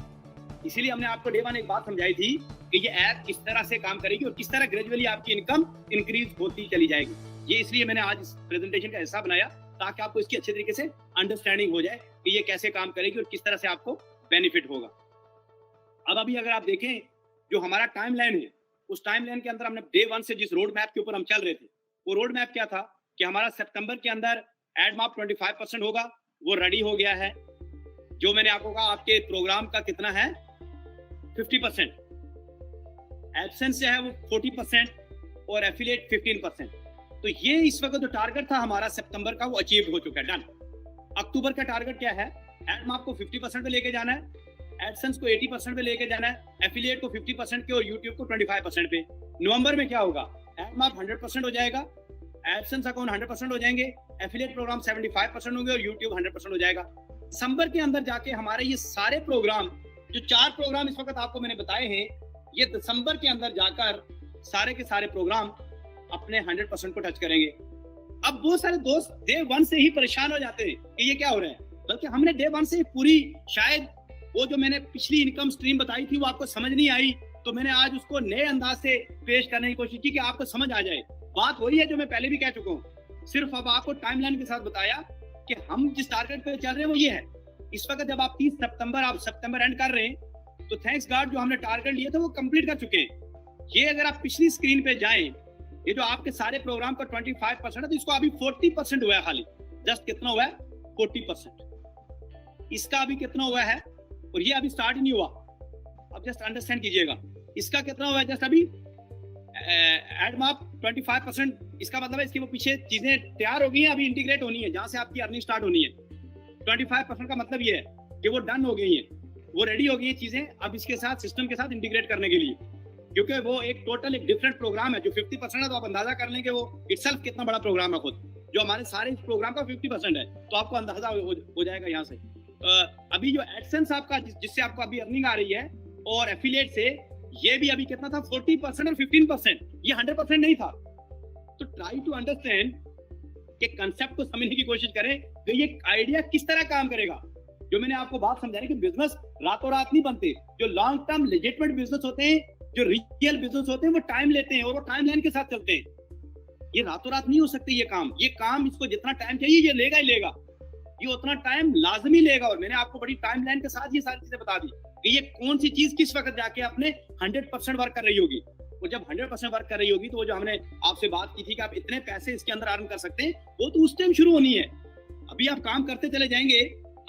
इसीलिए हमने आपको डे 1 एक बात समझाई थी कि ये ऐप किस तरह से काम करेगी और किस तरह ग्रेजुअली आपकी इनकम इंक्रीज होती चली जाएगी। ये इसलिए मैंने आज इस प्रेजेंटेशन का हिस्सा बनाया ताकि आपको इसकी अच्छे तरीके से अंडरस्टैंडिंग हो जाए कि ये कैसे काम करेगी और किस तरह से आपको बेनिफिट होगा। अब अभी अगर आप देखें जो हमारा टाइम लाइन है, उस टाइम लाइन के अंदर हमने डे 1 से जिस रोड मैप के ऊपर हम चल रहे थे, वो रोड मैप क्या था कि हमारा सितंबर के अंदर एडमाप 25% होगा, वो रेडी हो गया है। जो मैंने आपको कहा आपके प्रोग्राम का कितना है 50%, एब्सेंस जो है वो 40% और एफिलिएट 15%। तो ये इस वक्त जो टारगेट था हमारा सितंबर का वो अचीव हो चुका है, डन। अक्टूबर का टारगेट क्या है, एडमाप को 50% पे लेके जाना है, एडसेंस को 80% पे लेके जाना है, एफिलिएट को 50% के और यूट्यूब को 25% पे। नवंबर में क्या होगा, एडमाप 100% हो जाएगा, एडसेंस अकाउंट 100% हो जाएंगे, एफिलिएट प्रोग्राम 75% होंगे और यूट्यूब 100% हो जाएगा। दिसंबर के अंदर जाके हमारे ये सारे प्रोग्राम, जो 4 प्रोग्राम इस वक्त आपको मैंने बताए हैं, ये दिसंबर के अंदर जाकर सारे के सारे प्रोग्राम अपने 100% को टच करेंगे। अब बहुत सारे दोस्त डे 1 से ही परेशान हो जाते हैं कि ये क्या हो रहा है, बल्कि हमने डे 1 से पूरी, शायद वो जो मैंने पिछली इनकम स्ट्रीम बताई थी वो आपको समझ नहीं आई, तो मैंने आज उसको नए अंदाज से पेश करने की कोशिश की कि आपको समझ आ जाए। बात वही है जो मैं पहले भी कह चुका हूँ, सिर्फ अब आपको टाइमलाइन के साथ बताया कि हम जिस टारगेट पे चल रहे हैं वो ये है। इस वक्त जब आप 30 सितंबर, आप सितंबर एंड कर रहे हैं, तो थैंक्स गॉड जो हमने टारगेट लिए थे वो कंप्लीट कर चुके हैं। ये अगर आप पिछली स्क्रीन पे जाएं, ये जो आपके सारे प्रोग्राम का 25% है, तो इसको अभी 40% हुआ है खाली। जस्ट कितना हुआ है 40%। इसका अभी कितना हुआ है, और ये अभी स्टार्ट ही नहीं हुआ, अब जस्ट अंडरस्टैंड कीजिएगा। इसका कितना हुआ है, जस्ट अभी एडमाप 25%, इसका मतलब है इसकी वो पीछे चीजें तैयार हो गई हैं, अभी इंटीग्रेट होनी है, जहां से आपकी अर्निंग स्टार्ट होनी है। 25% का मतलब ये है कि वो डन हो गई है, वो रेडी हो गई है चीजें, अब इसके साथ सिस्टम के साथ इंटीग्रेट करने के लिए, क्योंकि वो एक टोटल एक डिफरेंट प्रोग्राम है। जो 50% है तो आप अंदाजा कर लेंगे वो इटसेल्फ कितना बड़ा प्रोग्राम है खुद। जो हमारे सारे इस प्रोग्राम का 50% है, तो आपको अंदाजा हो जाएगा यहाँ से। अभी जो एडसेंस आपका जिससे आपको अभी अर्निंग आ रही है, और एफिलिएट से ये भी अभी कितना था 40% और 15%, ये 100% नहीं था। तो ट्राई टू अंडरस्टैंड कि कंसेप्ट को समझने की कोशिश करें तो ये आइडिया किस तरह काम करेगा। जो मैंने आपको बात समझाई कि बिजनेस रातों रात नहीं बनते, जो लॉन्ग टर्म लेजिटिमेट बिजनेस होते हैं, जो रियल बिजनेस होते हैं, वो टाइम लेते हैं और वो टाइम लाइन के साथ चलते हैं। ये रातों रात नहीं हो सकते ये काम इसको जितना टाइम चाहिए ये लेगा ही लेगा, ये उतना टाइम लाजमी लेगा। और मैंने आपको बड़ी टाइम लाइन के साथ ये सारी चीजें बता दी कि ये कौन सी चीज किस वक्त जाके अपने 100% वर्क कर रही होगी। और जब 100% वर्क कर रही होगी तो वो जो हमने आपसे बात की थी कि आप इतने पैसे इसके अंदर अर्न कर सकते हैं, वो तो उस टाइम शुरू होनी है। अभी आप काम करते चले जाएंगे,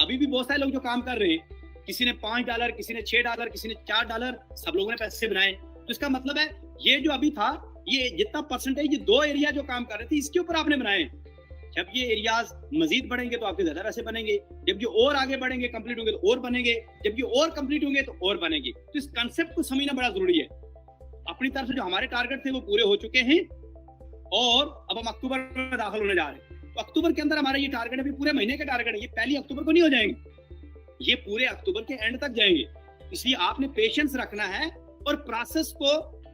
अभी भी बहुत सारे लोग जो काम कर रहे हैं, किसी ने $5, किसी ने $6, किसी ने $4, सब लोगों ने पैसे बनाए। तो इसका मतलब है ये जो अभी था, ये जितना परसेंटेज, ये 2 एरिया जो काम कर रहे थे इसके ऊपर आपने बनाए। जब ये एरियाज मजीद बढ़ेंगे तो आपके ज्यादा पैसे बनेंगे, जब ये और आगे बढ़ेंगे, कंप्लीट होंगे तो और बनेंगे, जब ये और कंप्लीट होंगे तो और बनेंगे। तो इस कंसेप्ट को समझना बड़ा जरूरी है। अपनी तरफ से जो हमारे टारगेट थे वो पूरे हो चुके हैं और अब हम अक्टूबर में दाखिल होने जा रहे हैं। तो अक्टूबर के अंदर हमारा ये टारगेट है, पूरे महीने का टारगेट है, ये 1 अक्टूबर को नहीं हो जाएंगे, ये पूरे अक्टूबर के एंड तक जाएंगे। इसलिए आपने पेशेंस रखना है और प्रोसेस को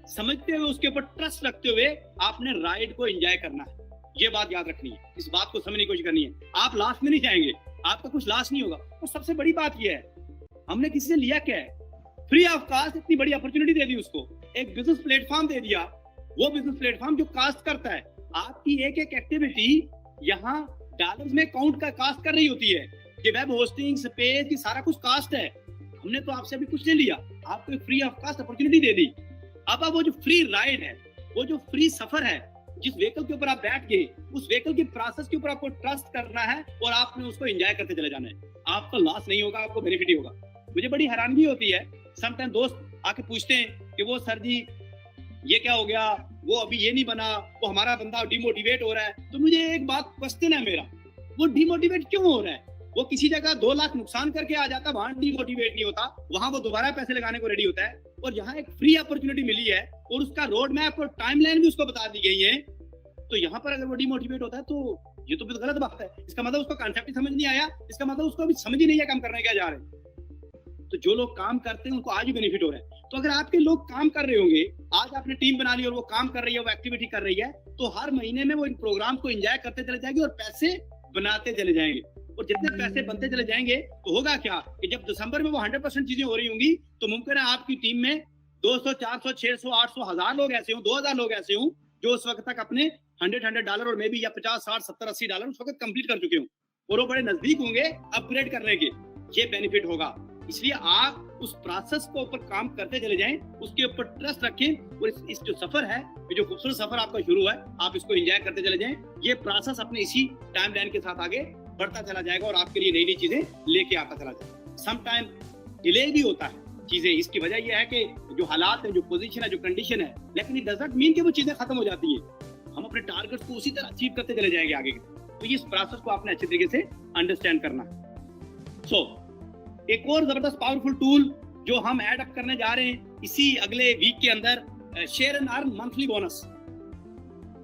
समझते हुए, उसके ऊपर ट्रस्ट रखते हुए आपने राइड को एंजॉय करना है। ये बात याद रखनी है, इस बात को समझने की कोशिश करनी है। आप लास्ट में नहीं जाएंगे, आपका कुछ लॉस नहीं होगा। और सबसे बड़ी बात यह है, हमने किसी से लिया क्या है, फ्री ऑफ कास्ट इतनी बड़ी अपॉर्चुनिटी दे दी उसको, एक बिजनेस प्लेटफॉर्म दे दिया, वो बिजनेस प्लेटफॉर्म जो कास्ट करता है आपकी एक एक एक्टिविटी यहाँ डॉलर्स में काउंट का कास्ट कर रही होती है कि वेब होस्टिंग स्पेस की सारा कुछ कास्ट है। हमने तो आपसे अभी कुछ नहीं लिया, आपको एक फ्री ऑफ कास्ट अपॉर्चुनिटी दे दी। अब वो जो फ्री राइड है, वो जो फ्री सफर है, जिस व्हीकल के ऊपर आप बैठ गए उस व्हीकल की प्रोसेस के ऊपर आपको ट्रस्ट करना है और आपने उसको एंजॉय करते चले जाना है। आपका लॉस नहीं होगा, आपको बेनिफिट ही होगा। मुझे बड़ी हैरानगी होती है, समटाइम दोस्त आके पूछते हैं कि वो सर जी ये क्या हो गया, वो अभी ये नहीं बना, वो हमारा बंदा डिमोटिवेट हो रहा है। तो मुझे एक बात क्वेश्चन है मेरा, वो डिमोटिवेट क्यों हो रहा है? वो किसी जगह 2 लाख नुकसान करके आ जाता, वहां डिमोटिवेट नहीं होता, वहां वो दोबारा पैसे लगाने को रेडी होता है। और यहाँ एक फ्री अपॉर्चुनिटी मिली है और उसका रोड मैप और टाइमलाइन भी उसको बता दी गई है, तो यहाँ पर अगर वो डिमोटिवेट होता है तो ये तो गलत बात है। इसका मतलब उसको कॉन्सेप्ट ही समझ नहीं आया, इसका मतलब उसको अभी समझ ही नहीं है काम करने क्या जा रहे हैं। तो जो लोग काम करते हैं उनको आज भी बेनिफिट हो रहा है। तो अगर आपके लोग काम कर रहे होंगे, आज आपने टीम बना ली और वो काम कर रही है, वो एक्टिविटी कर रही है, तो हर महीने में वो इन प्रोग्राम को एंजॉय करते चले जाएंगे और पैसे बनाते चले जाएंगे। और जितने पैसे बनते चले जाएंगे तो होगा क्या कि जब दिसंबर में वो 100% चीजें हो रही होंगी तो मुमकिन है आपकी टीम में 200, 400, 600, 800, 1000 लोग ऐसे हों, 2000 लोग ऐसे हों जो उस वक्त तक अपने $100 और मे बी या 50, 60, 70, $80 उस वक्त कंप्लीट कर चुके हों और वो बड़े नजदीक होंगे अपग्रेड करने के। ये बेनिफिट होगा। इसलिए आप उस प्रोसेस को ऊपर काम करते चले जाएं, उसके ऊपर ट्रस्ट रखें और इस जो सफर है, ये जो खूबसूरत सफर आपका शुरू है, आप इसको एंजॉय करते चले जाएं। ये प्रोसेस अपने इसी टाइमलाइन के साथ आगे बढ़ता चला जाएगा और आपके लिए नई नई चीजें लेके आता चला जाएगा। सम टाइम डिले भी होता है चीजें, इसकी वजह यह है कि जो हालात है, जो पोजीशन है, जो कंडीशन है, लेकिन इट डजंट मीन कि वो चीजें खत्म हो जाती है। हम अपने टारगेट्स को उसी तरह अचीव करते चले जाएंगे आगे। तो इस प्रोसेस को आपने अच्छे तरीके से अंडरस्टैंड करना है। एक और जबरदस्त पावरफुल टूल जो हम ऐड अप करने जा रहे हैं इसी अगले वीक के अंदर, share and earn monthly bonus.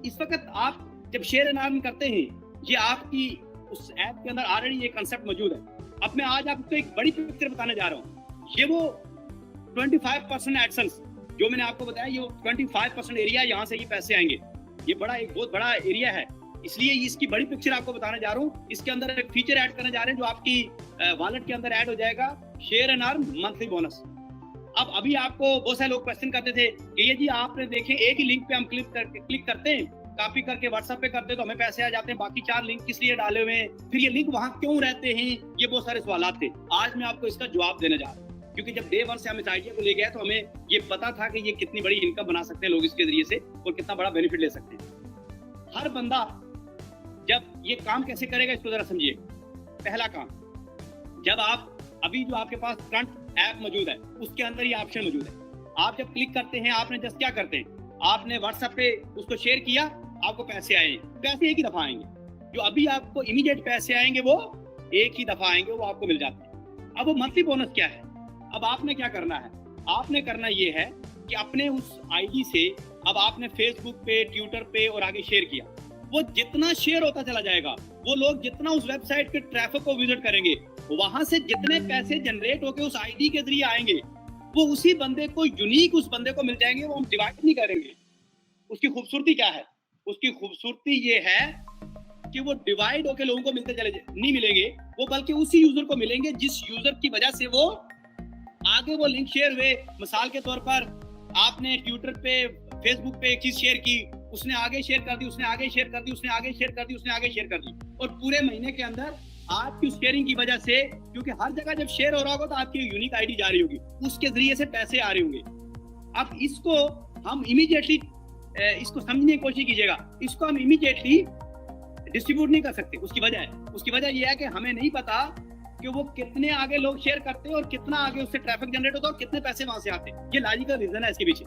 इस वक्त आप जब शेयर एंड अर्न करते हैं, ये आपकी उस ऐप के अंदर ऑलरेडी ये कंसेप्ट मौजूद है। अब मैं आज आपको एक बड़ी पिक्चर बताने जा रहा हूँ। ये वो 25% एडसेंस जो मैंने आपको बताया, ये 25% एरिया, यहाँ से ये पैसे आएंगे। ये एक बहुत बड़ा एरिया है, इसलिए इसकी बड़ी पिक्चर आपको बताने जा रहा हूँ। इसके अंदर एक फीचर ऐड करने जा रहे हैं जो आपकी वॉलेट के अंदर ऐड हो जाएगा, share and earn monthly bonus. अब अभी आपको बहुत सारे लोग क्वेश्चन करते थे कि ये जी आपने देखे एक ही लिंक पे हम क्लिक करते हैं, कॉपी करके व्हाट्सएप पे करते तो हमें पैसे आ जाते हैं, बाकी 4 लिंक किस लिए डाले हुए हैं, फिर ये लिंक वहां क्यों रहते हैं, ये बहुत सारे सवाल थे। आज मैं आपको इसका जवाब देने जा रहा हूँ, क्योंकि जब डे 1 से हम इस आइडिया को ले गए तो हमें ये पता था कि ये कितनी बड़ी इनकम बना सकते हैं लोग इसके जरिए से और कितना बड़ा बेनिफिट ले सकते हैं। हर बंदा जब ये काम कैसे करेगा इसको जरा समझिए। पहला काम, जब आप अभी जो आपके पास फ्रंट ऐप मौजूद है उसके अंदर ये ऑप्शन मौजूद है। आप जब क्लिक करते हैं, आपने जस्ट क्या करते हैं, आपने व्हाट्सएप पे उसको शेयर किया, आपको पैसे आए। पैसे एक ही दफा आएंगे, जो अभी आपको इमीडिएट पैसे आएंगे वो एक ही दफा आएंगे, वो आपको मिल जाते हैं। अब वो मंथली बोनस क्या है? अब आपने क्या करना है, आपने करना ये है कि अपने उस आईडी से अब आपने फेसबुक पे, ट्विटर पे और आगे शेयर किया। वो जितना शेयर होता चला जाएगा, वो लोग जितना उस वेबसाइट के ट्रैफिक को विजिट करेंगे, वहां से जितने पैसे जनरेट होके उस आईडी के जरिए आएंगे, वो उसी बंदे को यूनिक उस बंदे को मिल जाएंगे। वो हम डिवाइड नहीं करेंगे। उसकी खूबसूरती क्या है? उसकी खूबसूरती ये है कि वो डिवाइड होके लोगों को मिलते चले नहीं मिलेंगे, वो बल्कि उसी यूजर को मिलेंगे जिस यूजर की वजह से वो आगे वो लिंक शेयर हुए। मिसाल के तौर पर आपने ट्विटर पे, फेसबुक पे एक चीज शेयर की, उसने आगे शेयर कर दी, उसने आगे शेयर कर दी, उसने आगे शेयर कर दी, उसने आगे शेयर कर दी, और पूरे महीने के अंदर आपकी शेयरिंग की वजह से, क्योंकि हर जगह जब शेयर हो रहा होगा तो आपकी यूनिक आईडी जा रही होगी, उसके जरिए से पैसे आ रहे होंगे। अब इसको हम इमीडिएटली इसको समझने की कोशिश कीजिएगा। इसको हम इमीडिएटली डिस्ट्रीब्यूट नहीं कर सकते। उसकी वजह यह है कि हमें नहीं पता कि वो कितने आगे लोग शेयर करते हैं और कितना आगे उससे ट्रैफिक जनरेट होता है और कितने पैसे वहां से आते हैं। ये लॉजिकल रीजन है इसके पीछे।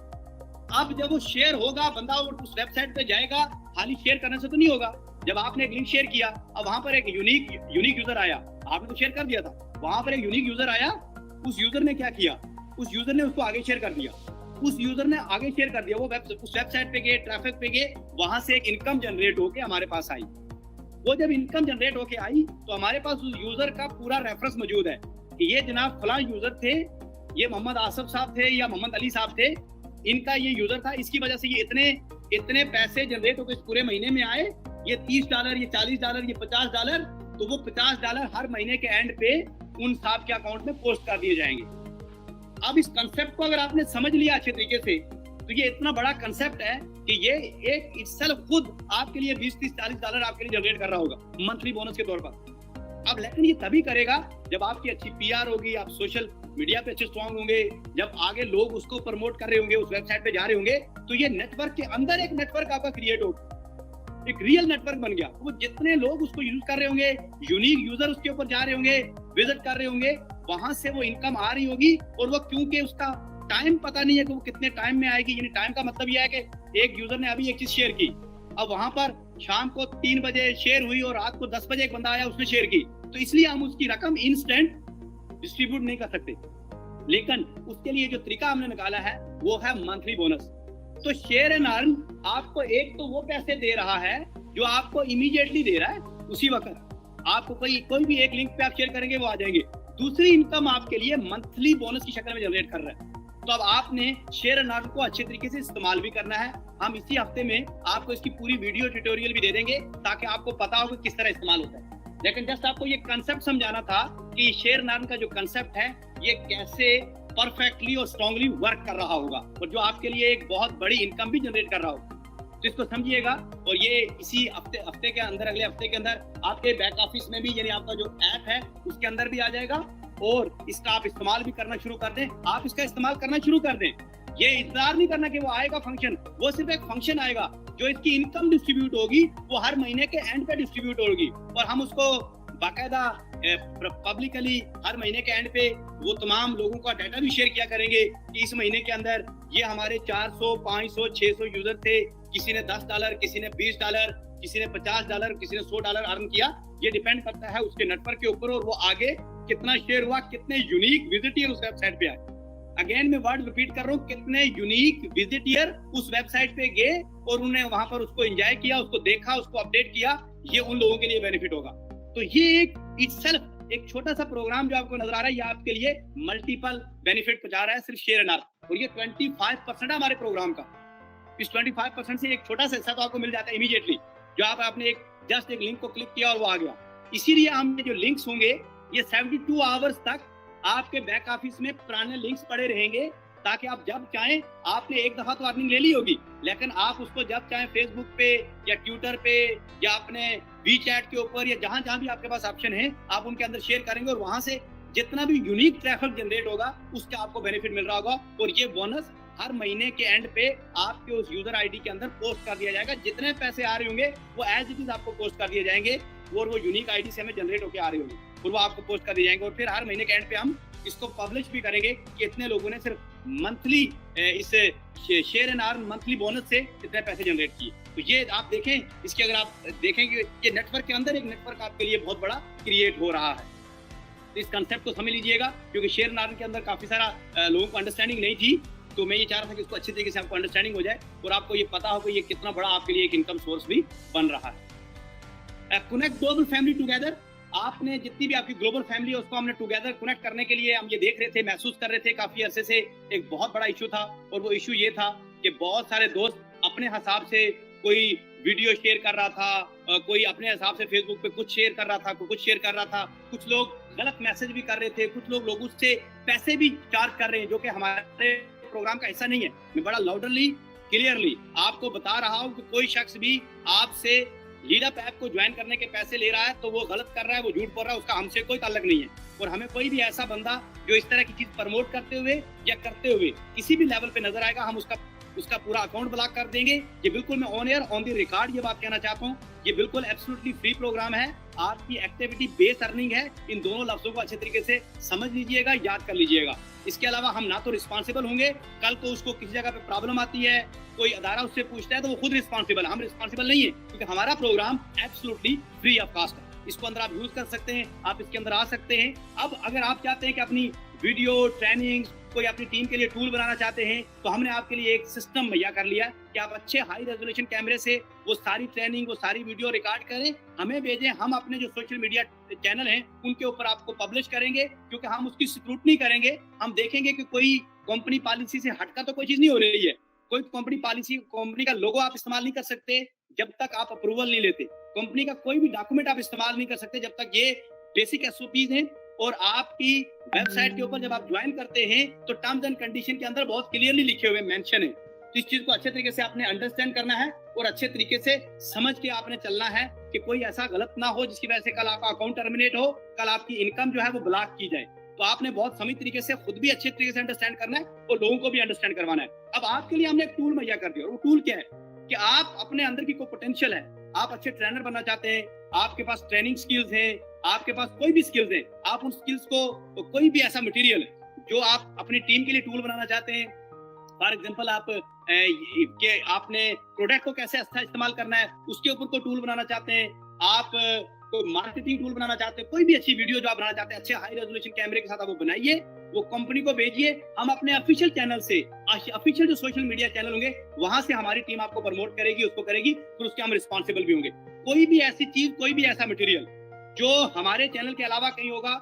अब जब वो शेयर होगा, बंदा उस वेबसाइट पे जाएगा, खाली शेयर करने से तो नहीं होगा। जब आपने एक लिंक शेयर किया, अब वहां पर एक यूनिक यूजर आया, आपने तो शेयर कर दिया था, वहां पर एक यूनिक यूजर आया, उस यूजर ने क्या किया, उस यूजर ने उसको आगे शेयर कर दिया, उस यूजर ने आगे शेयर कर दिया, वो उस वेबसाइट पे गए, ट्रैफिक पे गए, वहां से एक इनकम जनरेट होके हमारे पास आई। वो जब इनकम जनरेट होके आई तो हमारे पास उस यूजर का पूरा रेफरेंस मौजूद है कि ये जनाब फलां यूजर थे, ये मोहम्मद आसिफ साहब थे या मोहम्मद अली साहब थे, इनका ये यूजर था, इसकी वजह से ये इतने पैसे जनरेट होकर इस पूरे महीने में आए, ये $30, ये $40, ये $50 तो वो $50 हर महीने के एंड पे उन साहब के अकाउंट में पोस्ट कर दिए जाएंगे। अब इस कंसेप्ट को अगर आपने समझ लिया अच्छे तरीके से, तो ये इतना बड़ा कंसेप्ट है कि ये एक इटसेल्फ खुद आपके लिए 20, 30, $40 आपके लिए जनरेट कर रहा होगा मंथली बोनस के तौर पर। अब लेकिन ये तभी करेगा जब आपकी अच्छी पीआर होगी, आप सोशल मीडिया पे अच्छे स्ट्रॉन्ग होंगे, जब आगे लोग उसको प्रमोट कर रहे होंगे, उस वेबसाइट पे जा रहे होंगे, तो ये नेटवर्क के अंदर एक नेटवर्क आपका क्रिएट होगा, एक रियल नेटवर्क बन गया। वो जितने लोग उसको यूज कर रहे होंगे, यूनिक यूजर उसके ऊपर जा रहे होंगे, विजिट कर रहे होंगे, वहां से वो इनकम आ रही होगी। और वो क्योंकि उसका टाइम पता नहीं है कि वो कितने टाइम में आएगी, यानी टाइम का मतलब यह है कि एक यूजर ने अभी एक चीज शेयर की, अब वहां पर शाम को 3 बजे शेयर हुई और रात को 10 बजे एक बंदा आया उसने शेयर की, तो इसलिए हम उसकी रकम इंस्टेंट डिस्ट्रीब्यूट नहीं कर सकते। लेकिन उसके लिए जो तरीका हमने निकाला है वो है मंथली बोनस। तो शेयर एंड अर्न आपको एक तो वो पैसे दे रहा है जो आपको इमीडिएटली दे रहा है, उसी वक्त आपको कोई भी एक लिंक पे आप शेयर करेंगे वो आ जाएंगे। दूसरी इनकम आपके लिए मंथली बोनस की शक्ल में जनरेट कर रहा है। तो अब आपने शेयर एंड अर्न को अच्छे तरीके से इस्तेमाल भी करना है। हम इसी हफ्ते में आपको इसकी पूरी वीडियो ट्यूटोरियल भी दे देंगे ताकि आपको पता हो कि किस तरह इस्तेमाल होता है। लेकिन जस्ट आपको ये कंसेप्ट समझाना था कि शेयर एंड अर्न का जो कंसेप्ट है ये कैसे परफेक्टली और स्ट्रांगली वर्क कर रहा होगा और जो आपके लिए एक बहुत बड़ी इनकम भी जनरेट कर रहा होगा। तो इसको समझिएगा और ये इसी हफ्ते के अंदर, अगले हफ्ते के अंदर आपके बैक ऑफिस में भी, यानी आपका जो ऐप है उसके अंदर भी आ जाएगा और इसका आप इस्तेमाल भी करना शुरू कर दें। आप इसका इस्तेमाल करना शुरू कर दें। ये इंतजार नहीं करना कि वो आएगा फंक्शन, वो सिर्फ एक फंक्शन आएगा। जो इसकी इनकम डिस्ट्रीब्यूट होगी वो हर महीने के एंड पे डिस्ट्रीब्यूट होगी और हम उसको बाकायदा पब्लिकली हर महीने के एंड पे वो तमाम लोगों का डाटा भी शेयर किया करेंगे कि इस महीने के अंदर ये हमारे 400, 500, 600 यूजर थे, किसी ने $10, किसी ने $20, किसी ने $50, किसी ने $100 अर्न किया। ये डिपेंड करता है उसके नेटवर्क के ऊपर और वो आगे कितना शेयर हुआ, कितने यूनिक विजिटर उस वेबसाइट पे आए। अगेन मैं वर्ड रिपीट कर रहा हूँ, कितने यूनिक विजिटर उस वेबसाइट पे गए और उन्होंने वहां पर उसको एंजॉय किया, उसको देखा, उसको अपडेट किया, ये उन लोगों के लिए बेनिफिट होगा। तो ये एक इटसेल्फ एक छोटा सा प्रोग्राम जो आपको नजर आ रहा है, ये आपके लिए मल्टीपल बेनिफिट पहुंचा रहा है सिर्फ शेयर एंड अर्न। और ये 25% है हमारे प्रोग्राम का। इस 25% से एक छोटा सा हिस्सा तो आपको मिल जाता है इमीडिएटली, जो आपने जस्ट एक लिंक को क्लिक किया और वो आ गया। इसीलिए हम जो लिंक्स होंगे ये 72 आवर्स तक आपके बैक ऑफिस में पुराने लिंक्स पड़े रहेंगे, ताकि आप जब चाहें, आपने एक दफा तो अर्निंग ले ली होगी, लेकिन आप उसको जब चाहें फेसबुक पे या ट्विटर पे या अपने वीचैट के ऊपर या जहां जहां भी आपके पास ऑप्शन है, आप उनके अंदर शेयर करेंगे और वहां से जितना भी यूनिक ट्रैफिक जनरेट होगा उसका आपको बेनिफिट मिल रहा होगा। और ये बोनस हर महीने के एंड पे आपके उस यूजर आईडी के अंदर पोस्ट कर दिया जाएगा। जितने पैसे आ रहे होंगे वो एज इट इज आपको पोस्ट कर दिए जाएंगे और वो यूनिक आईडी से हमें जनरेट होकर आ रहे होंगे और वो आपको पोस्ट कर दिए जाएंगे। और फिर हर महीने के एंड पे हम इसको पब्लिश भी करेंगे कि इतने लोगों ने सिर्फ मंथली इस share and earn monthly bonus से इतने पैसे जनरेट किए। तो ये आप देखें, इसके अगर आप देखेंगे ये नेटवर्क के अंदर एक नेटवर्क आपके लिए बहुत बड़ा क्रिएट हो रहा है। तो इस कंसेप्ट को समझ लीजिएगा, क्योंकि शेयर एंड अर्न के अंदर काफी सारा लोगों को अंडरस्टैंडिंग नहीं थी, तो मैं ये चाह रहा था कि इसको अच्छे तरीके से आपको अंडरस्टैंडिंग हो जाए और आपको ये पता हो कि ये कितना बड़ा आपके लिए एक इनकम सोर्स भी बन रहा है। कनेक्ट ग्लोबल फैमिली टुगेदर, आपने जितनी भी आपकी ग्लोबल फैमिली है उसको हमने टुगेदर कनेक्ट करने के लिए हम ये देख रहे थे, महसूस कर रहे थे काफी अरसे से एक बहुत बड़ा इशू था। और वो इशू ये था कि बहुत सारे दोस्त अपने हिसाब से कोई वीडियो शेयर कर रहा था, कोई अपने हिसाब से फेसबुक पे कुछ शेयर कर रहा था, कोई कुछ शेयर कर रहा था, कुछ लोग गलत मैसेज भी कर रहे थे, कुछ लोग उससे पैसे भी चार्ज कर रहे हैं, जो कि हमारे प्रोग्राम का हिस्सा नहीं है। मैं बड़ा लाउडली क्लियरली आपको बता रहा हूँ कि कोई शख्स भी आपसे लीडअप ऐप को ज्वाइन करने के पैसे ले रहा है तो वो गलत कर रहा है, वो झूठ बोल रहा है, उसका हमसे कोई ताल्लुक नहीं है। और हमें कोई भी ऐसा बंदा जो इस तरह की चीज प्रमोट करते हुए या करते हुए किसी भी लेवल पे नजर आएगा, हम उसका पूरा अकाउंट ब्लॉक कर देंगे। ये बिल्कुल मैं on air on the record ये बात कहना चाहता हूँ, ये बिल्कुल एब्सोल्युटली फ्री प्रोग्राम है। आपकी एक्टिविटी बेस्ड अर्निंग है। इन दोनों लफ्जों को अच्छे तरीके से समझ लीजिएगा, याद कर लीजिएगा। इसके अलावा हम ना तो रिस्पॉन्सिबल होंगे, कल को उसको किसी जगह पे प्रॉब्लम आती है, कोई अदारा उससे पूछता है तो वो खुद रिस्पॉन्सिबल, हम रिस्पॉन्सिबल नहीं है, क्योंकि हमारा program absolutely free of cost है। इसको अंदर आप यूज कर सकते हैं, आप इसके अंदर आ सकते हैं। अब अगर आप चाहते हैं कि अपनी वीडियो ट्रेनिंग कोई अपनी टीम के लिए टूल बनाना चाहते हैं, तो हमने आपके लिए एक सिस्टम मुहैया कर लिया कि आप अच्छे हाई रेजोल्यूशन कैमरे से वो सारी ट्रेनिंग, वो सारी वीडियो रिकॉर्ड करें, हमें भेजें, हम अपने जो सोशल मीडिया चैनल हैं उनके ऊपर आपको पब्लिश करेंगे, क्योंकि हम उसकी स्क्रूटनी करेंगे। हम देखेंगे कि कोई कंपनी पॉलिसी से हटकर तो कोई चीज नहीं हो रही है, कोई कंपनी पॉलिसी, कंपनी का लोगो आप इस्तेमाल नहीं कर सकते, जब तक आप अप्रूवल नहीं लेते, कंपनी का कोई भी डॉक्यूमेंट आप इस्तेमाल नहीं कर सकते जब तक ये बेसिक एसओपीज हैं। और आपकी वेबसाइट के ऊपर जब आप ज्वाइन करते हैं तो टर्म्स एंड कंडीशन के अंदर बहुत क्लियरली लिखे हुए मेंशन है। तो इस चीज को अच्छे तरीके से आपने अंडरस्टैंड करना है और अच्छे तरीके से समझ के आपने चलना है कि कोई ऐसा गलत ना हो जिसकी वजह से कल आपका अकाउंट टर्मिनेट हो, कल आपकी इनकम जो है वो ब्लॉक की जाए। तो आपने बहुत सही तरीके से खुद भी अच्छे तरीके से अंडरस्टैंड करना है और लोगों को भी अंडरस्टैंड करवाना है। अब आपके लिए हमने एक टूल मुहैया कर दिया, और वो टूल क्या है कि आप अपने अंदर की कोई पोटेंशियल है, आप अच्छे ट्रेनर बनना चाहते हैं, आपके पास ट्रेनिंग स्किल्स हैं, आपके पास कोई भी स्किल्स हैं, आप उन स्किल्स को तो कोई भी ऐसा मटेरियल जो आप अपनी टीम के लिए टूल बनाना चाहते हैं। फॉर एग्जांपल आप के आपने प्रोडक्ट को कैसे अच्छा इस्तेमाल करना है उसके ऊपर कोई टूल बनाना चाहते हैं, आप कोई मार्केटिंग टूल बनाना चाहते हैं, कोई भी अच्छी वीडियो जो आप बनाना चाहते हैं अच्छे हाई रेजोल्यूशन कैमरे के साथ आप वो बनाइए, वो कंपनी को भेजिए। हम अपने ऑफिशियल चैनल से, ऑफिशियल जो सोशल मीडिया चैनल होंगे वहां से हमारी टीम आपको प्रमोट करेगी, उसको करेगी, फिर उसके हम रिस्पॉन्सिबल भी होंगे। कोई भी ऐसी चीज, कोई भी ऐसा मटेरियल जो हमारे चैनल के अलावा कहीं होगा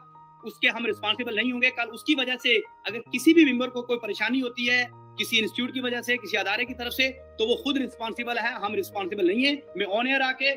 उसके हम रिस्पॉन्सिबल नहीं होंगे। कल उसकी वजह से अगर किसी भी मेंबर को कोई परेशानी होती है किसी इंस्टीट्यूट की वजह से, किसी अदारे की तरफ से, तो वो खुद रिस्पॉन्सिबल है, हम रिस्पॉन्सिबल नहीं है। मैं ऑन एयर आके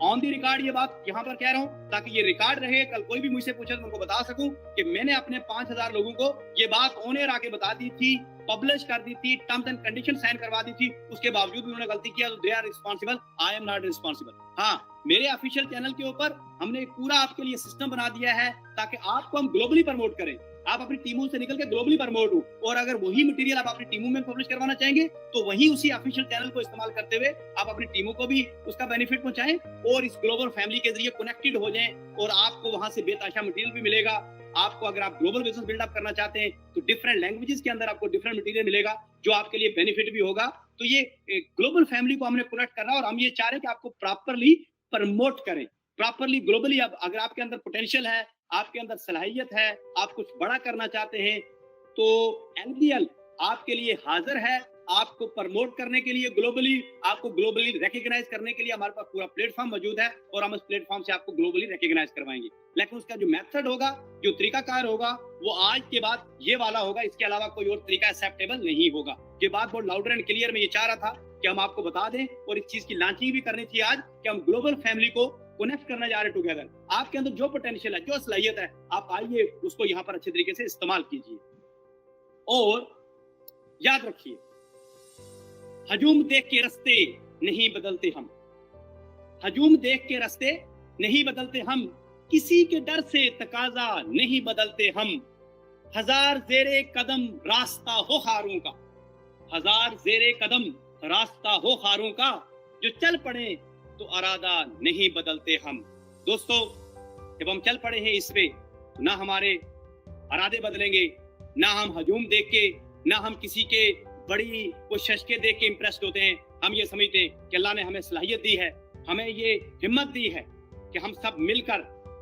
ऑन दी रिकॉर्ड ये बात यहाँ पर कह रहा हूँ ताकि ये रिकॉर्ड रहे, कल कोई भी मुझसे पूछे तो उनको बता सकूं कि मैंने अपने 5000 लोगों को ये बात ऑन एयर आके बता दी थी, पब्लिश कर दी थी, टर्म्स एंड कंडीशन साइन करवा दी थी, उसके बावजूद भी उन्होंने गलती किया तो they are responsible, I am not responsible. हाँ, मेरे ऑफिशियल चैनल के ऊपर हमने पूरा आपके लिए सिस्टम बना दिया है ताकि आपको हम ग्लोबली प्रमोट करें, आप अपनी टीमों से निकल के ग्लोबली प्रमोट हो। और अगर वही मटेरियल आप अपनी टीमों में पब्लिश करवाना चाहेंगे तो वही उसी ऑफिशियल चैनल को इस्तेमाल करते हुए आप अपनी टीमों को भी उसका बेनिफिट पहुंचाएं और इस ग्लोबल फैमिली के जरिए कनेक्टेड हो जाएं और आपको वहां से बेतहाशा मटेरियल भी मिलेगा। आपको अगर आप ग्लोबल बिजनेस बिल्डअप करना चाहते हैं तो डिफरेंट लैंग्वेजेस के अंदर आपको डिफरेंट मटेरियल मिलेगा जो आपके लिए बेनिफिट भी होगा। तो ये ग्लोबल फैमिली को हमने कनेक्ट करना और हम ये चाह रहे हैं कि आपको प्रॉपरली प्रमोट करें, प्रॉपरली ग्लोबली। अब अगर आपके अंदर पोटेंशियल है, आपके अंदर सलाहियत है, आप कुछ बड़ा करना चाहते हैं तो LBL आपके लिए हाजिर है, आपको प्रमोट करने के लिए ग्लोबली, आपको ग्लोबली रिकॉग्नाइज करने के लिए हमारे पास पूरा प्लेटफॉर्म मौजूद है और हम इस प्लेटफॉर्म से आपको ग्लोबली रिकॉग्नाइज करवाएंगे। लेकिन उसका जो मेथड होगा, जो तरीकाकार होगा, वो आज के बाद ये वाला होगा, इसके अलावा कोई और तरीका एक्सेप्टेबल नहीं होगा। ये बात बहुत लाउडर एंड क्लियर में ये चाह रहा था कि हम आपको बता दें और इस चीज की लॉन्चिंग भी करनी थी आज कि हम ग्लोबल फैमिली को कनेक्ट करने जा रहे टुगेदर। आपके अंदर जो पोटेंशियल है, जो सलाहियत है, आप आइए उसको यहाँ पर अच्छे तरीके से इस्तेमाल कीजिए। और याद रखिए, हजूम देख के रास्ते नहीं बदलते हम, हजूम देख के रास्ते नहीं बदलते हम, किसी के डर से तकाजा नहीं बदलते हम, हजार जेरे कदम रास्ता हो खारों का, हजार जेरे कदम रास्ता हो खारों का, जो चल पड़े तो अरादा नहीं बदलते हम। दोस्तों, जब हम चल पड़े हैं इस पे तो ना हमारे अरादे बदलेंगे, ना हम हजूम देख के, ना हम किसी के बड़ी कोई शशके देख के इंप्रेस्ड होते हैं। हम ये समझते हैं कि अल्लाह ने हमें सलाहियत दी है, हमें ये हिम्मत दी है कि हम सब मिलकर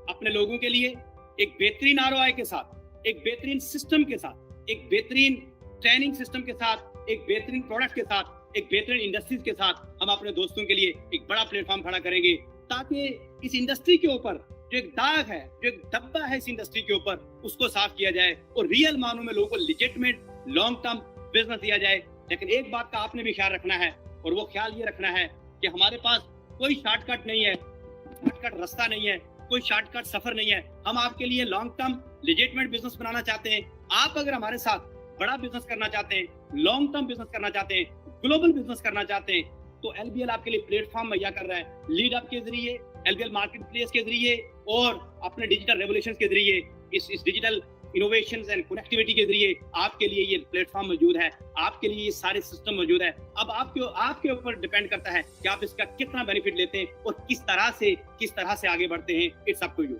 अपने लोगों के लिए एक बेहतरीन ROI के साथ, एक बेहतरीन सिस्टम के साथ, एक बेहतरीन ट्रेनिंग सिस्टम के साथ, एक बेहतरीन प्रोडक्ट के साथ, एक बेहतरीन इंडस्ट्रीज के साथ हम अपने दोस्तों के लिए एक बड़ा प्लेटफॉर्म खड़ा करेंगे ताकि इस इंडस्ट्री के ऊपर जो एक दाग है, जो एक धब्बा है इस इंडस्ट्री के ऊपर, उसको साफ किया जाए और रियल मानों में लोगों को लेजिटिमेट लॉन्ग टर्म बिजनेस दिया जाए। लेकिन एक बात का आपने भी ख्याल रखना है और वो ख्याल ये रखना है कि हमारे पास कोई शॉर्टकट नहीं है, शॉर्टकट रास्ता नहीं है, कोई शॉर्टकट सफर नहीं है। हम आपके लिए लॉन्ग टर्म लेजिटिमेट बिजनेस बनाना चाहते हैं। आप अगर हमारे साथ बड़ा बिजनेस करना चाहते हैं, लॉन्ग टर्म बिजनेस करना चाहते हैं, ग्लोबल बिजनेस करना चाहते हैं तो LBL आपके लिए प्लेटफॉर्म मुहैया कर रहा है। लीड अप के जरिए, LBL मार्केट प्लेस के जरिए और अपने डिजिटल रेवोल्यूशन के जरिए, इस डिजिटल इनोवेशंस एंड कनेक्टिविटी के जरिए आपके लिए ये प्लेटफॉर्म मौजूद है, आपके लिए ये सारे सिस्टम मौजूद है। अब आपके ऊपर डिपेंड करता है कि आप इसका कितना बेनिफिट लेते हैं और किस तरह से आगे बढ़ते हैं। It's up to you.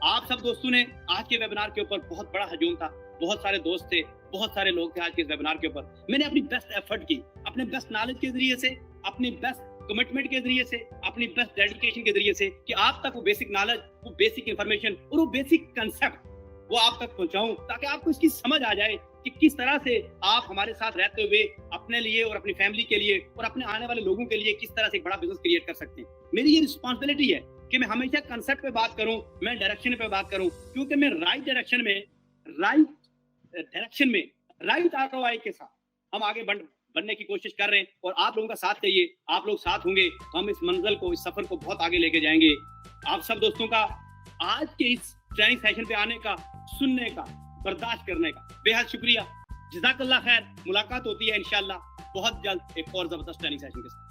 आप सब दोस्तों ने आज के वेबिनार के ऊपर बहुत बड़ा हजूम था, बहुत सारे दोस्त थे, बहुत सारे लोग थे आज के इस वेबिनार के ऊपर। मैंने अपनी बेस्ट एफर्ट की, अपने बेस्ट नॉलेज के जरिए से, अपनी बेस्ट कमिटमेंट के जरिए से, अपनी बेस्ट डेडिकेशन के जरिए से कि आप तक वो बेसिक नॉलेज, वो बेसिक इंफॉर्मेशन और वो बेसिक कंसेप्ट वो आप तक पहुंचाऊं ताकि आपको इसकी समझ आ जाए कि किस तरह से आप हमारे साथ रहते हुए अपने लिए और अपनी फैमिली के लिए और अपने आने वाले लोगों के लिए किस तरह से एक बड़ा बिजनेस क्रिएट कर सकते हैं। मेरी ये रिस्पॉन्सिबिलिटी है कि मैं हमेशा कंसेप्ट पे बात करूं, मैं डायरेक्शन पे बात करूं, क्योंकि मैं राइट डायरेक्शन में राइट ROI के साथ हम आगे बढ़ बनने की कोशिश कर रहे हैं और आप लोगों का साथ चाहिए। आप लोग साथ होंगे तो हम इस मंजिल को, इस सफर को बहुत आगे लेके जाएंगे। आप सब दोस्तों का आज के इस ट्रेनिंग सेशन पे आने का, सुनने का, बर्दाश्त करने का बेहद शुक्रिया। जज़ाकल्लाह खैर। मुलाकात होती है इंशाल्लाह बहुत जल्द एक और जबरदस्त ट्रेनिंग सेशन के साथ।